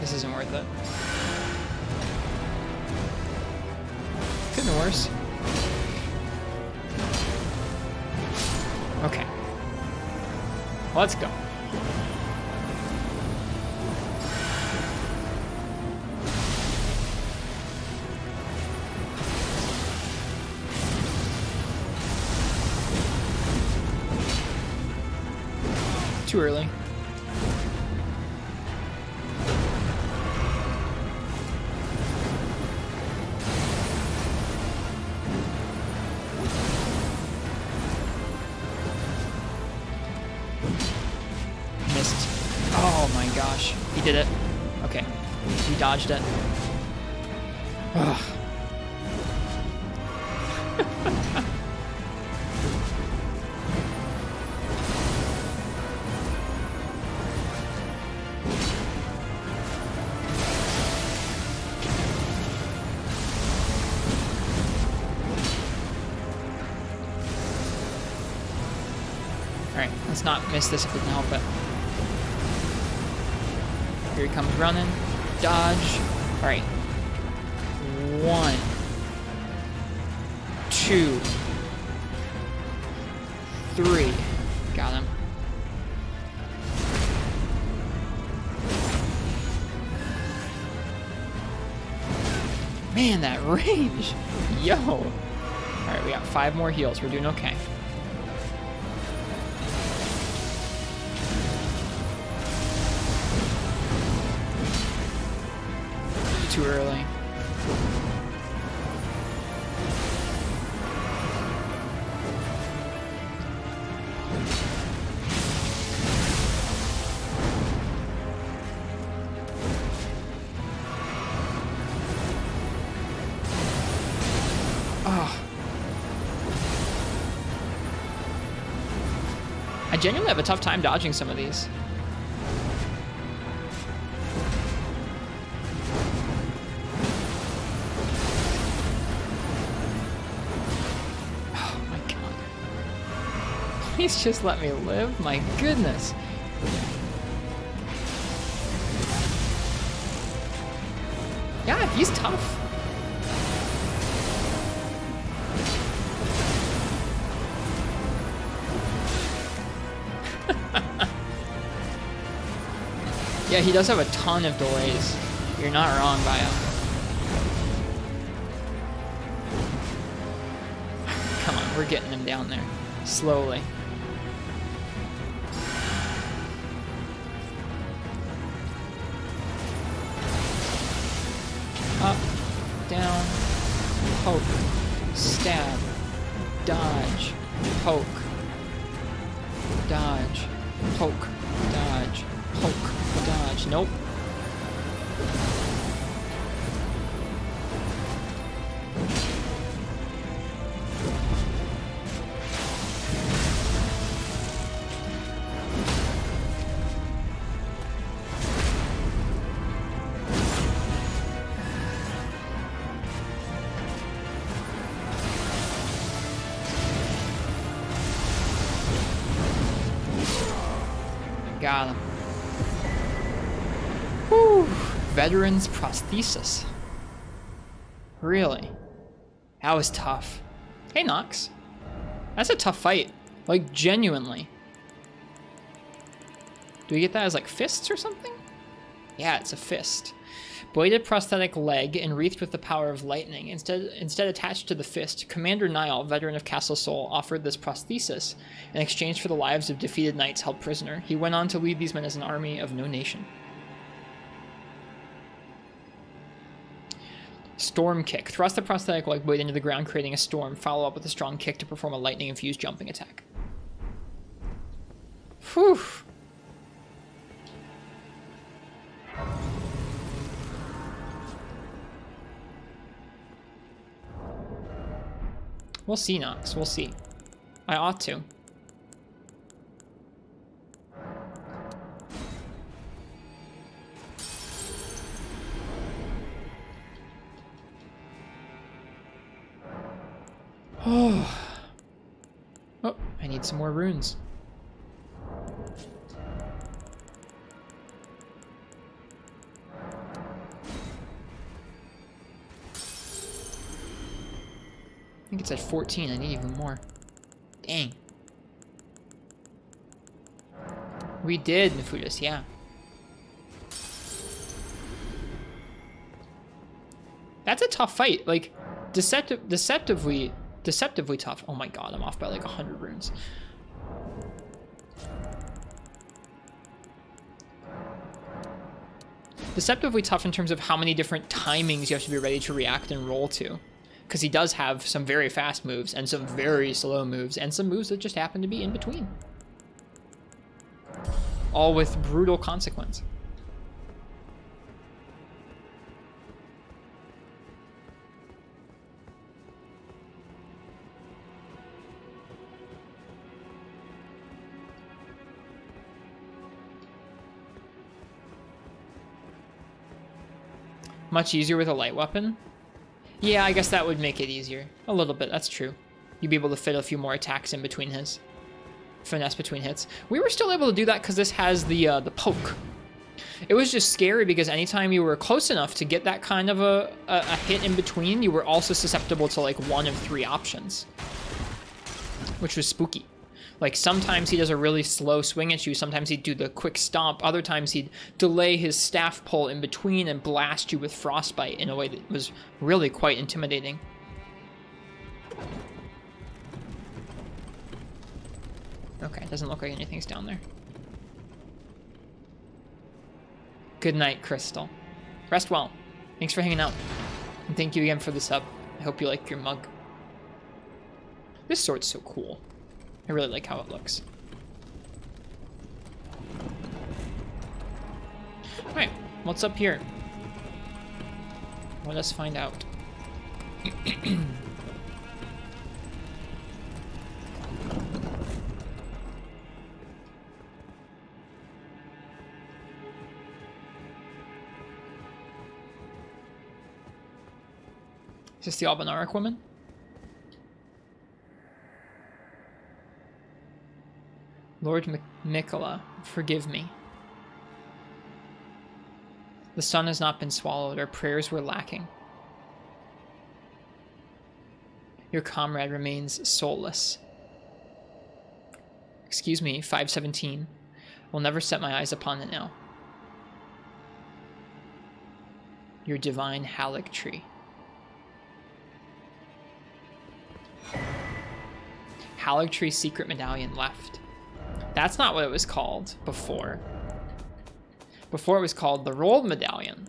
S1: This isn't worth it. Could have been worse. Okay. Let's go. Too early. Oh my gosh, he did it. Okay, he dodged it. Ugh. Alright, let's not miss this if we can help it. Here he comes running. Dodge. Alright. 1, 2, 3. Got him. Man, that range. Yo. Alright, we got 5 more heals. We're doing okay. Too early. Oh. I genuinely have a tough time dodging some of these. Please just let me live. My goodness. Yeah, he's tough. Yeah, he does have a ton of delays. You're not wrong, Bio. Come on, we're getting him down there. Slowly. Up, down, poke, stab, dodge, poke, dodge, poke, dodge, poke, dodge. Nope. Got him. Whew. Veteran's prosthesis. Really? That was tough. Hey, Nox. That's a tough fight. Like, genuinely. Do we get that as, like, fists or something? Yeah, it's a fist. Bladed prosthetic leg enwreathed with the power of lightning. Instead attached to the fist, Commander Niall, veteran of Castle Sol, offered this prosthesis in exchange for the lives of defeated knights held prisoner. He went on to lead these men as an army of no nation. Storm kick. Thrust the prosthetic leg blade into the ground, creating a storm. Follow up with a strong kick to perform a lightning-infused jumping attack. Whew. We'll see, Nox. We'll see. I ought to. Oh. Oh, I need some more runes. I think it's at 14. I need even more. Dang. We did, Nefudis, yeah. That's a tough fight. Like, deceptively tough. Oh my god, I'm off by like 100 runes. Deceptively tough in terms of how many different timings you have to be ready to react and roll to. Because he does have some very fast moves and some very slow moves and some moves that just happen to be in between. All with brutal consequence. Much easier with a light weapon? Yeah, I guess that would make it easier. A little bit, that's true. You'd be able to fit a few more attacks in between his. Finesse between hits. We were still able to do that because this has the poke. It was just scary because anytime you were close enough to get that kind of a hit in between, you were also susceptible to like one of 3 options. Which was spooky. Like sometimes he does a really slow swing at you, sometimes he'd do the quick stomp, other times he'd delay his staff pull in between and blast you with frostbite in a way that was really quite intimidating. Okay, doesn't look like anything's down there. Good night, Crystal. Rest well. Thanks for hanging out. And thank you again for the sub. I hope you like your mug. This sword's so cool. I really like how it looks. Alright, what's up here? Let us find out. Is this the Albinaric woman? Lord Mikola, forgive me. The sun has not been swallowed, our prayers were lacking. Your comrade remains soulless. Excuse me, 517. Will never set my eyes upon it now. Your divine Haligtree. Haligtree secret medallion left. That's not what it was called before. Before it was called the rolled medallion.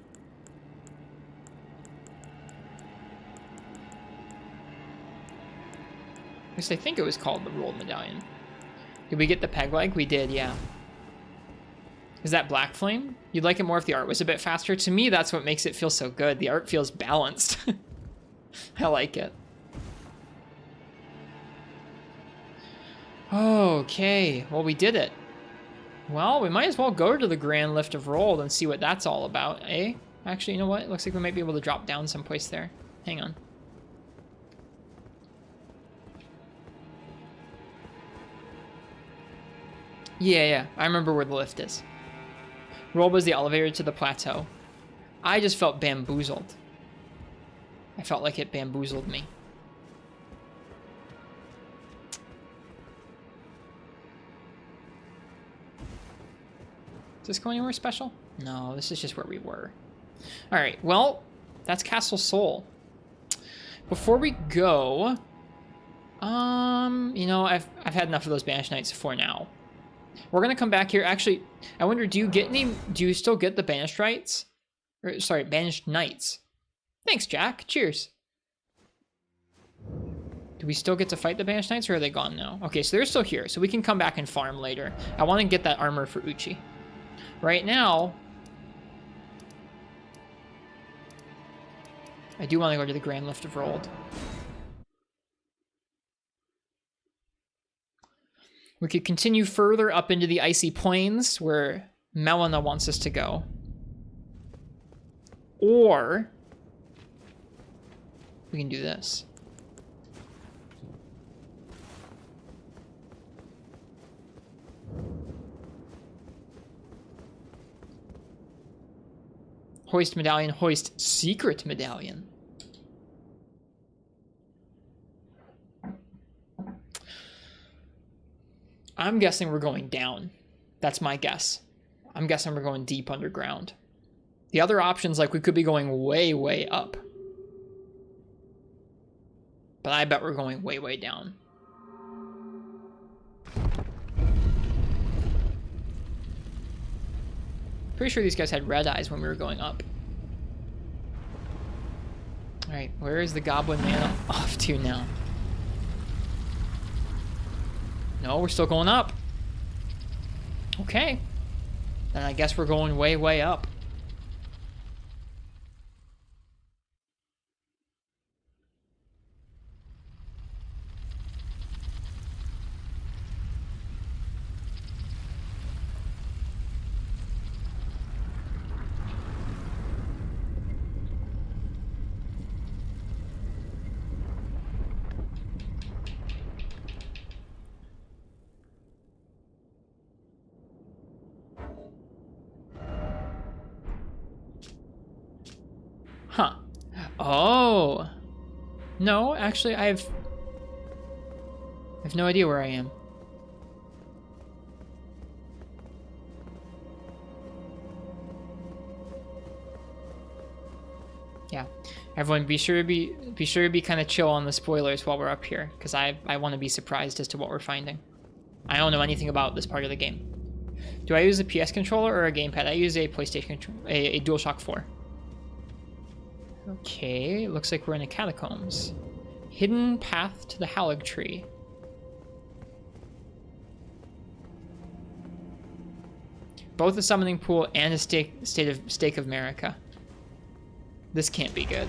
S1: At least I think it was called the rolled medallion. Did we get the peg leg? We did, yeah. Is that Black Flame? You'd like it more if the art was a bit faster? To me, that's what makes it feel so good. The art feels balanced. I like it. Okay, well, we did it. Well, we might as well go to the Grand Lift of Rolled and see what that's all about, eh? Actually, you know what? It looks like we might be able to drop down someplace there. Hang on. Yeah, I remember where the lift is. Rolled was the elevator to the plateau. I just felt bamboozled. I felt like it bamboozled me. Does this go anywhere special? No, this is just where we were. All right, well, that's Castle Sol. Before we go, you know, I've had enough of those Banished Knights for now. We're gonna come back here. Actually, I wonder, do you still get the Banished Rights? Or, sorry, Banished Knights. Thanks, Jack. Cheers. Do we still get to fight the Banished Knights, or are they gone now? Okay, so they're still here, so we can come back and farm later. I want to get that armor for Uchi. Right now, I do want to go to the Grand Lift of Rolled. We could continue further up into the icy plains where Melina wants us to go. Or we can do this. Hoist medallion, hoist secret medallion. I'm guessing we're going down. That's my guess. I'm guessing we're going deep underground. The other options, like, we could be going way, way up. But I bet we're going way, way down. Pretty sure these guys had red eyes when we were going up. Alright, where is the goblin man off to now? No, we're still going up. Okay. Then I guess we're going way, way up. Huh. Oh. No, actually, I have no idea where I am. Yeah. Everyone, be sure to be kind of chill on the spoilers while we're up here, because I want to be surprised as to what we're finding. I don't know anything about this part of the game. Do I use a PS controller or a gamepad? I use a PlayStation controller, a DualShock 4. Okay, looks like we're in the catacombs. Hidden path to the Haligtree. Both a summoning pool and a stake of America. This can't be good.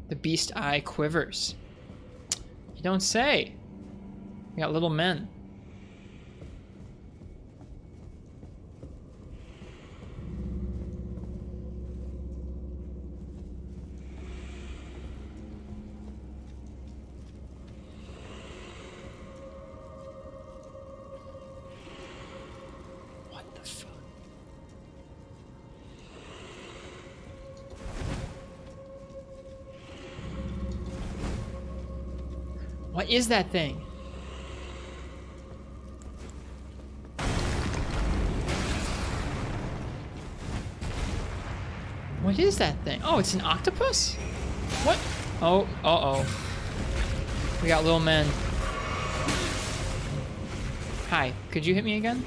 S1: The beast eye quivers. You don't say. We got little men. What the fuck? What is that thing? What is that thing? Oh, it's an octopus? What? Oh, uh-oh. We got little men. Hi, could you hit me again?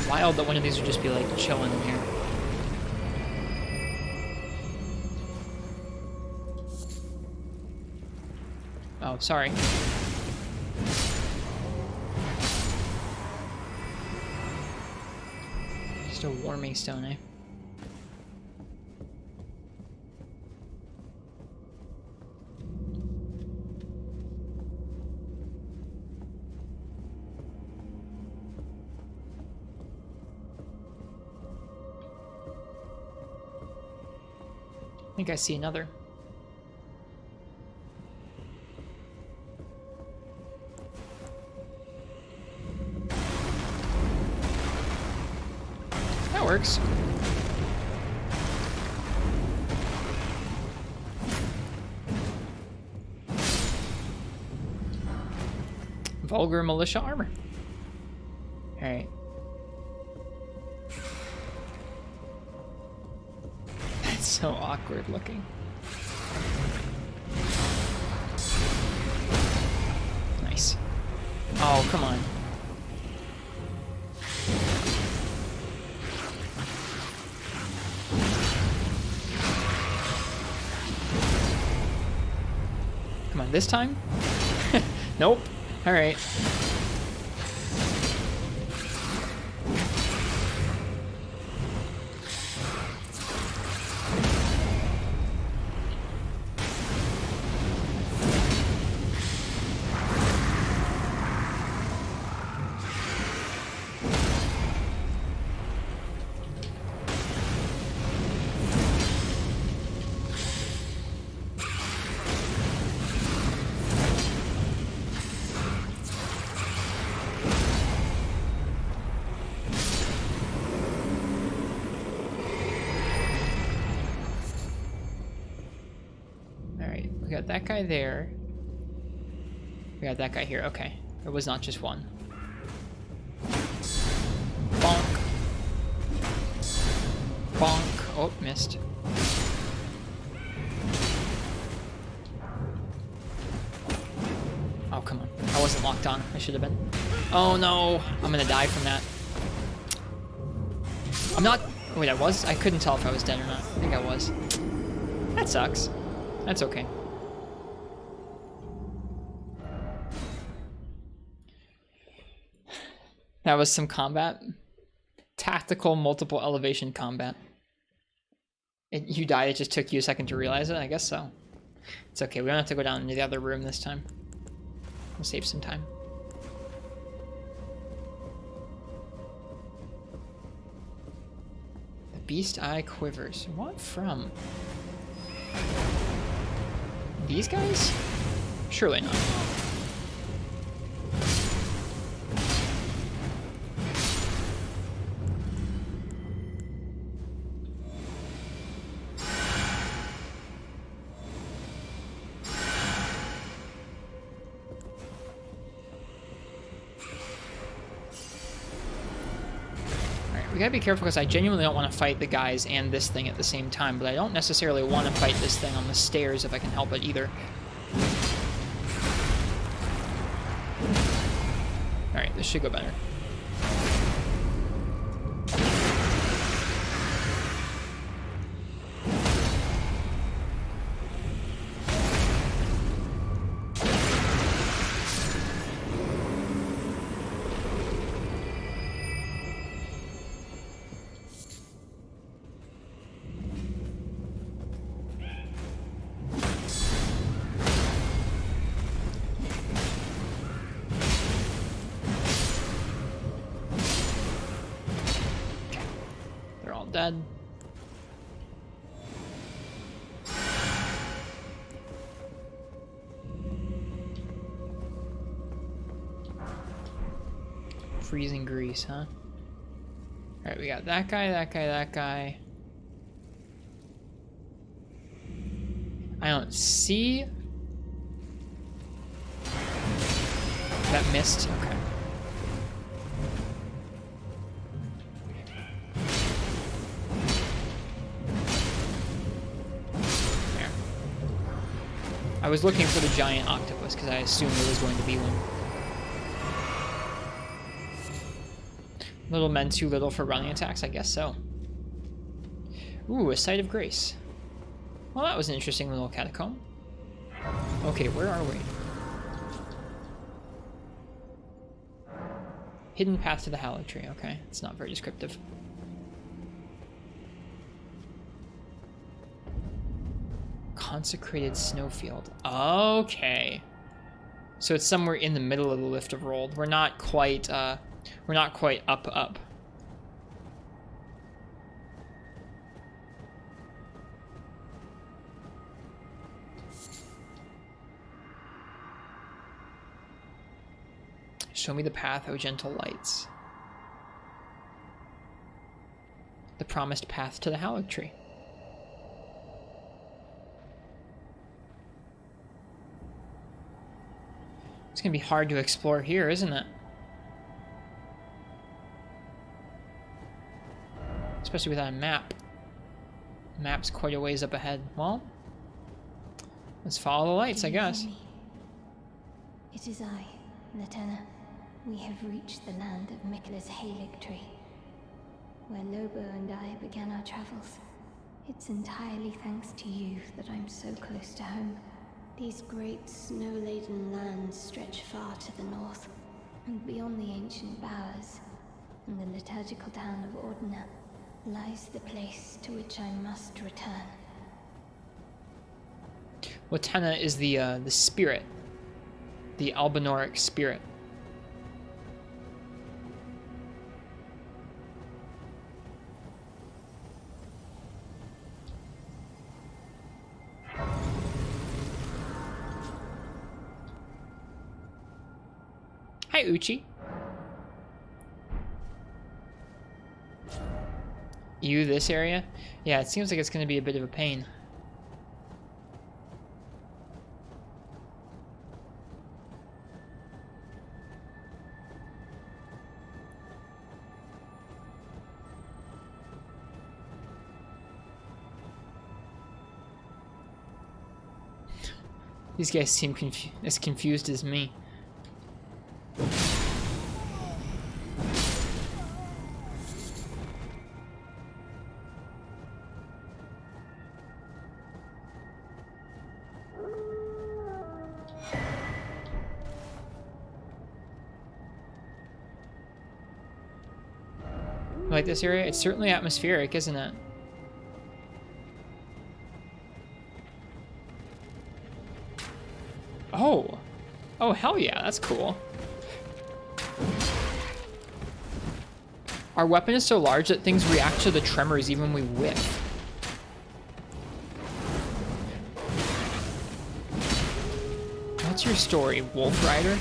S1: Wild that one of these would just be like chilling in here. Oh, sorry. Just a warming stone, eh? I think I see another. That works. Vulgar militia armor. Alright. That's so awkward looking. Nice. Oh, come on. Come on, this time? Nope. Alright. We got that guy there. We got that guy here. Okay. It was not just one. Bonk. Bonk. Oh, missed. Oh, come on. I wasn't locked on. I should have been. Oh, no. I'm gonna die from that. I'm not... Wait, I was? I couldn't tell if I was dead or not. I think I was. That sucks. That's okay. That was some combat. Tactical multiple elevation combat. You died, it just took you a second to realize it? I guess so. It's okay, we don't have to go down into the other room this time. We'll save some time. The beast eye quivers. What from? These guys? Surely not. We gotta be careful because I genuinely don't want to fight the guys and this thing at the same time, but I don't necessarily want to fight this thing on the stairs if I can help it either. Alright, this should go better. Dead. Freezing grease, huh? Alright, we got that guy, that guy, that guy. I don't see... That missed? Okay. I was looking for the giant octopus because I assumed there was going to be one. Little men too little for running attacks? I guess so. Ooh, a site of grace. Well, that was an interesting little catacomb. Okay, where are we? Hidden path to the Haligtree. Okay, it's not very descriptive. Consecrated Snowfield. Okay. So it's somewhere in the middle of the Lift of Rold. We're not quite up. Show me the path, O gentle lights. The promised path to the Haligtree. It's gonna be hard to explore here, isn't it? Especially without a map. Map's quite a ways up ahead. Well, let's follow the lights, I guess.
S5: It is I, Latenna. We have reached the land of Miquella's Haligtree, where Lobo and I began our travels. It's entirely thanks to you that I'm so close to home.
S3: These great snow-laden lands stretch far to the north,
S5: And beyond the ancient bowers, in the liturgical town of Ordina, lies the place to which I must return.
S1: Latenna is the spirit. The Albinoric spirit. Hi, Uchi. You, this area? Yeah, it seems like it's going to be a bit of a pain. These guys seem as confused as me. Like this area? It's certainly atmospheric, isn't it? Oh. Oh, hell yeah, that's cool. Our weapon is so large that things react to the tremors even when we whiff. What's your story, Wolf Rider?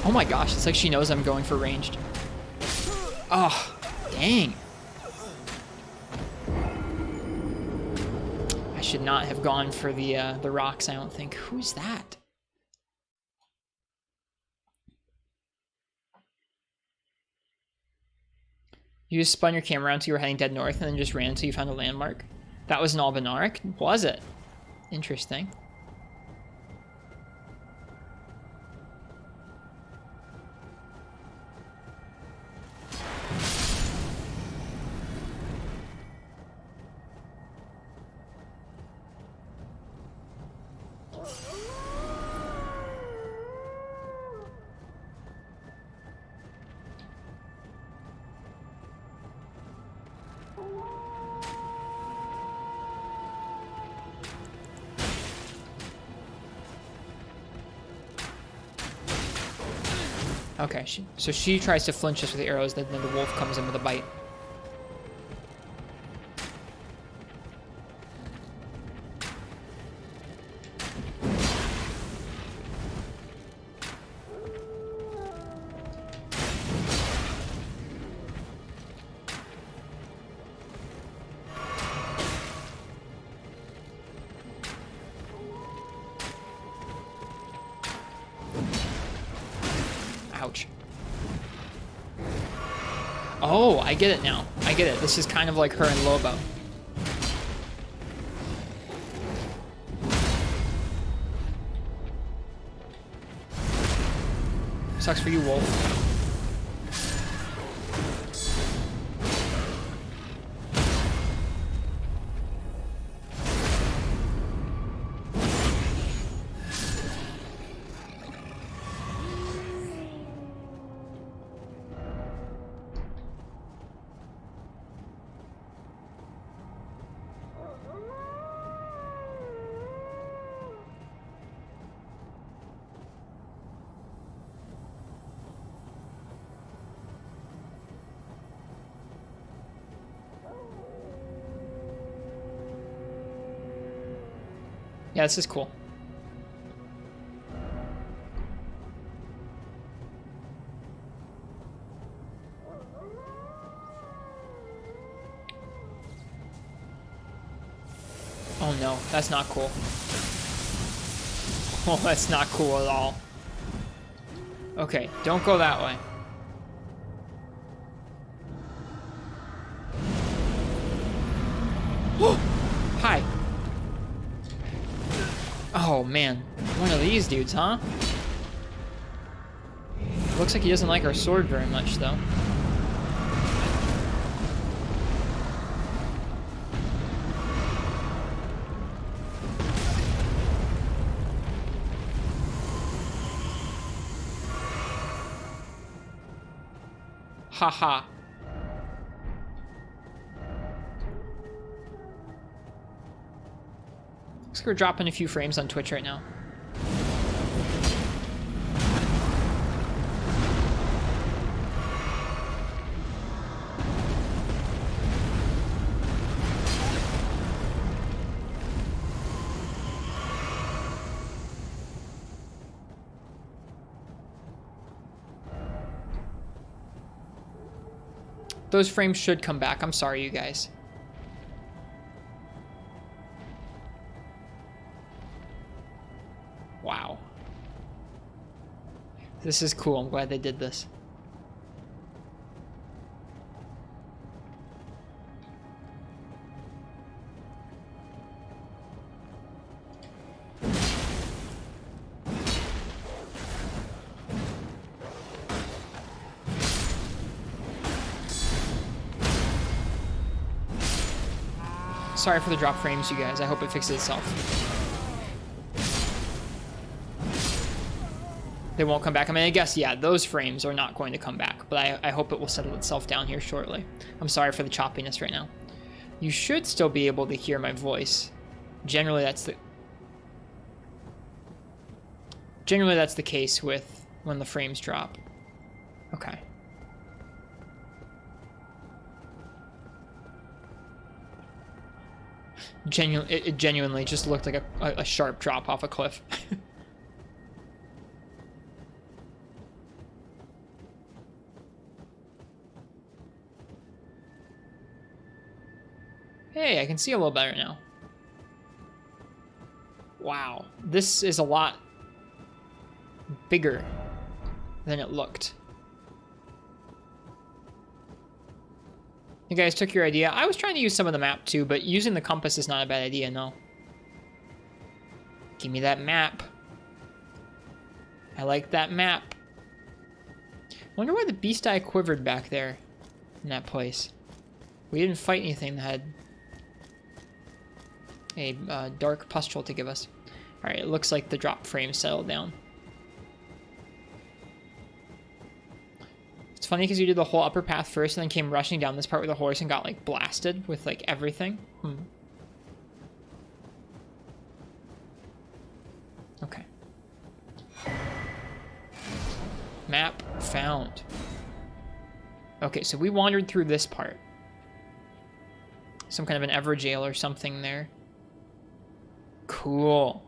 S1: Oh my gosh, it's like she knows I'm going for ranged. Oh, dang. I should not have gone for the rocks, I don't think. Who's that? You just spun your camera around until you were heading dead north and then just ran until you found a landmark? That was an Albinaric? Was it? Interesting. Okay, so she tries to flinch us with the arrows, then the wolf comes in with a bite. Ouch. Oh, I get it now. I get it. This is kind of like her and Lobo. Sucks for you, Wolf. Yeah, this is cool. Oh no, that's not cool. Oh, that's not cool at all. Okay, don't go that way. Hi. Oh man, one of these dudes, huh? Looks like he doesn't like our sword very much, though. Haha. Looks like we're dropping a few frames on Twitch right now. Those frames should come back. I'm sorry, you guys. Wow. This is cool. I'm glad they did this. Sorry for the drop frames, you guys. I hope it fixes itself. They won't come back. I mean, I guess, yeah, those frames are not going to come back, but I hope it will settle itself down here shortly. I'm sorry for the choppiness right now. You should still be able to hear my voice. Generally, that's the case with when the frames drop. Okay. It genuinely just looked like a sharp drop off a cliff. Hey, I can see a little better now. Wow, this is a lot bigger than it looked. You guys took your idea. I was trying to use some of the map too, but using the compass is not a bad idea, no. Give me that map. I like that map. Wonder why the beast eye quivered back there in that place. We didn't fight anything that had a dark pustule to give us. Alright, it looks like the drop frame settled down. It's funny because you did the whole upper path first and then came rushing down this part with the horse and got like blasted with like everything. Okay. Map found. Okay, so we wandered through this part. Some kind of an Everjail or something there. Cool.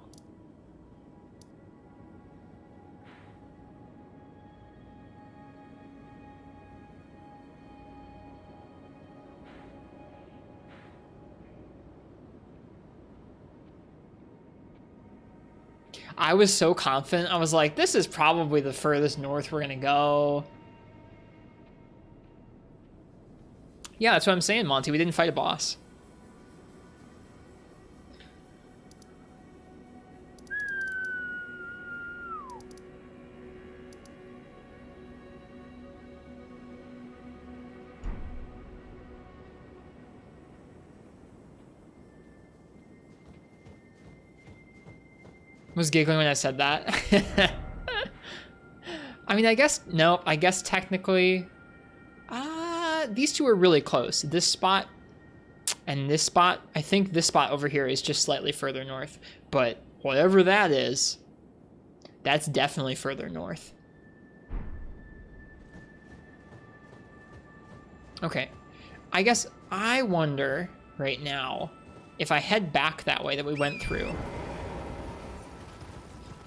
S1: I was so confident. I was like, this is probably the furthest north we're gonna go. Yeah, that's what I'm saying, Monty. We didn't fight a boss. Was giggling when I said that. I mean, I guess, no, I guess technically, these two are really close. This spot and this spot, I think this spot over here is just slightly further north, but whatever that is, that's definitely further north. Okay, I guess I wonder right now if I head back that way that we went through,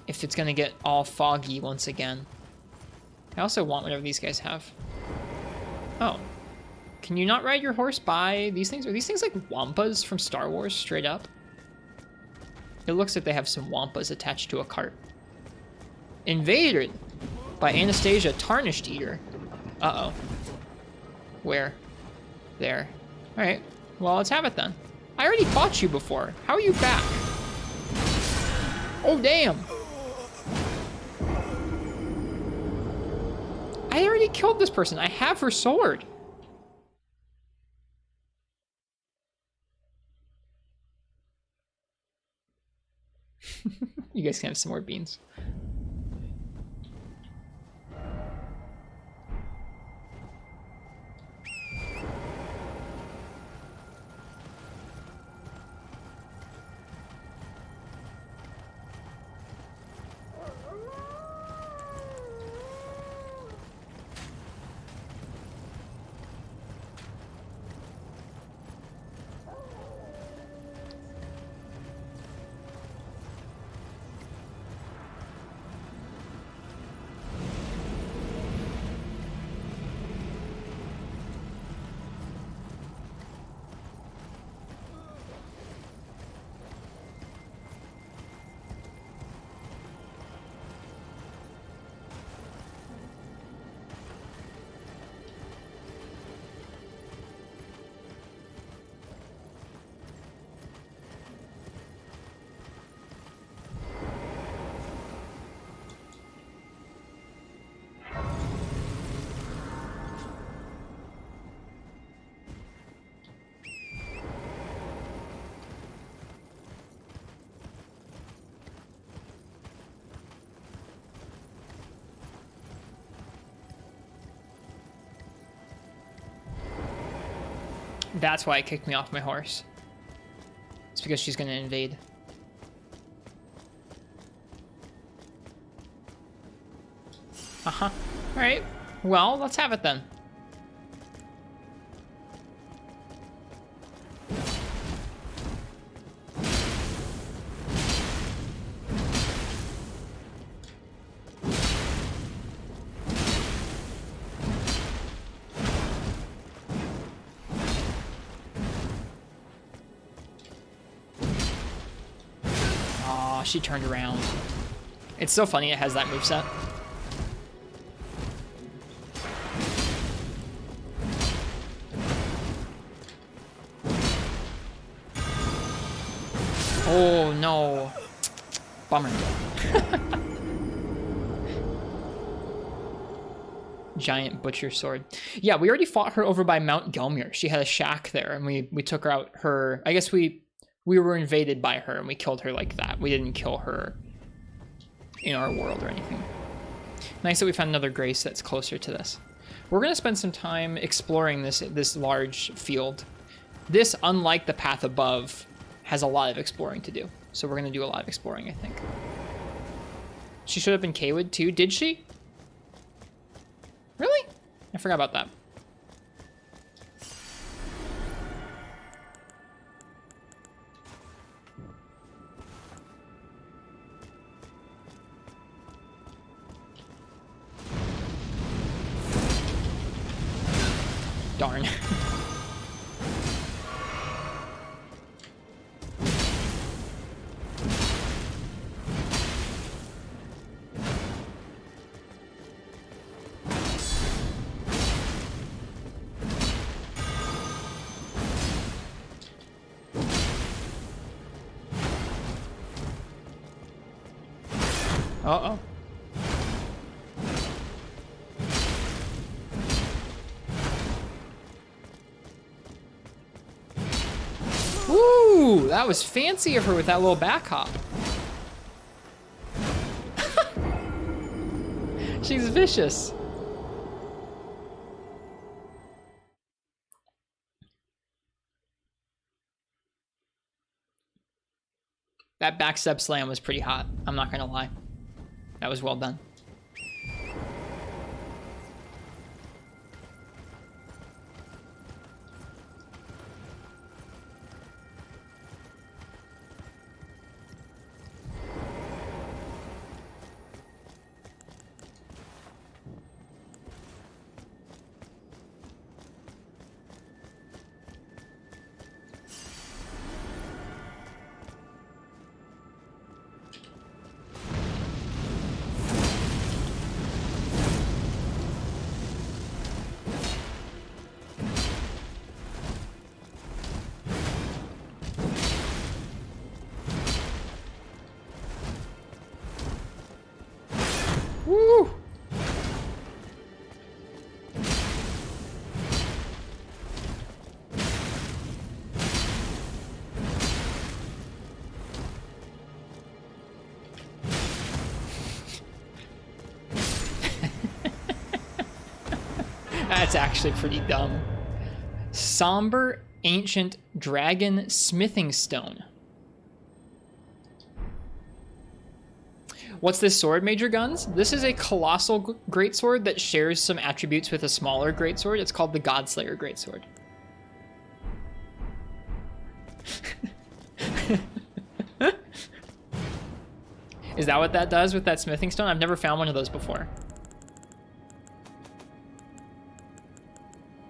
S1: if it's gonna get all foggy once again. I also want whatever these guys have. Oh. Can you not ride your horse by these things? Are these things like wampas from Star Wars, straight up? It looks like they have some wampas attached to a cart. Invaded by Anastasia Tarnished Eater. Uh-oh. Where? There. Alright. Well, let's have it then. I already fought you before. How are you back? Oh, damn. I already killed this person. I have her sword. You guys can have some more beans. That's why it kicked me off my horse. It's because she's gonna invade. Uh-huh. Alright. Well, let's have it then. She turned around. It's so funny it has that moveset. Oh no. Bummer. Giant butcher sword. Yeah, we already fought her over by Mount Gelmir. She had a shack there and we took her out her, I guess we were invaded by her and we killed her like that. We didn't kill her in our world or anything. Nice that we found another grace that's closer to this. We're gonna spend some time exploring this large field. This, unlike the path above, has a lot of exploring to do. So we're gonna do a lot of exploring, I think. She showed up in Kaywood too, did she? Really? I forgot about that. Darn. Uh-oh. Ooh, that was fancy of her with that little back hop. She's vicious. That backstep slam was pretty hot. I'm not gonna lie. That was well done. That's actually pretty dumb. Somber ancient dragon smithing stone. What's this sword, Major Guns? This is a colossal greatsword that shares some attributes with a smaller greatsword. It's called the Godslayer greatsword. Is that what that does with that smithing stone? I've never found one of those before.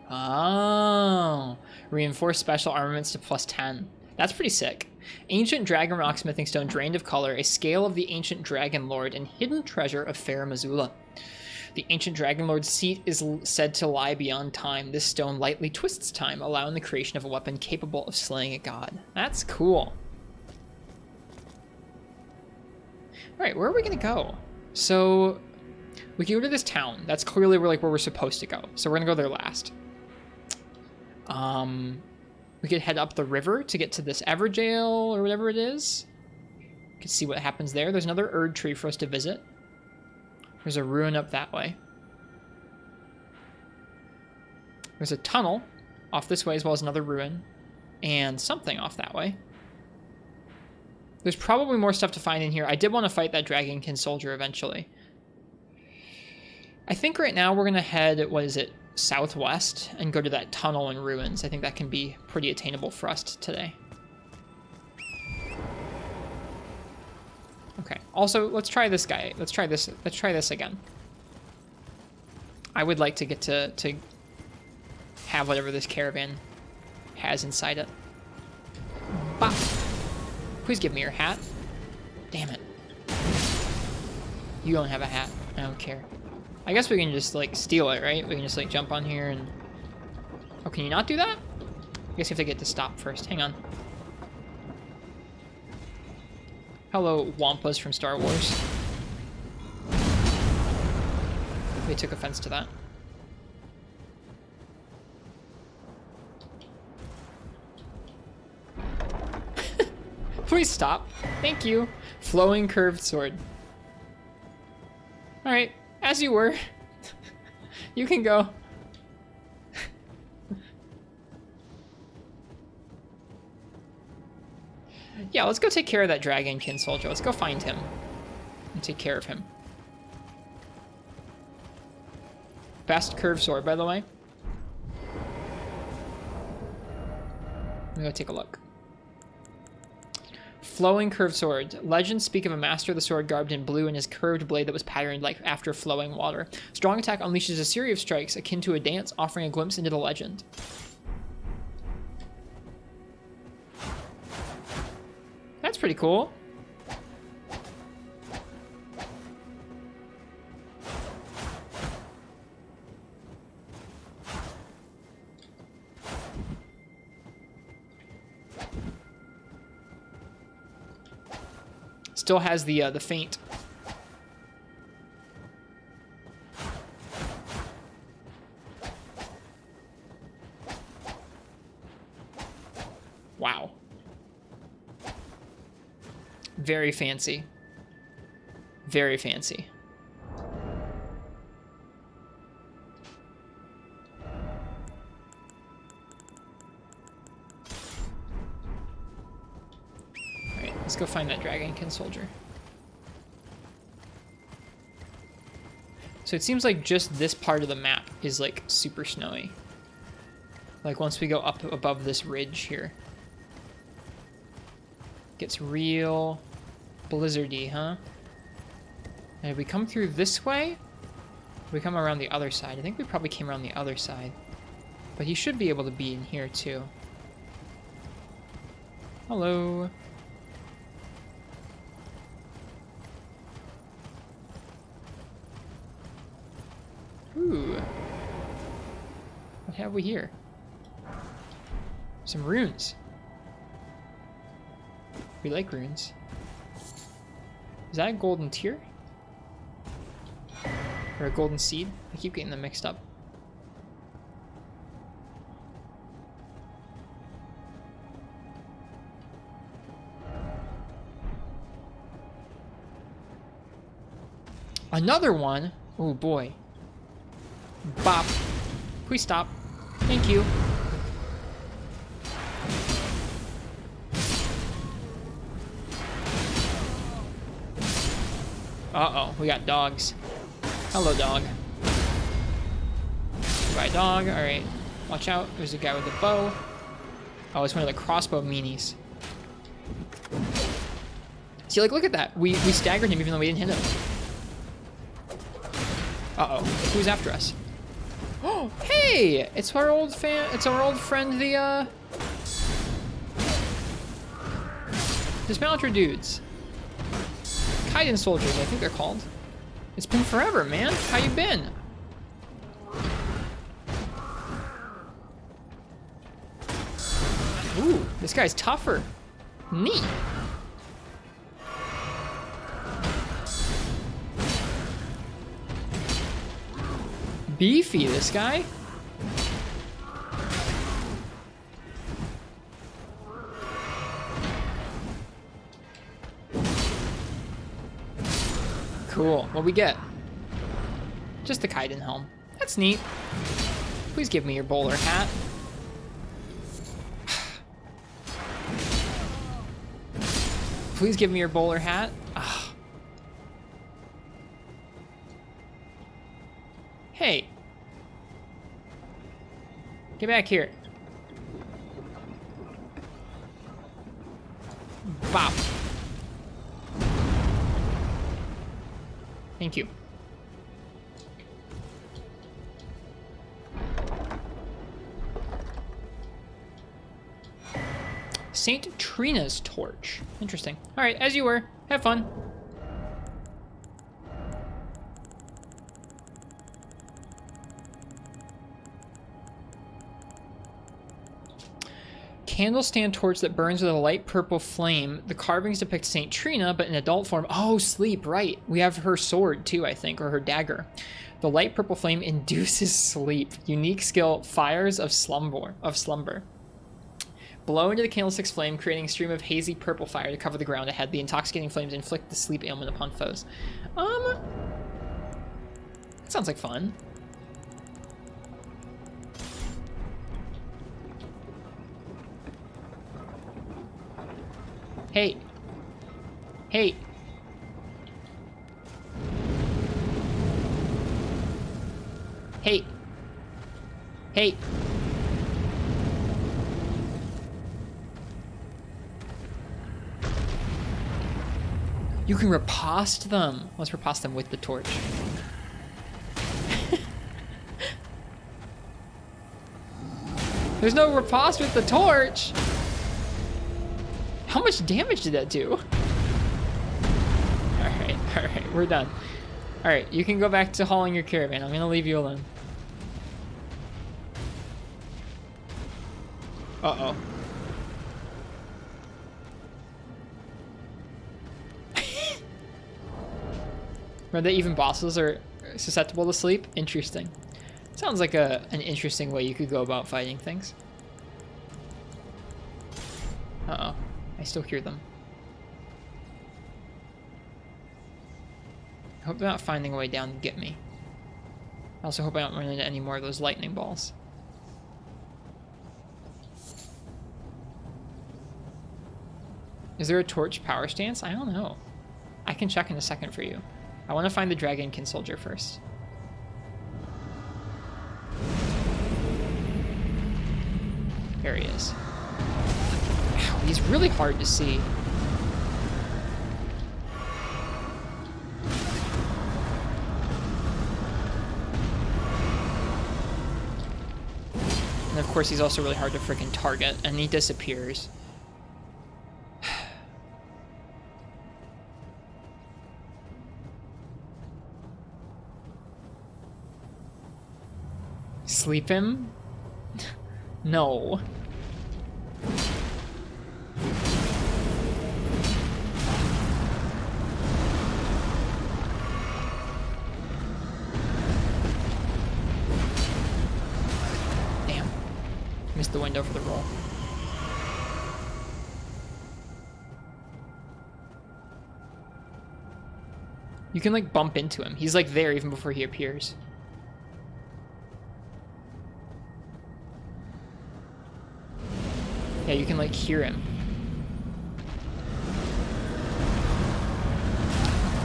S1: Oh, reinforce special armaments to +10. That's pretty sick. Ancient Dragon Rock Smithing Stone, drained of color, a scale of the ancient Dragon Lord, and hidden treasure of Fair Missoula. The ancient Dragon Lord's seat is said to lie beyond time. This stone lightly twists time, allowing the creation of a weapon capable of slaying a god. That's cool. All right, where are we gonna go? So we can go to this town. That's clearly where wehere we're supposed to go. So we're gonna go there last. We could head up the river to get to this Everjail or whatever it is. We could see what happens there. There's another Erd tree for us to visit. There's a ruin up that way. There's a tunnel off this way as well as another ruin. And something off that way. There's probably more stuff to find in here. I did want to fight that Dragonkin soldier eventually. I think right now we're going to head, what is it, southwest and go to that tunnel and ruins. I think that can be pretty attainable for us today. Okay. Also, let's try this guy. Let's try this again. I would like to get to have whatever this caravan has inside it. Bop. Please give me your hat. Damn it. You don't have a hat. I don't care. I guess we can just, steal it, right? We can just, jump on here and... Oh, can you not do that? I guess you have to get to stop first. Hang on. Hello, Wampas from Star Wars. They took offense to that. Please stop. Thank you. Flowing curved sword. Alright. As you were. You can go. Yeah, let's go take care of that Dragonkin soldier. Let's go find him and take care of him. Best curved sword, by the way. Let me go take a look. Flowing curved sword. Legends speak of a master of the sword garbed in blue and his curved blade that was patterned like after flowing water. Strong attack unleashes a series of strikes akin to a dance, offering a glimpse into the legend. That's pretty cool. Still has the feint. Wow. Very fancy. Very fancy. Let's go find that Dragonkin soldier. So it seems like just this part of the map is super snowy. Once we go up above this ridge here. Gets real blizzardy, huh? And if we come through this way, we come around the other side. I think we probably came around the other side. But he should be able to be in here too. Hello. Ooh. What have we here? Some runes. We like runes. Is that a golden tear? Or a golden seed? I keep getting them mixed up. Another one? Oh boy. Bop. Please stop. Thank you. Uh-oh, we got dogs. Hello, dog. Goodbye, dog. Alright. Watch out. There's a guy with a bow. Oh, it's one of the crossbow meanies. See, like, look at that. We staggered him even though we didn't hit him. Uh-oh. Who's after us? Oh, hey! It's our old friend, the, Dismounter dudes. Kaiden soldiers, I think they're called. It's been forever, man. How you been? Ooh, this guy's tougher. Neat. Beefy, this guy. Cool. What we get? Just the Kaiden helm. That's neat. Please give me your bowler hat. Please give me your bowler hat. Ugh. Hey. Get back here. Bop. Thank you. Saint Trina's torch. Interesting. All right, as you were. Have fun. Candle stand torch that burns with a light purple flame. The carvings depict Saint Trina, but in adult form. Oh, sleep, right. We have her sword too, I think, or her dagger. The light purple flame induces sleep. Unique skill, fires of slumber. Blow into the candlestick's flame, creating a stream of hazy purple fire to cover the ground ahead. The intoxicating flames inflict the sleep ailment upon foes. That sounds like fun. Hey. Hey. Hey. Hey. You can riposte them. Let's riposte them with the torch. There's no riposte with the torch. How much damage did that do? Alright, we're done. Alright, you can go back to hauling your caravan. I'm gonna leave you alone. Uh-oh. Remember that even bosses are susceptible to sleep? Interesting. Sounds like an interesting way you could go about fighting things. Uh-oh. I still hear them. I hope they're not finding a way down to get me. I also hope I don't run into any more of those lightning balls. Is there a torch power stance? I don't know. I can check in a second for you. I want to find the Dragonkin soldier first. There he is. Ow, he's really hard to see. And of course he's also really hard to freaking target, and he disappears. Sleep him? No. Damn. Missed the window for the roll. You can like bump into him. He's like there even before he appears. Yeah, you can like hear him.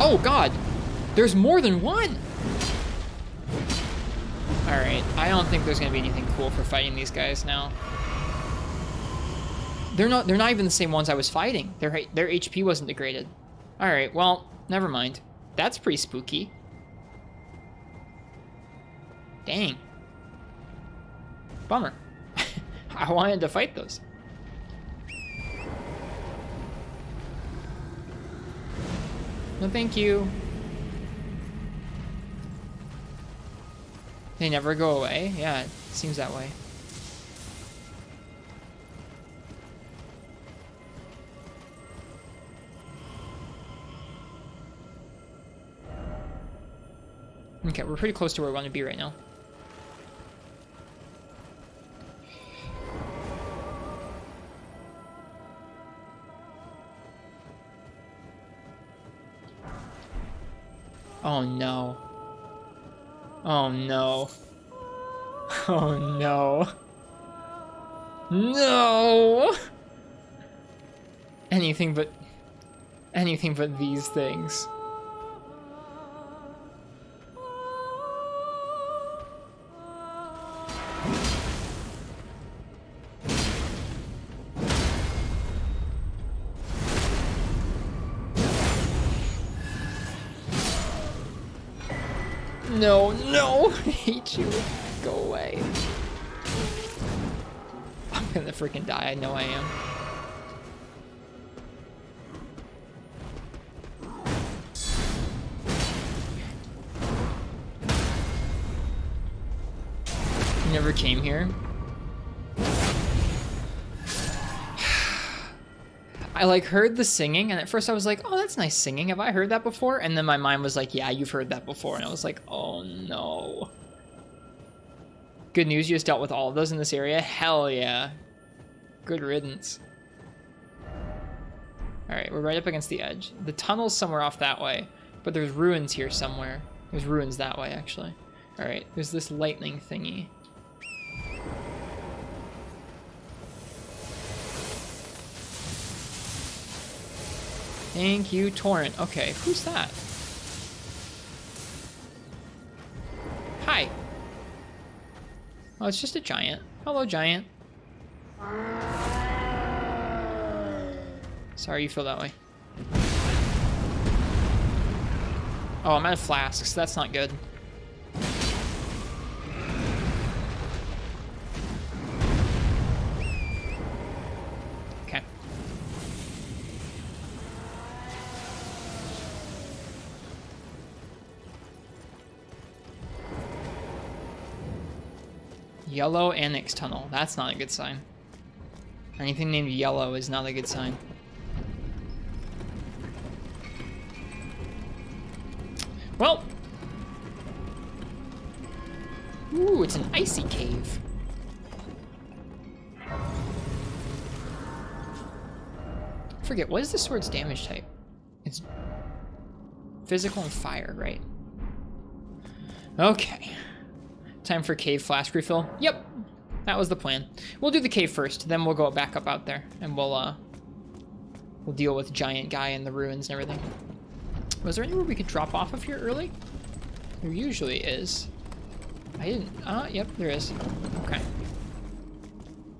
S1: Oh god! There's more than one! Alright, I don't think there's gonna be anything cool for fighting these guys now. They're not even the same ones I was fighting. Their HP wasn't degraded. Alright, well, never mind. That's pretty spooky. Dang. Bummer. I wanted to fight those. No, thank you. They never go away? Yeah, it seems that way. Okay, we're pretty close to where we want to be right now. Oh no. Oh no. Oh no. No! Anything but these things. No, no! I hate you. Go away. I'm gonna freaking die. I know I am. You never came here? I like heard the singing, and at first I was like, oh, that's nice singing. Have I heard that before? And then my mind was like, yeah, you've heard that before. And I was like, oh no. Good news, you just dealt with all of those in this area? Hell yeah. Good riddance. Alright, we're right up against the edge. The tunnel's somewhere off that way, but there's ruins here somewhere. There's ruins that way, actually. Alright, there's this lightning thingy. Thank you, Torrent. Okay, who's that? Hi. Oh, it's just a giant. Hello, giant. Sorry you feel that way. Oh, I'm out of flasks. That's not good. Okay. Yelough Anix tunnel. That's not a good sign. Anything named Yelough is not a good sign. Well. Ooh, it's an icy cave. I forget, what is the sword's damage type? It's physical and fire, right? Okay. Time for cave flask refill. Yep, that was the plan. We'll do the cave first, then we'll go back up out there, and we'll deal with giant guy in the ruins and everything. Was there anywhere we could drop off of here early? There usually is. I didn't. Yep, there is. Okay.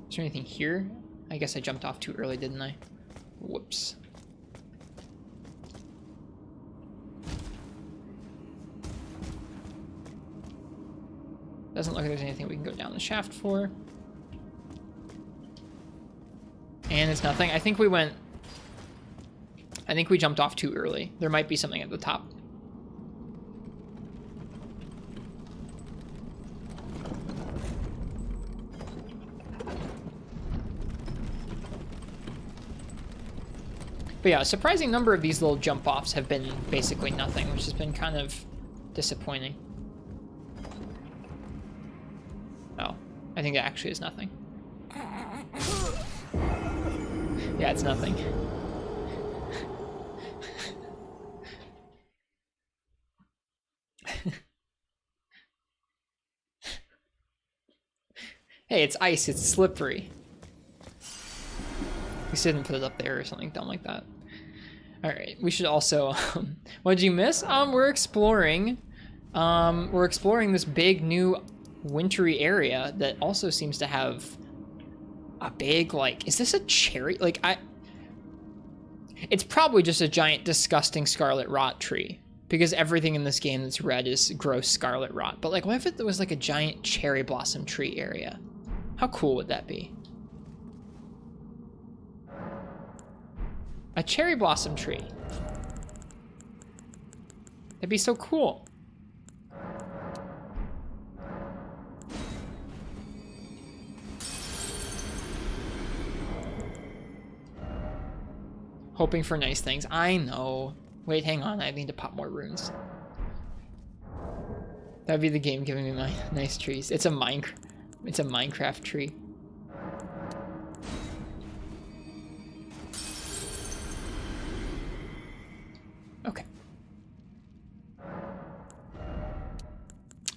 S1: Is there anything here? I guess I jumped off too early, didn't I? Whoops. Doesn't look like there's anything we can go down the shaft for. And it's nothing. I think we jumped off too early. There might be something at the top. But yeah, a surprising number of these little jump offs have been basically nothing, which has been kind of disappointing. Oh, I think it actually is nothing. Yeah, it's nothing. Hey, it's ice, it's slippery. least I didn't put it up there or something dumb like that. All right, we should also. What did you miss? We're exploring. We're exploring this big new wintry area that also seems to have a big, like, is this a cherry? Like, it's probably just a giant disgusting scarlet rot tree, because everything in this game that's red is gross scarlet rot. But like, what if it was like a giant cherry blossom tree area? How cool would that be? A cherry blossom tree. That'd be so cool. Hoping for nice things. I know. Wait, hang on. I need to pop more runes. That'd be the game giving me my nice trees. It's a Minecraft tree. Okay.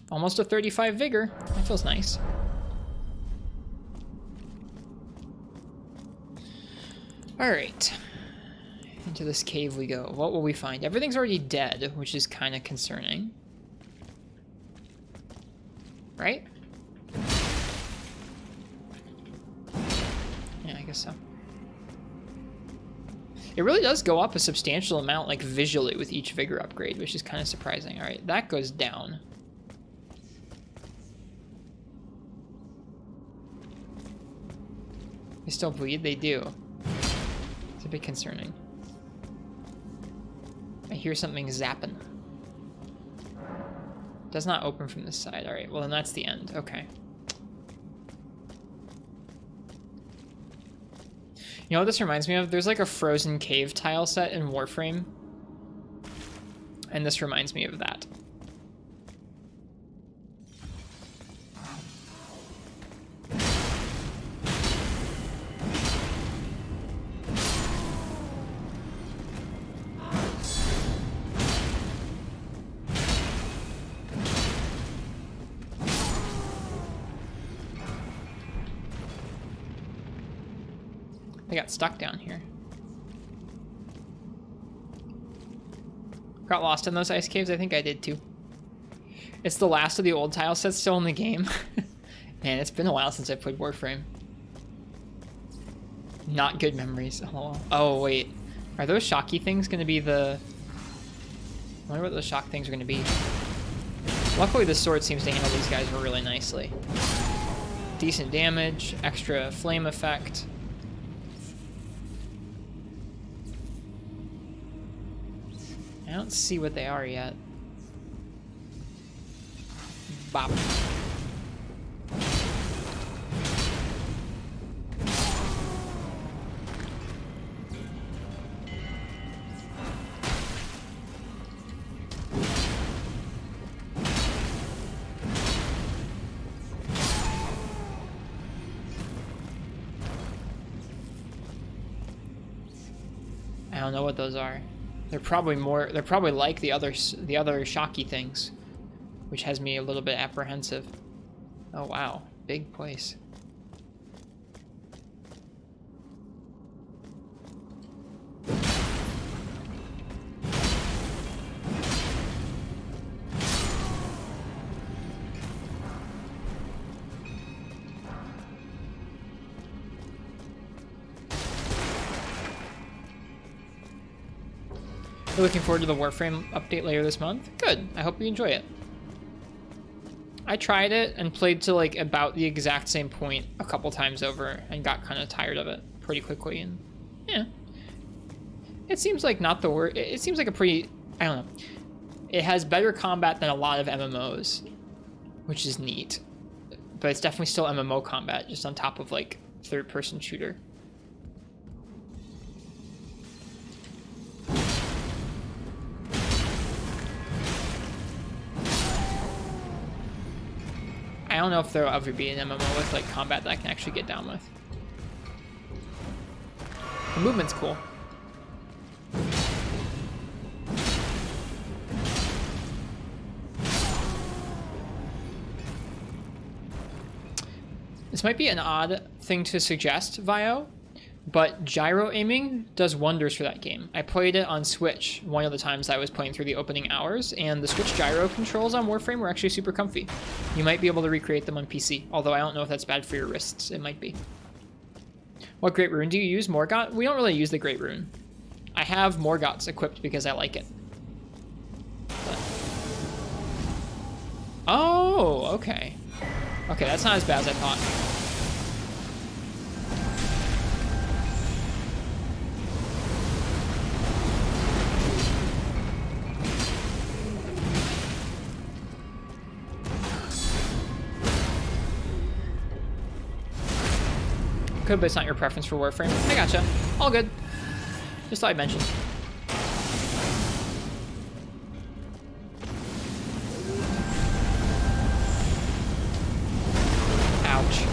S1: Almost a 35 vigor. That feels nice. All right. Into this cave we go. What will we find? Everything's already dead, which is kind of concerning. Right? Yeah, I guess so. It really does go up a substantial amount, like, visually with each vigor upgrade, which is kind of surprising. All right, that goes down. They still bleed? They do. It's a bit concerning. I hear something zapping. Does not open from this side. All right, well then that's the end. Okay. You know what this reminds me of? There's like a frozen cave tile set in Warframe. And this reminds me of that. They got stuck down here. Got lost in those ice caves? I think I did too. It's the last of the old tile sets still in the game. Man, it's been a while since I played Warframe. Not good memories. Oh, wait. Are those shocky things going to be the... I wonder what those shock things are going to be. Luckily, the sword seems to handle these guys really nicely. Decent damage, extra flame effect. I don't see what they are yet. Bop. I don't know what those are. They're probably like the other shocky things, which has me a little bit apprehensive. Oh wow, big place. You're looking forward to the Warframe update later this month? Good. I hope you enjoy it. I tried it and played to like about the exact same point a couple times over and got kind of tired of it pretty quickly, and yeah. It seems like not the worst. It seems like a pretty, I don't know. It has better combat than a lot of MMOs, which is neat. But it's definitely still MMO combat, just on top of like third-person shooter. I don't know if there'll ever be an MMO with like combat that I can actually get down with. The movement's cool. This might be an odd thing to suggest, Vio, but gyro aiming does wonders for that game. I played it on Switch one of the times I was playing through the opening hours, and the Switch gyro controls on Warframe were actually super comfy. You might be able to recreate them on PC, although I don't know if that's bad for your wrists. It might be. What Great Rune do you use? Morgott? We don't really use the Great Rune. I have Morgotts equipped because I like it. But... Oh, okay. Okay, that's not as bad as I thought. Good, but it's not your preference for Warframe. I gotcha. All good. Just thought I'd mention. Ouch.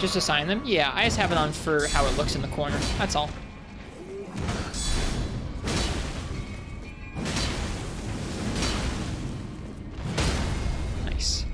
S1: Just assign them? Yeah, I just have it on for how it looks in the corner. That's all. Nice.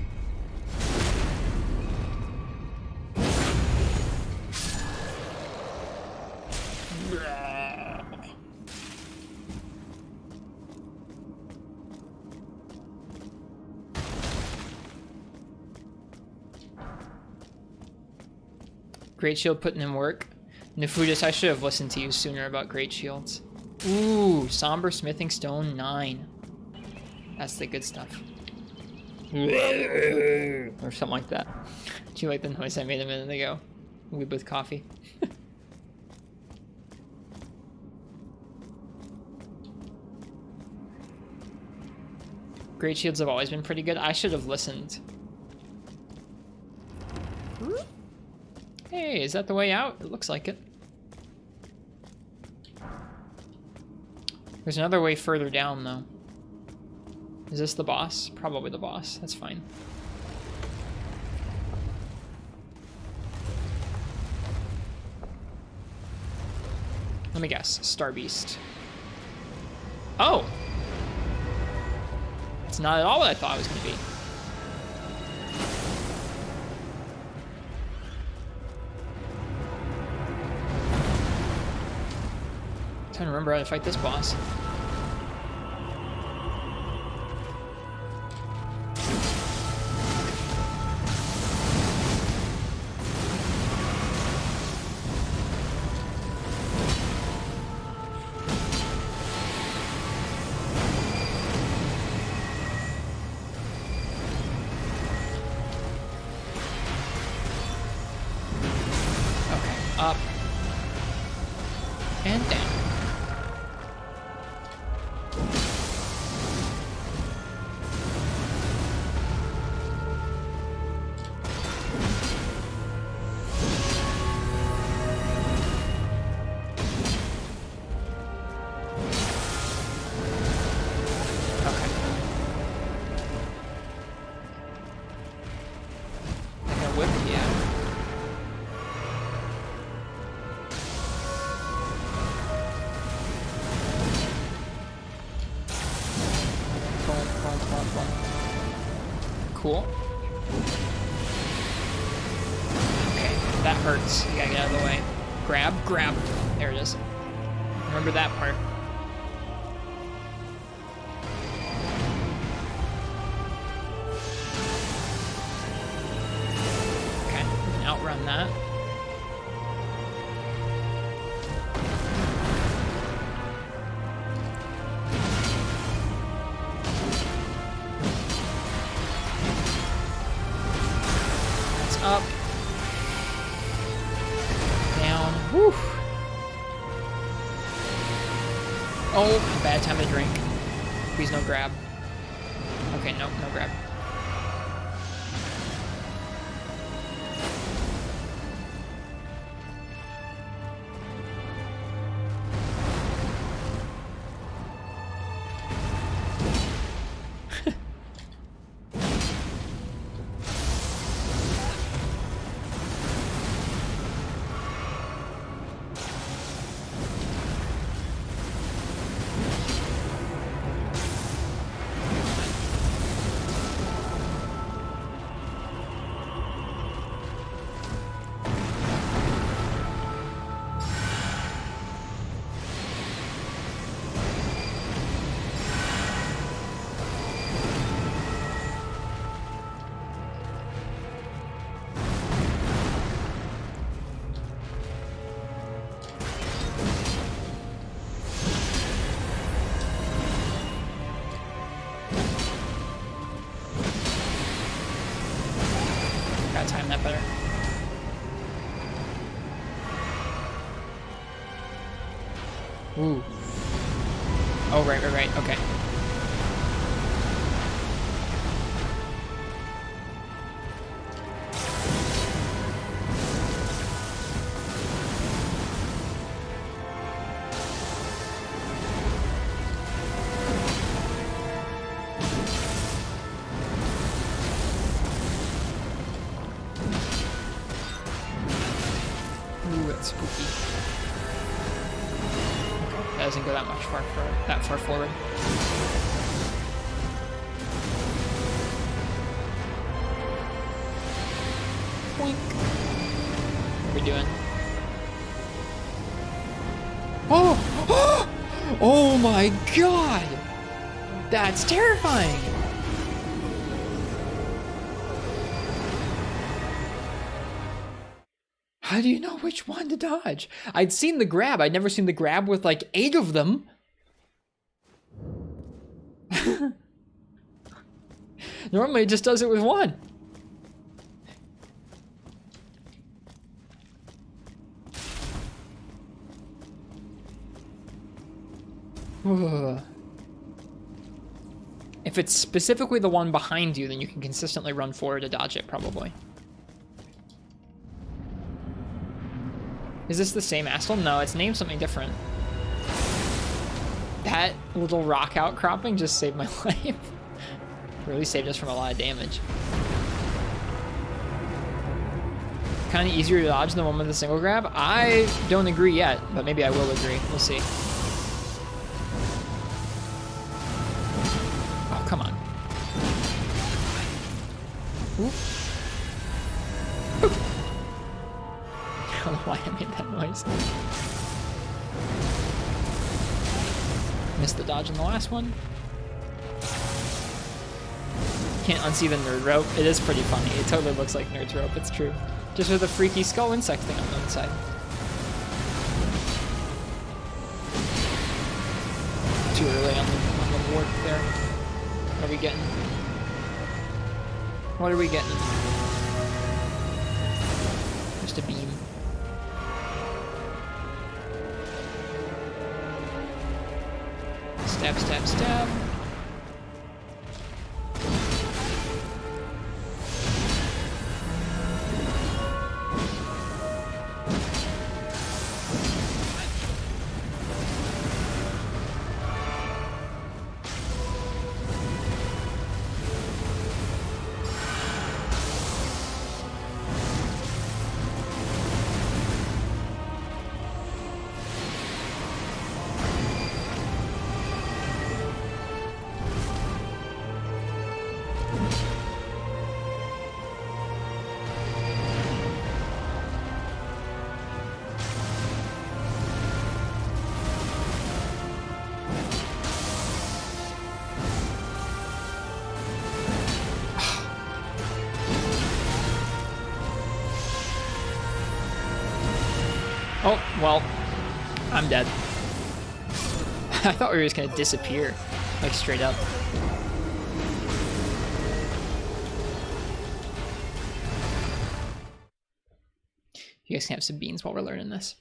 S1: Great Shield putting in work. Nefudis, I should have listened to you sooner about Great Shields. Ooh, Somber Smithing Stone 9. That's the good stuff. Or something like that. Do you like the noise I made a minute ago? Weeb with coffee. Great Shields have always been pretty good. I should have listened. Hey, is that the way out? It looks like it. There's another way further down, though. Is this the boss? Probably the boss. That's fine. Let me guess. Star Beast. Oh! It's not at all what I thought it was going to be. Trying to remember how to fight this boss. Okay, up and down. Cool. Okay, that hurts. You gotta get out of the way. Grab, grab. There it is. Remember that part. Okay, we can outrun that. Up. Down. Woo. Oh, bad time to drink. Please no grab. Okay, no grab. Gotta time that better. Ooh. Oh, right, okay. Ooh, that's spooky. Okay, that doesn't go that far forward. Boink. What are we doing? Oh! Oh my god! That's terrifying! How do you know which one to dodge? I'd seen the grab. I'd never seen the grab with like 8 of them. Normally it just does it with 1. If it's specifically the one behind you, then you can consistently run forward to dodge it, probably. Is this the same Astel? No, it's named something different. That little rock outcropping just saved my life. Really saved us from a lot of damage. Kind of easier to dodge than the one with the single grab? I don't agree yet, but maybe I will agree. We'll see. Oh, come on. Oop. Oop. I don't know why I made that noise. Missed the dodge in the last one. Can't unsee the nerd rope. It is pretty funny. It totally looks like nerd's rope. It's true. Just with a freaky skull insect thing on the inside. Too early on the warp there. What are we getting? What are we getting? Just a beam. Stab, stab, stab. Oh, well, I'm dead. I thought we were just gonna disappear, like straight up. You guys can have some beans while we're learning this.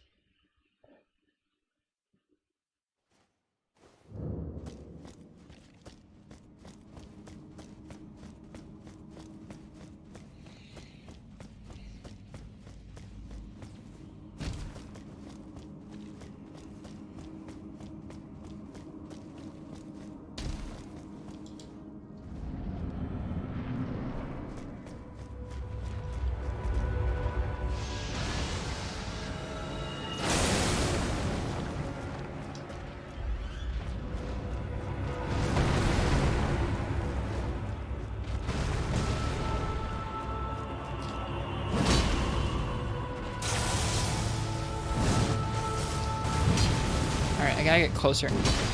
S1: I gotta get closer.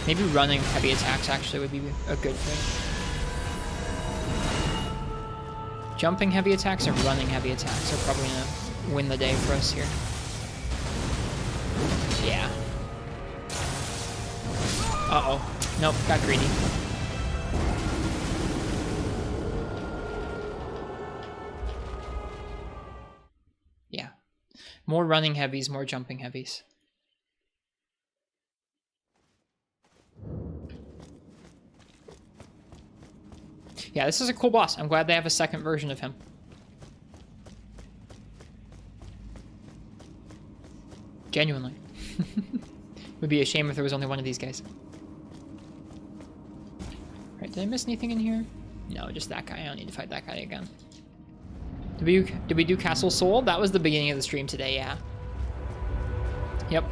S1: Maybe running heavy attacks actually would be a good thing. Jumping heavy attacks and running heavy attacks are probably gonna win the day for us here. Yeah. Uh-oh. Nope, got greedy. More running heavies, more jumping heavies. Yeah, this is a cool boss. I'm glad they have a second version of him. Genuinely. Would be a shame if there was only one of these guys. Right, did I miss anything in here? No, just that guy. I don't need to fight that guy again. Did we do Castle Soul? That was the beginning of the stream today, yeah. Yep.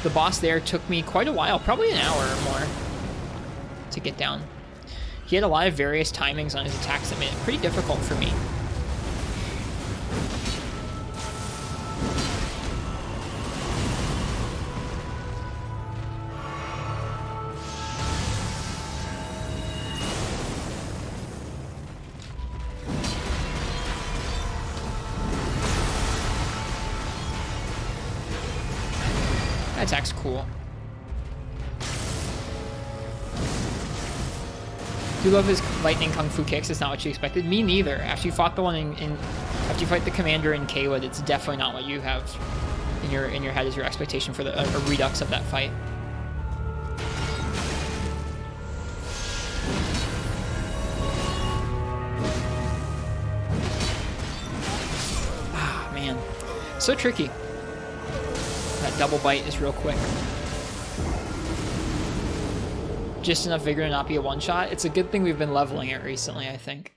S1: The boss there took me quite a while, probably an hour or more to get down. He had a lot of various timings on his attacks that made it pretty difficult for me. That attack's cool. Do you love his lightning kung fu kicks? It's not what you expected. Me neither. After you fought the one after you fight the commander in Caelid, it's definitely not what you have in your head as your expectation for a redux of that fight. Ah, man. So tricky. That double bite is real quick. Just enough vigor to not be a one-shot. It's a good thing we've been leveling it recently, I think.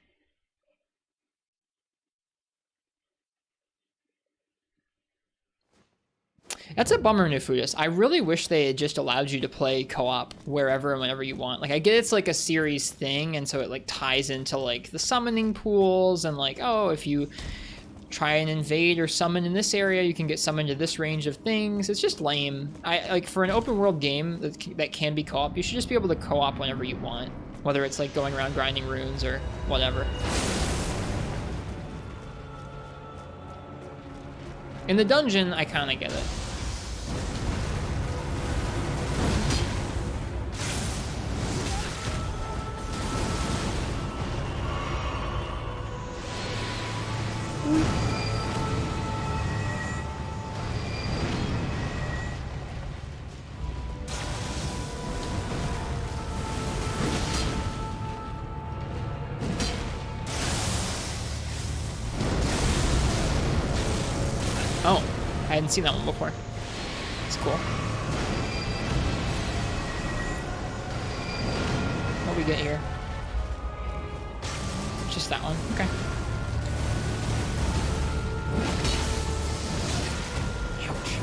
S1: That's a bummer, Nefudis. I really wish they had just allowed you to play co-op wherever and whenever you want. Like, I get it's like a series thing, and so it like ties into like the summoning pools and like, oh, if you try and invade or summon in this area, you can get summoned to this range of things. It's just lame. I like, for an open world game that can be co-op, you should just be able to co-op whenever you want, whether it's like going around grinding runes or whatever. In the dungeon, I kind of get it. Oh, I hadn't seen that one before. It's cool. What do we get here? Just that one. Okay. Ouch.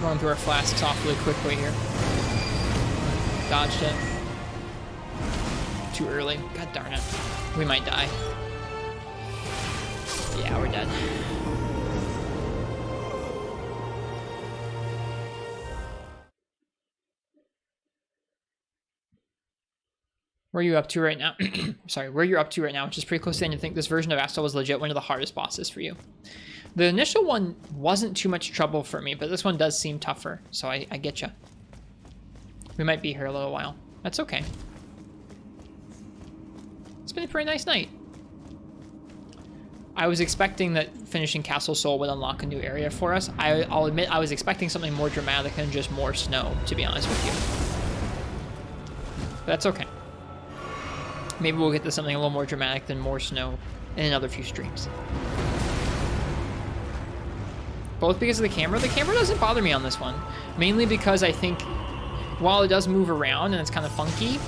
S1: Going through our flasks awfully quickly here. Dodged it. Too early. God darn it. We might die. Yeah, we're dead. Where are you up to right now? Sorry, where you're up to right now, which is pretty close to the end. You think this version of Astel was legit one of the hardest bosses for you. The initial one wasn't too much trouble for me, but this one does seem tougher, so I get you. We might be here a little while. That's okay. It's been a pretty nice night. I was expecting that finishing Castle Soul would unlock a new area for us. I'll admit I was expecting something more dramatic than just more snow, to be honest with you. But that's okay. Maybe we'll get to something a little more dramatic than more snow in another few streams. Both because of the camera. The camera doesn't bother me on this one. Mainly because I think while it does move around and it's kind of funky,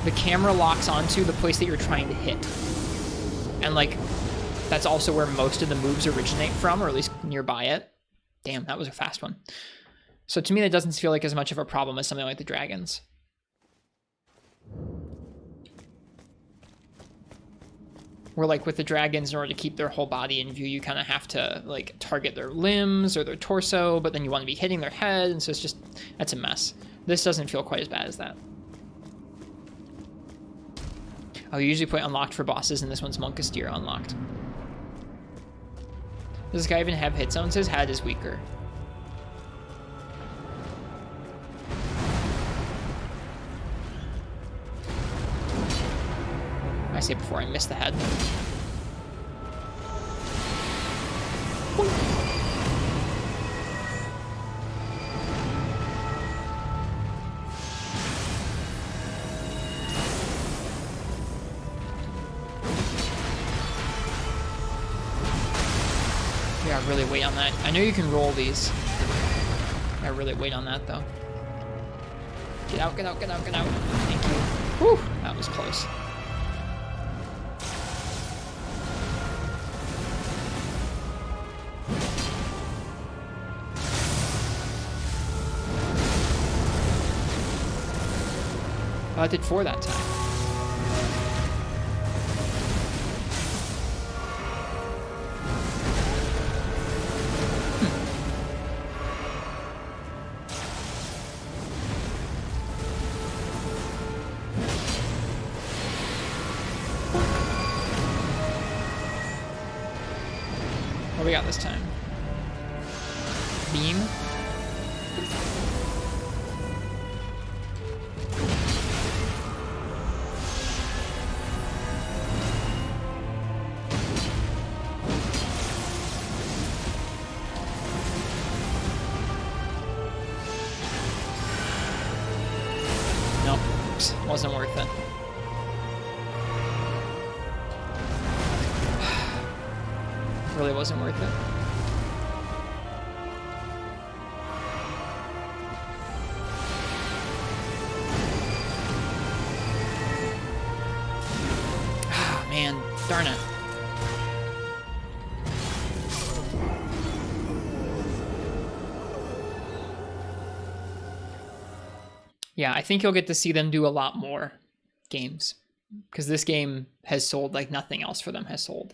S1: the camera locks onto the place that you're trying to hit. And like, that's also where most of the moves originate from, or at least nearby it. Damn, that was a fast one. So to me, that doesn't feel like as much of a problem as something like the dragons. Where like with the dragons, in order to keep their whole body in view, you kind of have to like target their limbs or their torso, but then you want to be hitting their head, and so it's just, that's a mess. This doesn't feel quite as bad as that. I'll usually put unlocked for bosses, and this one's Monkasteer unlocked. Does this guy even have hit zones? His head is weaker. I say before I miss the head. Yeah, really wait on that. I know you can roll these. I really wait on that though. Get out, get out, get out, get out. Thank you. Whew, that was close. I did 4 that time. What we got this time? Beam? Nope, wasn't worth it. Really wasn't worth it. Ah, man, darn it. Yeah, I think you'll get to see them do a lot more games, because this game has sold like nothing else for them has sold.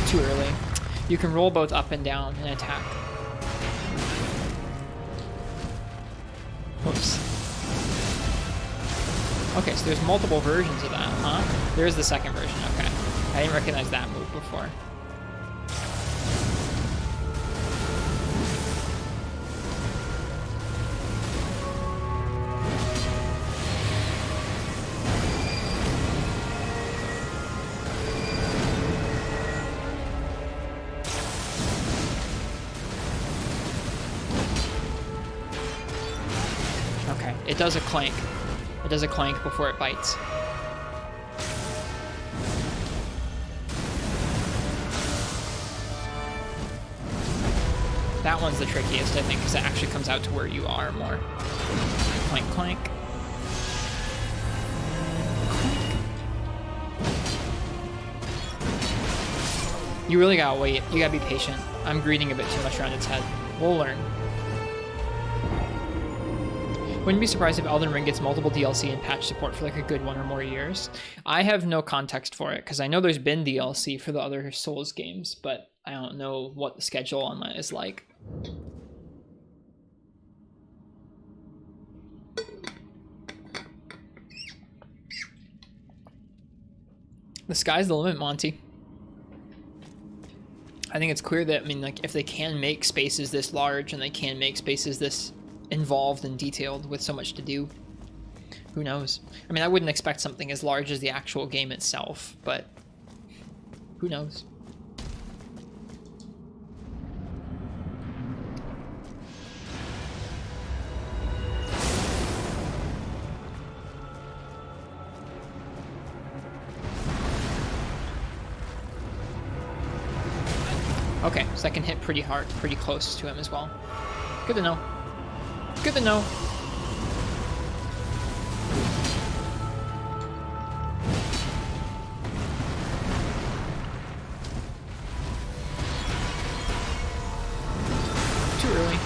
S1: Too early. You can roll both up and down and attack. Whoops. Okay, so there's multiple versions of that, huh? There's the second version, okay. I didn't recognize that move before. It does a clank. It does a clank before it bites. That one's the trickiest, I think, because it actually comes out to where you are more. Clank, clank. You really gotta wait. You gotta be patient. I'm greeting a bit too much around its head. We'll learn. Wouldn't be surprised if Elden Ring gets multiple DLC and patch support for like a good 1 or more years. I have no context for it because I know there's been DLC for the other Souls games, but I don't know what the schedule on that is like. The sky's the limit, Monty. I think it's clear that, I mean, like, if they can make spaces this large and they can make spaces this involved and detailed with so much to do. Who knows? I mean, I wouldn't expect something as large as the actual game itself, but who knows? Okay, second hit pretty hard, pretty close to him as well. Good to know. Good to know. Too early.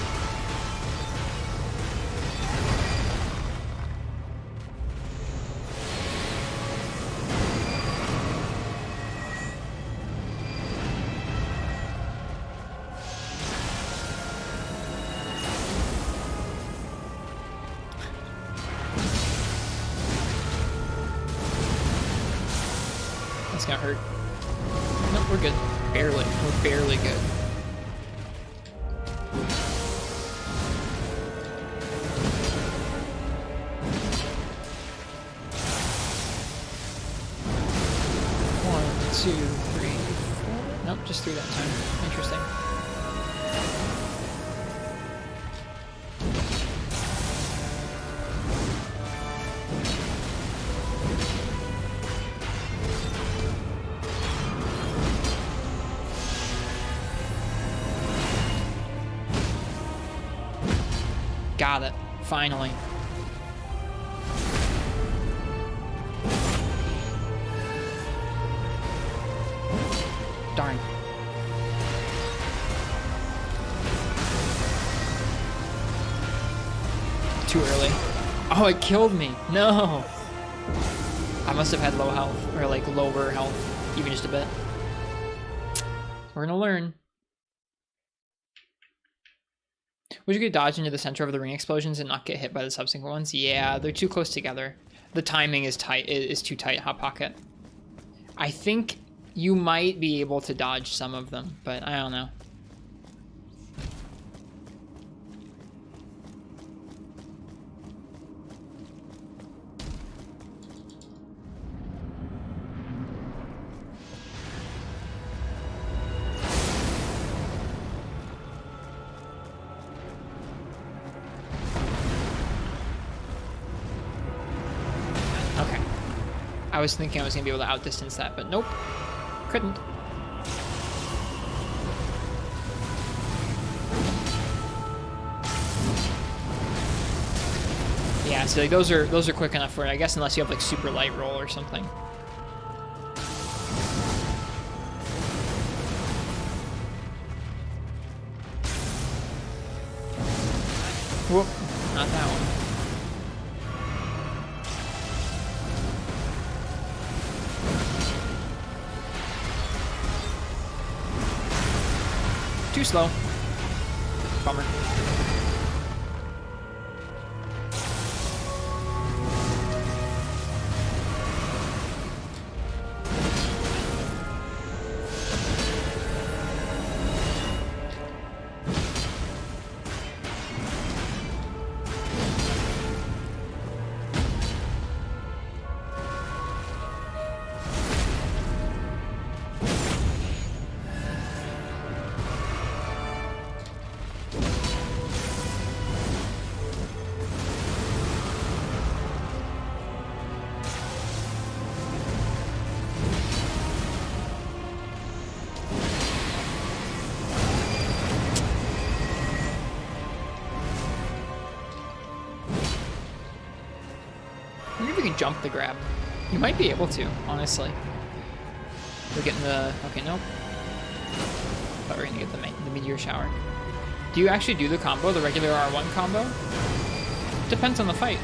S1: That's gonna hurt. Nope, we're good. Barely. We're barely good. One, two, three, four. Nope, just three that time. Interesting. Got it. Finally. Darn. Too early. Oh, it killed me. No. I must have had low health, or like lower health, even just a bit. We're gonna learn. Would you get dodged into the center of the ring explosions and not get hit by the subsequent ones? Yeah, they're too close together. The timing is tight. It is too tight, Hot Pocket. I think you might be able to dodge some of them, but I don't know. I was thinking I was going to be able to outdistance that, but nope. Couldn't. Yeah, so like those are quick enough for it, I guess, unless you have like super light roll or something. Whoop, not that one. Too slow. Bummer. Jump the grab. You might be able to, honestly. We're getting the... Okay, nope. Thought we were gonna get the meteor shower. Do you actually do the combo, the regular R1 combo? Depends on the fight.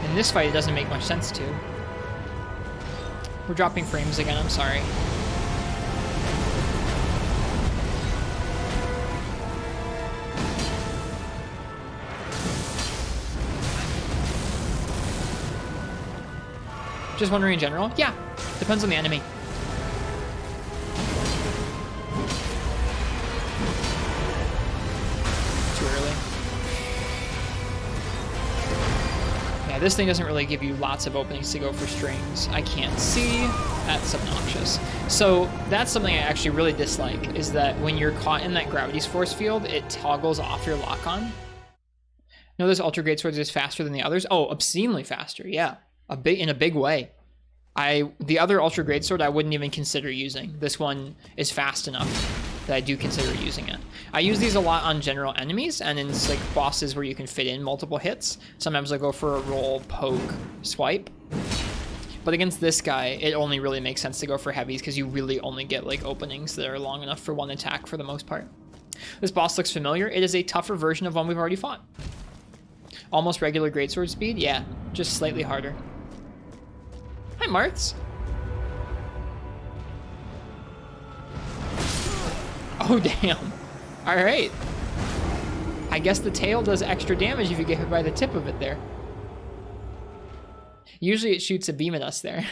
S1: In this fight, it doesn't make much sense to. We're dropping frames again, I'm sorry. Just wondering in general? Yeah, depends on the enemy. Too early. this thing doesn't really give you lots of openings to go for strings. I can't see. That's obnoxious. So that's something I actually really dislike, is that when you're caught in that gravity's force field, it toggles off your lock-on. No, this Ultra Greatsword is faster than the others. Oh, obscenely faster, yeah. In a big way. The other Ultra Greatsword I wouldn't even consider using. This one is fast enough that I do consider using it. I use these a lot on general enemies and in like bosses where you can fit in multiple hits. Sometimes I go for a roll, poke, swipe. But against this guy, it only really makes sense to go for heavies because you really only get like openings that are long enough for one attack for the most part. This boss looks familiar. It is a tougher version of one we've already fought. Almost regular greatsword speed? Yeah, just slightly harder. Hi, Martz. Oh, damn. All right. I guess the tail does extra damage if you get hit by the tip of it there. Usually it shoots a beam at us there.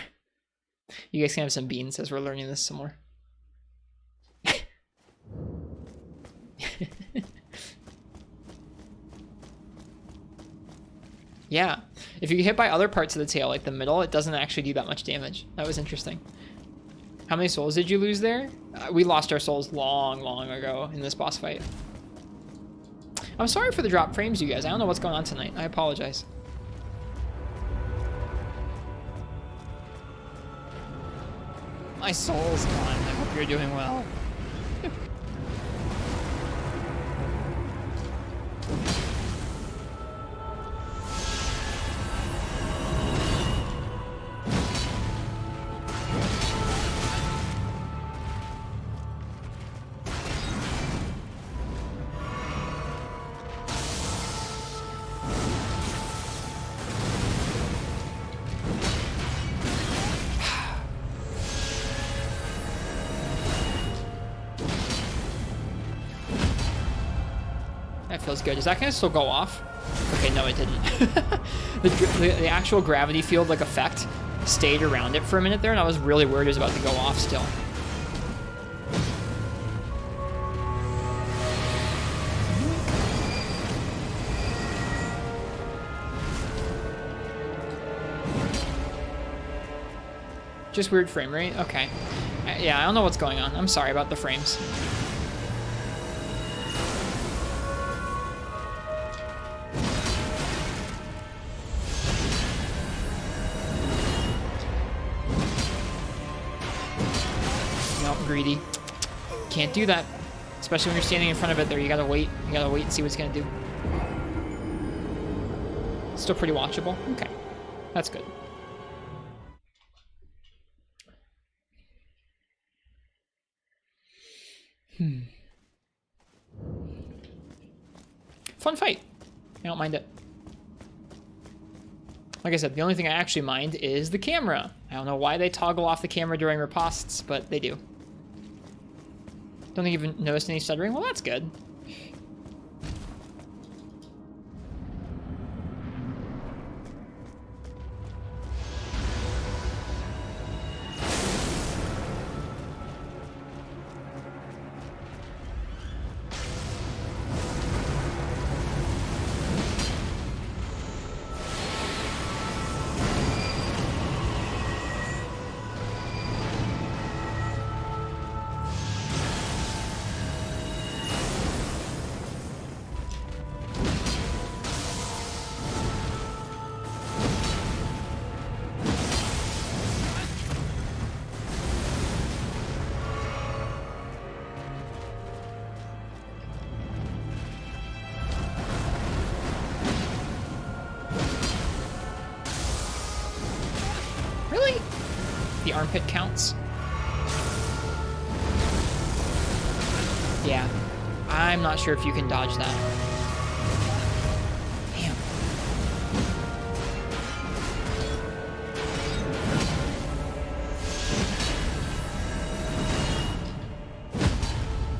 S1: You guys can have some beans as we're learning this some more. Yeah, if you get hit by other parts of the tail, like the middle, it doesn't actually do that much damage. That was interesting. How many souls did you lose there? We lost our souls long, long ago in this boss fight. I'm sorry for the drop frames, you guys. I don't know what's going on tonight. I apologize.
S2: My soul's gone. I hope you're doing well.
S1: That feels good. Is that gonna still go off? Okay, no, it didn't. the actual gravity field like effect stayed around it for a minute there, and I was really worried it was about to go off still. Just weird frame rate? Okay. Yeah, I don't know what's going on. I'm sorry about the frames. Greedy. Can't do that. Especially when you're standing in front of it there. You gotta wait. You gotta wait and see what it's gonna do. Still pretty watchable. Okay. That's good. Fun fight. I don't mind it. Like I said, the only thing I actually mind is the camera. I don't know why they toggle off the camera during ripostes, but they do. Don't think you've even noticed any stuttering. Well, that's good. The armpit counts. Yeah. I'm not sure if you can dodge that. Damn.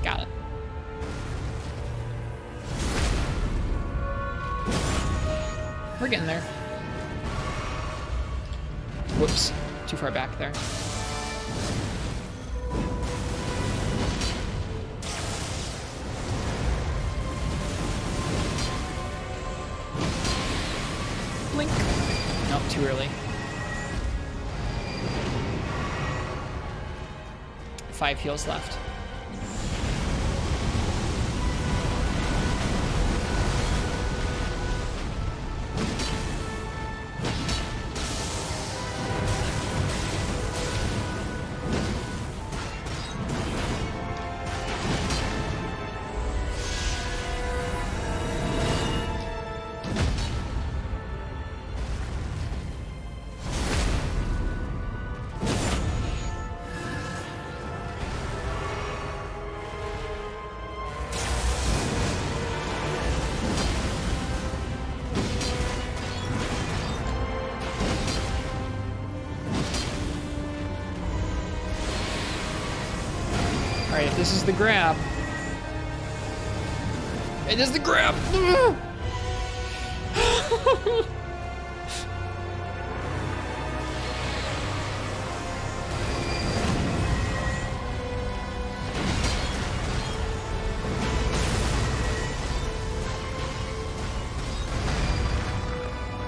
S1: Got it. We're getting there. Whoops. Too far back there. Blink. Nope, too early. 5 heals left. Alright, if this is the grab. It is the grab!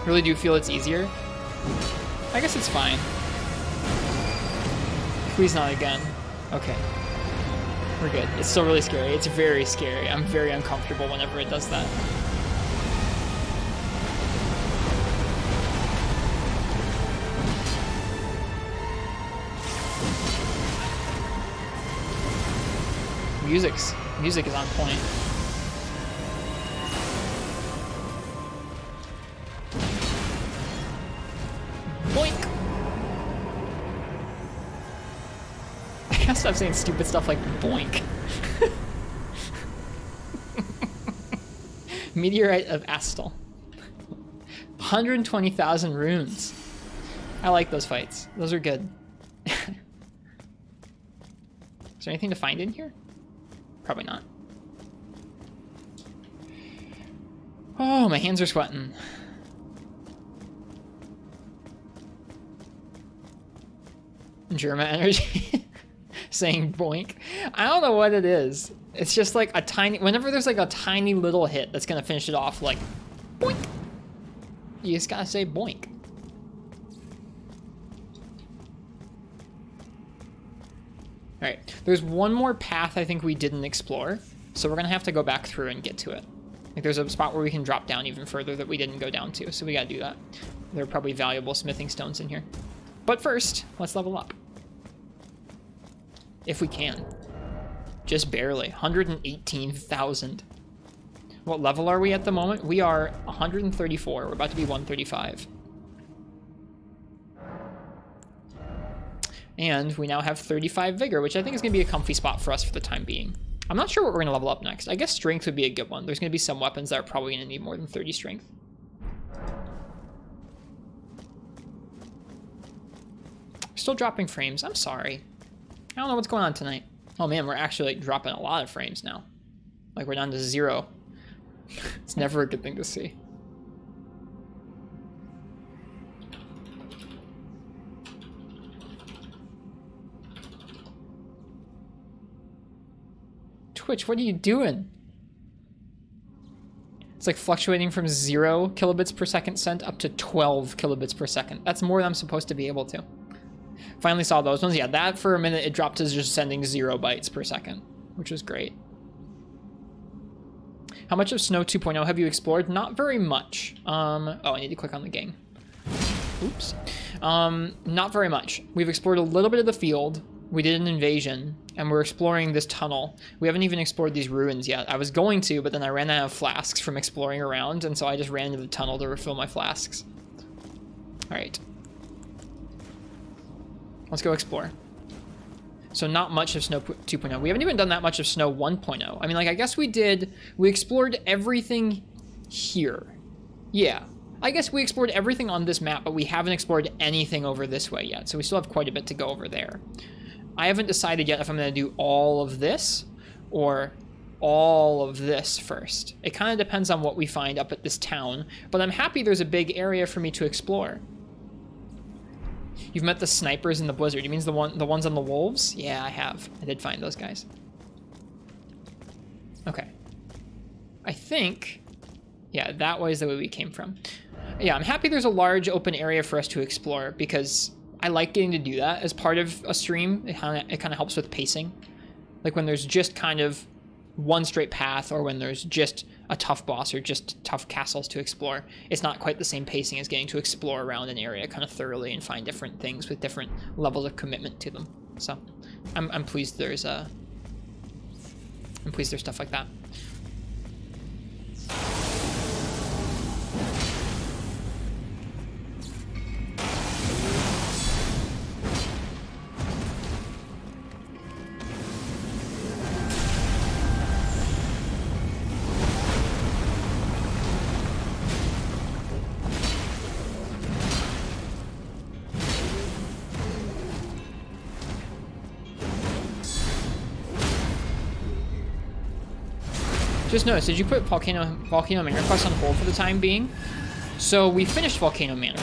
S1: Really do feel it's easier? I guess it's fine. Please not again. Okay. We're good. It's still really scary. It's very scary. I'm very uncomfortable whenever it does that. Music is on point. Boink! I gotta stop saying stupid stuff like boink. Meteorite of Astel. 120,000 runes. I like those fights. Those are good. Is there anything to find in here? Probably not. Oh, my hands are sweating. Germa energy. Saying boink. I don't know what it is. It's just like a tiny, whenever there's like a tiny little hit that's gonna finish it off, like boink. You just gotta say boink. All right, there's one more path I think we didn't explore, so we're gonna have to go back through and get to it. Like there's a spot where we can drop down even further that we didn't go down to, so we gotta do that. There are probably valuable smithing stones in here. But first, let's level up. If we can. Just barely. 118,000. What level are we at the moment? We are 134. We're about to be 135. And we now have 35 vigor, which I think is going to be a comfy spot for us for the time being. I'm not sure what we're going to level up next. I guess strength would be a good one. There's going to be some weapons that are probably going to need more than 30 strength. Still dropping frames. I'm sorry. I don't know what's going on tonight. Oh man, we're actually like dropping a lot of frames now. Like we're down to 0. It's never a good thing to see. Twitch, what are you doing? It's like fluctuating from 0 kilobits per second sent up to 12 kilobits per second. That's more than I'm supposed to be able to. Finally saw those ones. Yeah, that for a minute it dropped to just sending 0 bytes per second, which was great. How much of Snow 2.0 have you explored? Not very much. Oh, I need to click on the game. Oops. Not very much. We've explored a little bit of the field. We did an invasion, and we're exploring this tunnel. We haven't even explored these ruins yet. I was going to, but then I ran out of flasks from exploring around, and so I just ran into the tunnel to refill my flasks. All right. Let's go explore. So not much of Snow 2.0. We haven't even done that much of Snow 1.0. I mean, like, I guess we explored everything here. Yeah. I guess we explored everything on this map, but we haven't explored anything over this way yet. So we still have quite a bit to go over there. I haven't decided yet if I'm going to do all of this or all of this first. It kind of depends on what we find up at this town, but I'm happy there's a big area for me to explore. You've met the snipers in the blizzard. You mean the ones on the wolves? Yeah, I have. I did find those guys. Okay. I think, yeah, that way is the way we came from. Yeah, I'm happy there's a large open area for us to explore because I like getting to do that as part of a stream. It kind of helps with pacing. Like when there's just kind of one straight path, or when there's just a tough boss or just tough castles to explore. It's not quite the same pacing as getting to explore around an area kind of thoroughly and find different things with different levels of commitment to them. So I'm pleased there's stuff like that. Just noticed, did you put Volcano Manor quest on hold for the time being? So we finished Volcano Manor.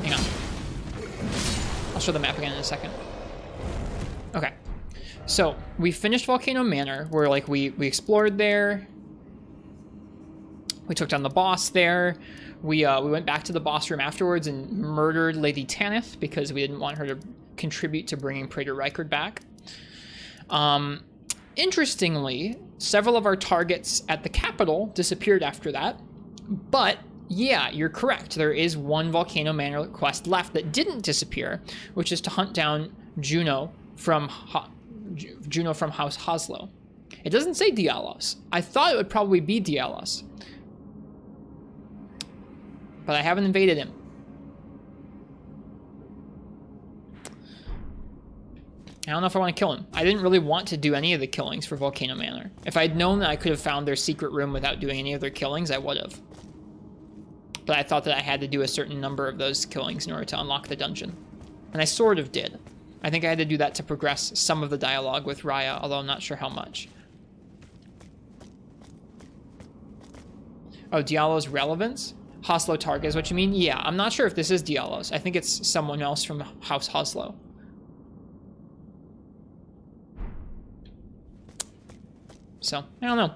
S1: Hang on. I'll show the map again in a second. Okay. So we finished Volcano Manor, where like we explored there. We took down the boss there. We went back to the boss room afterwards and murdered Lady Tanith because we didn't want her to contribute to bringing Praetor Rykard back. Interestingly, several of our targets at the capital disappeared after that. But yeah, you're correct. There is one Volcano Manor quest left that didn't disappear, which is to hunt down Juno from House Haslow. It doesn't say Dialos. I thought it would probably be Dialos, but I haven't invaded him. I don't know if I want to kill him. I didn't really want to do any of the killings for Volcano Manor. If I'd known that I could have found their secret room without doing any of their killings, I would have. But I thought that I had to do a certain number of those killings in order to unlock the dungeon. And I sort of did. I think I had to do that to progress some of the dialogue with Raya, although I'm not sure how much. Oh, Diallo's relevance? Haslow target is what you mean? Yeah, I'm not sure if this is Diallo's. I think it's someone else from House Haslow. So, I don't know.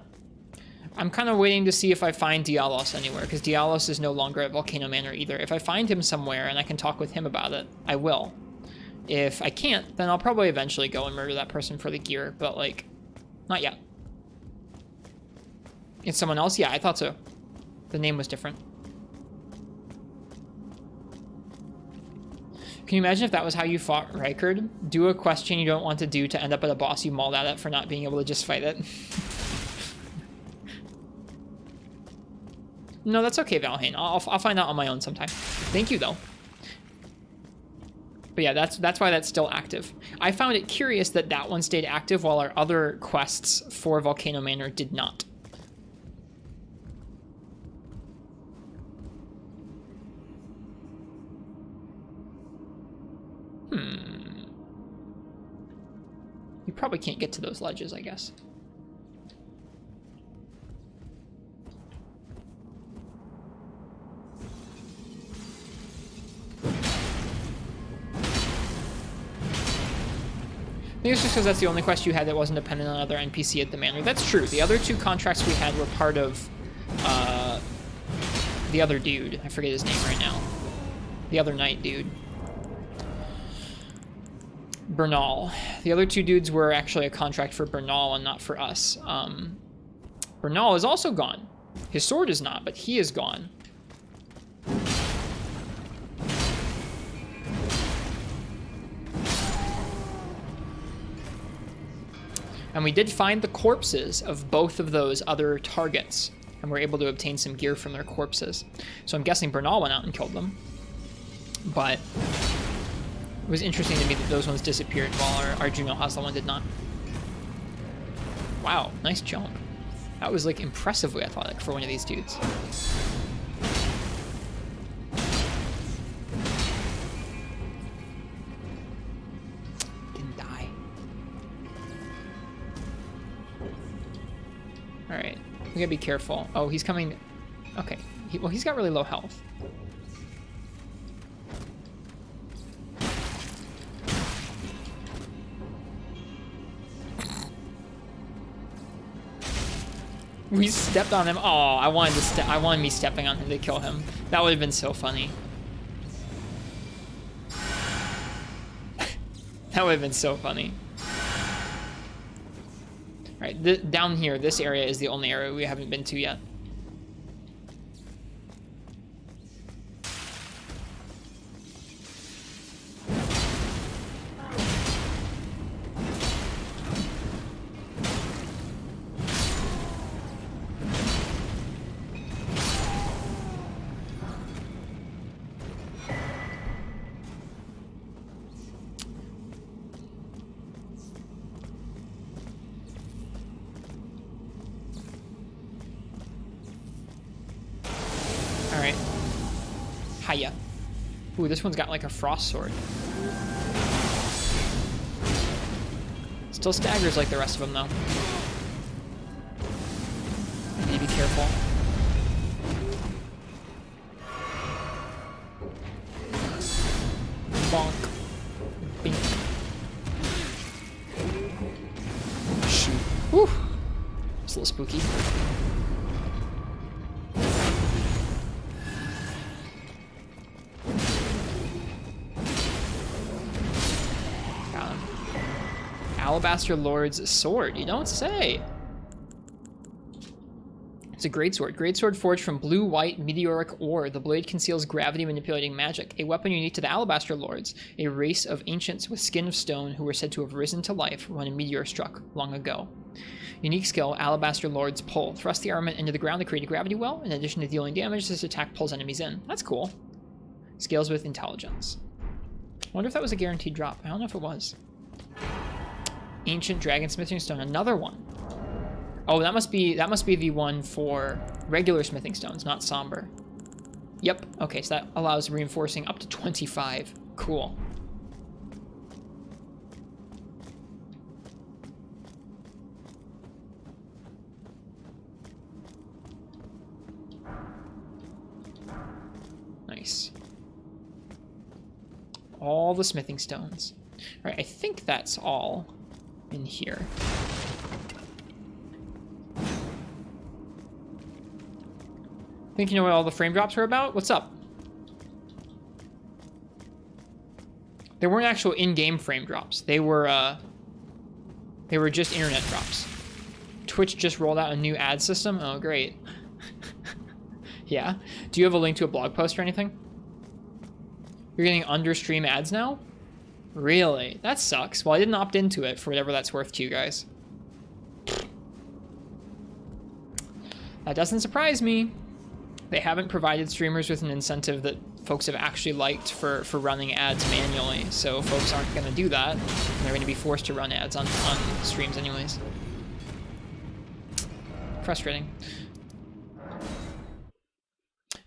S1: I'm kind of waiting to see if I find Diallos anywhere, because Diallos is no longer at Volcano Manor either. If I find him somewhere and I can talk with him about it, I will. If I can't, then I'll probably eventually go and murder that person for the gear, but, like, not yet. It's someone else? Yeah, I thought so. The name was different. Can you imagine if that was how you fought Rykard? Do a question you don't want to do to end up at a boss you mauled at it for not being able to just fight it. No, that's okay, Valheim. I'll find out on my own sometime. Thank you, though. But yeah, that's why that's still active. I found it curious that that one stayed active while our other quests for Volcano Manor did not. You probably can't get to those ledges, I guess. I think it's just because that's the only quest you had that wasn't dependent on another NPC at the manor. That's true. The other two contracts we had were part of the other dude. I forget his name right now. The other knight dude. Bernal. The other two dudes were actually a contract for Bernal and not for us. Bernal is also gone. His sword is not, but he is gone. And we did find the corpses of both of those other targets, and we're able to obtain some gear from their corpses. So I'm guessing Bernal went out and killed them. But it was interesting to me that those ones disappeared while our Juno Hasla one did not. Wow, nice jump. That was like impressively athletic for one of these dudes. Didn't die. Alright, we gotta be careful. Oh, he's coming. Okay, well, he's got really low health. We stepped on him. Oh, I wanted me stepping on him to kill him. That would have been so funny. That would have been so funny. All right, down here, this area is the only area we haven't been to yet. Hiya. Ooh, this one's got like a frost sword. Still staggers like the rest of them though. I need to be careful. Bonk. Bink. Shoot. Whew. It's a little spooky. Alabaster Lord's sword, you don't say. It's a greatsword. Greatsword forged from blue-white meteoric ore. The blade conceals gravity-manipulating magic, a weapon unique to the Alabaster Lords, a race of ancients with skin of stone who were said to have risen to life when a meteor struck long ago. Unique skill, Alabaster Lord's Pull. Thrust the armament into the ground to create a gravity well. In addition to dealing damage, this attack pulls enemies in. That's cool. Scales with intelligence. I wonder if that was a guaranteed drop. I don't know if it was. Ancient Dragon Smithing Stone, another one. Oh, that must be the one for regular smithing stones, not somber. Yep. Okay, so that allows reinforcing up to 25. Cool. Nice. All the smithing stones. All right, I think that's all in here. Think you know what all the frame drops were about? What's up? They weren't actual in-game frame drops. They were just internet drops. Twitch just rolled out a new ad system. Oh, great. Yeah. Do you have a link to a blog post or anything? You're getting under-stream ads now? Really? That sucks. Well, I didn't opt into it for whatever that's worth to you guys. That doesn't surprise me. They haven't provided streamers with an incentive that folks have actually liked for running ads manually, so folks aren't going to do that. And they're going to be forced to run ads on streams anyways. Frustrating.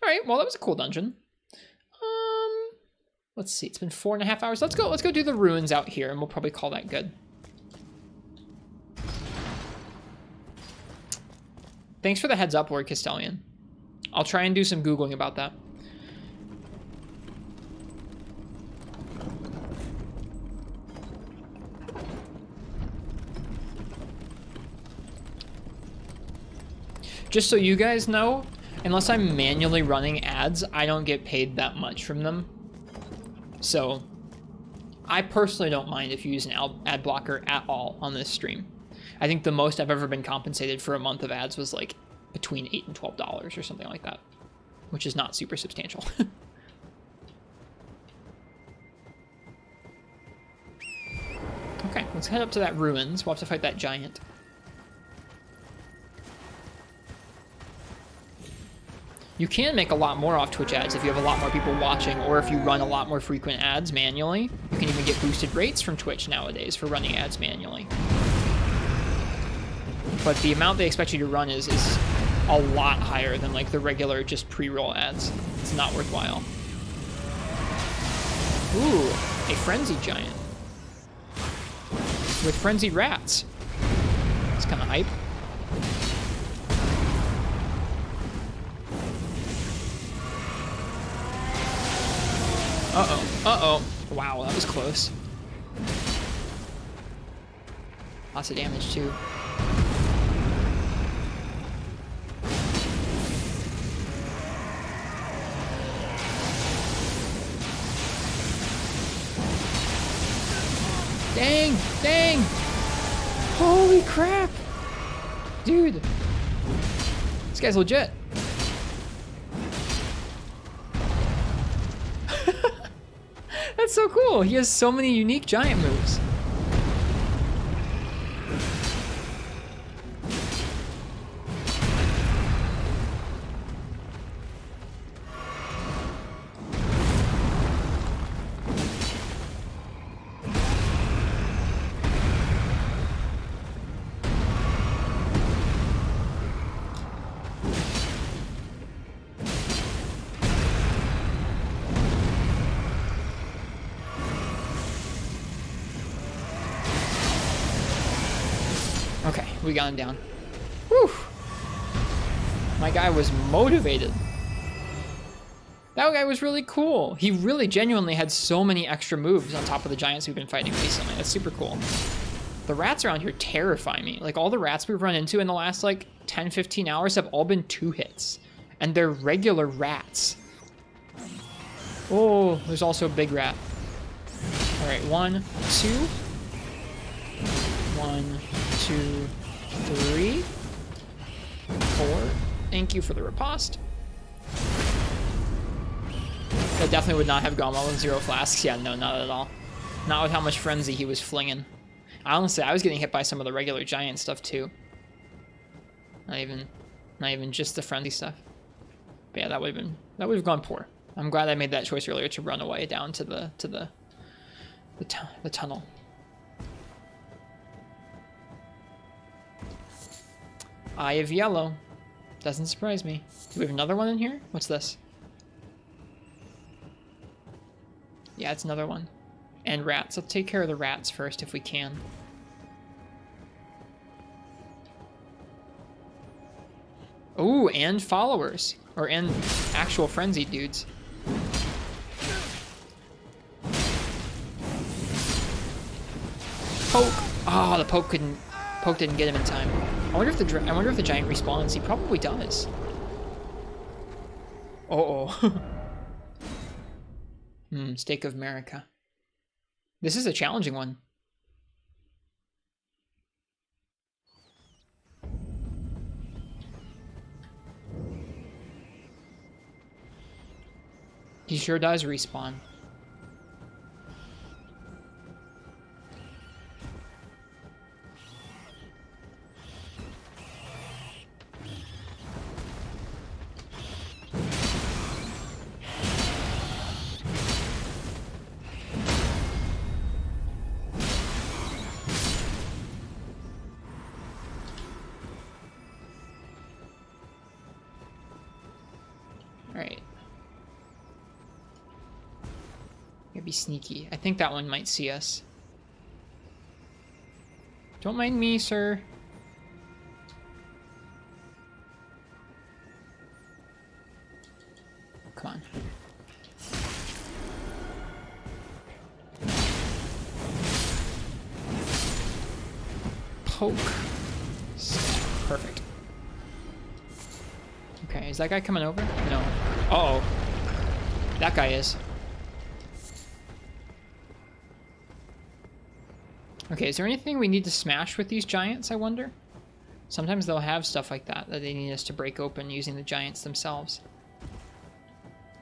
S1: Alright, well, that was a cool dungeon. Let's see, it's been 4.5 hours. Let's go do the ruins out here, and we'll probably call that good. Thanks for the heads up, Lord Castellian. I'll try and do some Googling about that. Just so you guys know, unless I'm manually running ads, I don't get paid that much from them. So, I personally don't mind if you use an ad blocker at all on this stream. I think the most I've ever been compensated for a month of ads was like between $8 and $12 or something like that, which is not super substantial. Okay, let's head up to that ruins. We'll have to fight that giant. You can make a lot more off Twitch ads if you have a lot more people watching, or if you run a lot more frequent ads manually. You can even get boosted rates from Twitch nowadays for running ads manually. But the amount they expect you to run is a lot higher than like the regular just pre-roll ads. It's not worthwhile. Ooh, a frenzied giant. With frenzied rats. It's kind of hype. Uh-oh, uh-oh. Wow, that was close. Lots of damage, too. Dang! Dang! Holy crap! Dude! This guy's legit. That's so cool. He has so many unique giant moves. Okay, we got him down. Whew. My guy was motivated. That guy was really cool. He really genuinely had so many extra moves on top of the giants we've been fighting recently. That's super cool. The rats around here terrify me. Like, all the rats we've run into in the last, like, 10, 15 hours have all been 2 hits. And they're regular rats. Oh, there's also a big rat. All right, 1, 2. 1, 2, 3, 4. Thank you for the riposte. That definitely would not have gone well with 0 flasks. Yeah, no, not at all. Not with how much frenzy he was flinging. Honestly, I was getting hit by some of the regular giant stuff too. Not even just the frenzy stuff. But yeah, that would have gone poor. I'm glad I made that choice earlier to run away down to the tunnel. Eye of Yelough. Doesn't surprise me. Do we have another one in here? What's this? Yeah, it's another one. And rats. Let's take care of the rats first if we can. Ooh, and followers. Or and actual frenzied dudes. Poke. Oh, the poke didn't get him in time. I wonder if the giant respawns. He probably does. Uh-oh. Stake of America. This is a challenging one. He sure does respawn. Alright. Gotta be sneaky. I think that one might see us. Don't mind me, sir. Come on. Poke. Perfect. Okay, is that guy coming over? No. Uh-oh. That guy is. Okay, is there anything we need to smash with these giants, I wonder? Sometimes they'll have stuff like that they need us to break open using the giants themselves.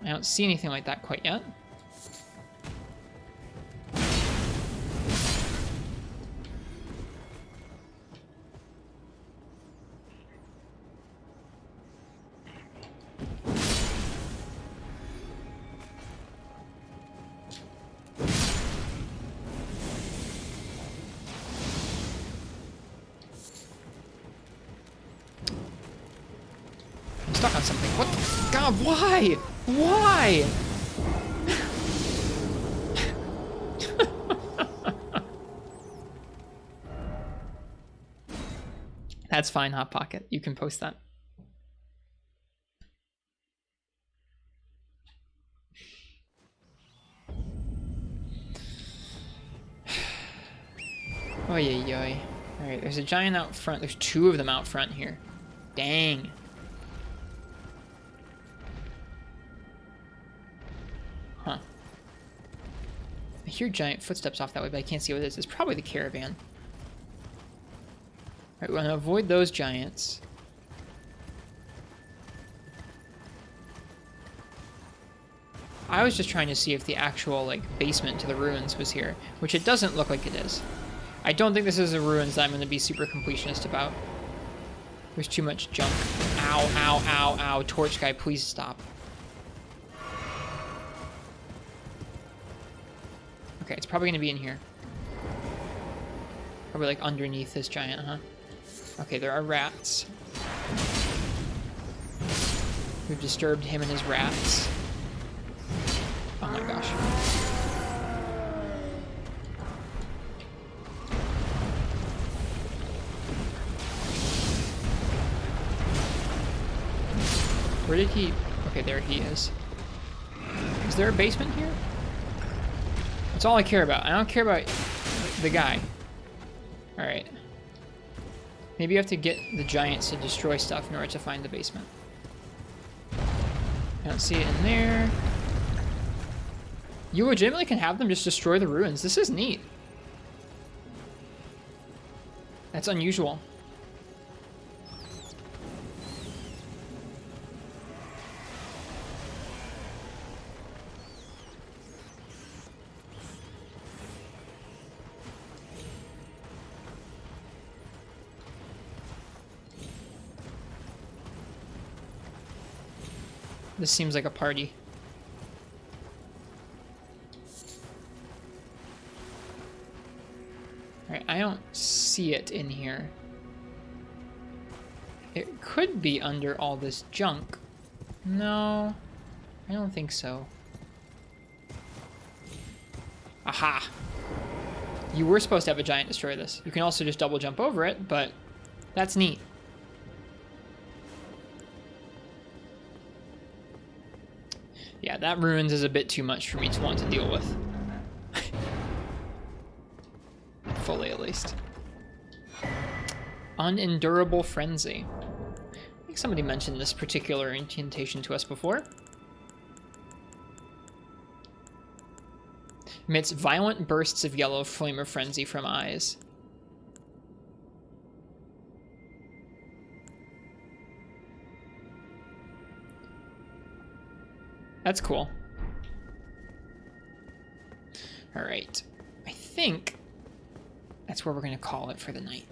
S1: I don't see anything like that quite yet. Stuck on something. What? God, why? Why? That's fine, Hot Pocket. You can post that. Oy, oy, oy. Alright, there's a giant out front. There's 2 of them out front here. Dang. Huh. hear giant footsteps off that way, but I can't see what it is. It's probably the caravan. Alright, we want to avoid those giants. I was just trying to see if the actual, like, basement to the ruins was here, which it doesn't look like it is. I don't think this is the ruins that I'm going to be super completionist about. There's too much junk. Ow, ow, ow, ow. Torch guy, please stop. Okay, it's probably going to be in here. Probably, like, underneath this giant, huh? Okay, there are rats. We've disturbed him and his rats. Oh my gosh. Where did he... Okay, there he is. Is there a basement here? That's all I care about. I don't care about the guy. Alright. Maybe you have to get the giants to destroy stuff in order to find the basement. I don't see it in there. You legitimately can have them just destroy the ruins. This is neat. That's unusual. This seems like a party. Alright, I don't see it in here. It could be under all this junk. No, I don't think so. Aha! You were supposed to have a giant destroy this. You can also just double jump over it, but that's neat. Yeah, that ruins is a bit too much for me to want to deal with. Fully, at least. Unendurable Frenzy. I think somebody mentioned this particular incantation to us before. Emits violent bursts of yellow flame of frenzy from eyes. That's cool. All right. I think that's where we're going to call it for the night.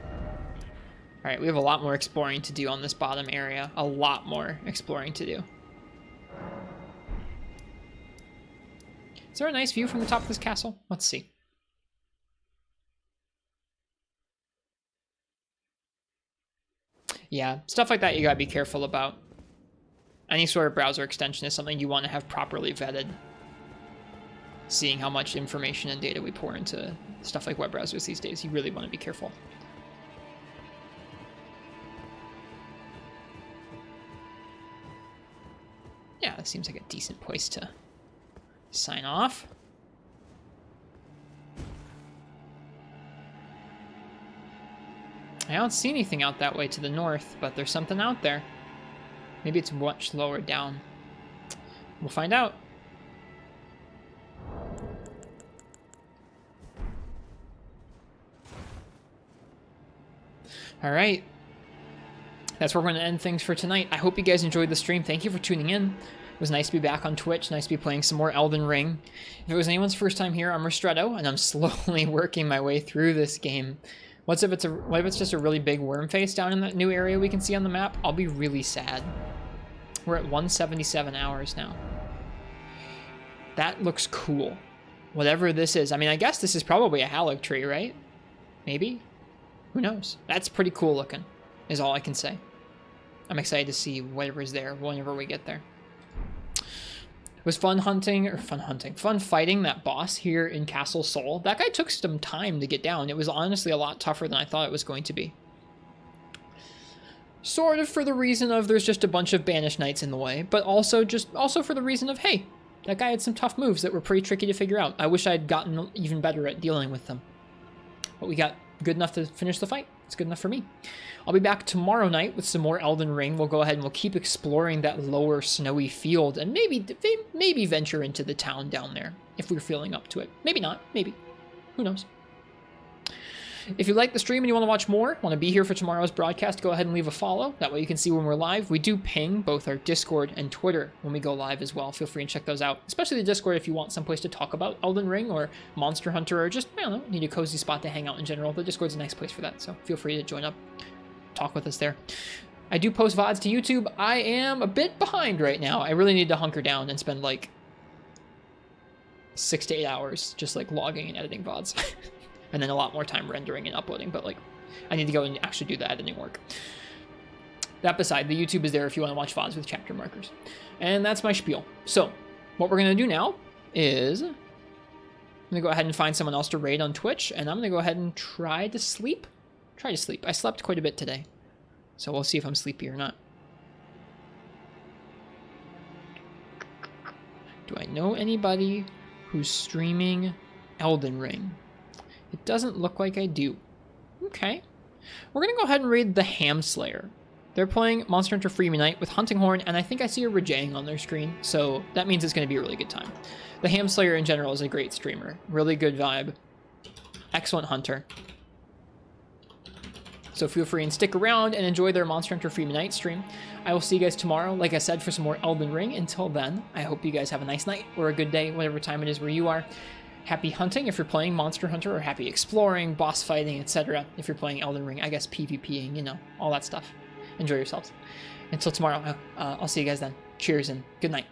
S1: All right, we have a lot more exploring to do on this bottom area. A lot more exploring to do. Is there a nice view from the top of this castle? Let's see. Yeah, stuff like that you gotta be careful about. Any sort of browser extension is something you want to have properly vetted. Seeing how much information and data we pour into stuff like web browsers these days, you really want to be careful. Yeah, that seems like a decent place to sign off. I don't see anything out that way to the north, but there's something out there. Maybe it's much lower down. We'll find out. All right. That's where we're going to end things for tonight. I hope you guys enjoyed the stream. Thank you for tuning in. It was nice to be back on Twitch. Nice to be playing some more Elden Ring. If it was anyone's first time here, I'm Ristretto, and I'm slowly working my way through this game. What if it's just a really big worm face down in that new area we can see on the map? I'll be really sad. We're at 177 hours now. That looks cool. Whatever this is. I mean, I guess this is probably a Haligtree, right? Maybe? Who knows? That's pretty cool looking, is all I can say. I'm excited to see whatever's there whenever we get there. It was fun fighting that boss here in Castle Sol. That guy took some time to get down. It was honestly a lot tougher than I thought it was going to be. Sort of for the reason of there's just a bunch of banished knights in the way, but also for the reason of, hey, that guy had some tough moves that were pretty tricky to figure out. I wish I'd gotten even better at dealing with them. But we got good enough to finish the fight. It's It's good enough for me. I'll be back tomorrow night with some more Elden Ring. We'll go ahead and we'll keep exploring that lower snowy field and maybe venture into the town down there if we're feeling up to it. Maybe not. Maybe. Who knows? If you like the stream and you want to watch more, want to be here for tomorrow's broadcast, go ahead and leave a follow. That way you can see when we're live. We do ping both our Discord and Twitter when we go live as well. Feel free and check those out, especially the Discord if you want someplace to talk about Elden Ring or Monster Hunter or just, I don't know, need a cozy spot to hang out in general. The Discord's a nice place for that, so feel free to join up, talk with us there. I do post VODs to YouTube. I am a bit behind right now. I really need to hunker down and spend like 6 to 8 hours just like logging and editing VODs. And then a lot more time rendering and uploading, but like I need to go and actually do the editing work. That beside, the YouTube is there if you want to watch VODs with chapter markers. And that's my spiel. So what we're going to do now is I'm going to go ahead and find someone else to raid on Twitch, and I'm going to go ahead and try to sleep. I slept quite a bit today, so we'll see if I'm sleepy or not. Do I know anybody who's streaming Elden Ring? It doesn't look like I do. Okay. We're going to go ahead and raid the Ham Slayer. They're playing Monster Hunter Freemium Night with Hunting Horn, and I think I see a Rajang on their screen, so that means it's going to be a really good time. The Ham Slayer in general is a great streamer. Really good vibe. Excellent hunter. So feel free and stick around and enjoy their Monster Hunter Freemium Night stream. I will see you guys tomorrow, like I said, for some more Elden Ring. Until then, I hope you guys have a nice night or a good day, whatever time it is where you are. Happy hunting if you're playing Monster Hunter, or happy exploring, boss fighting, etc. if you're playing Elden Ring. I guess PvPing, you know, all that stuff. Enjoy yourselves. Until tomorrow, I'll see you guys then. Cheers and good night.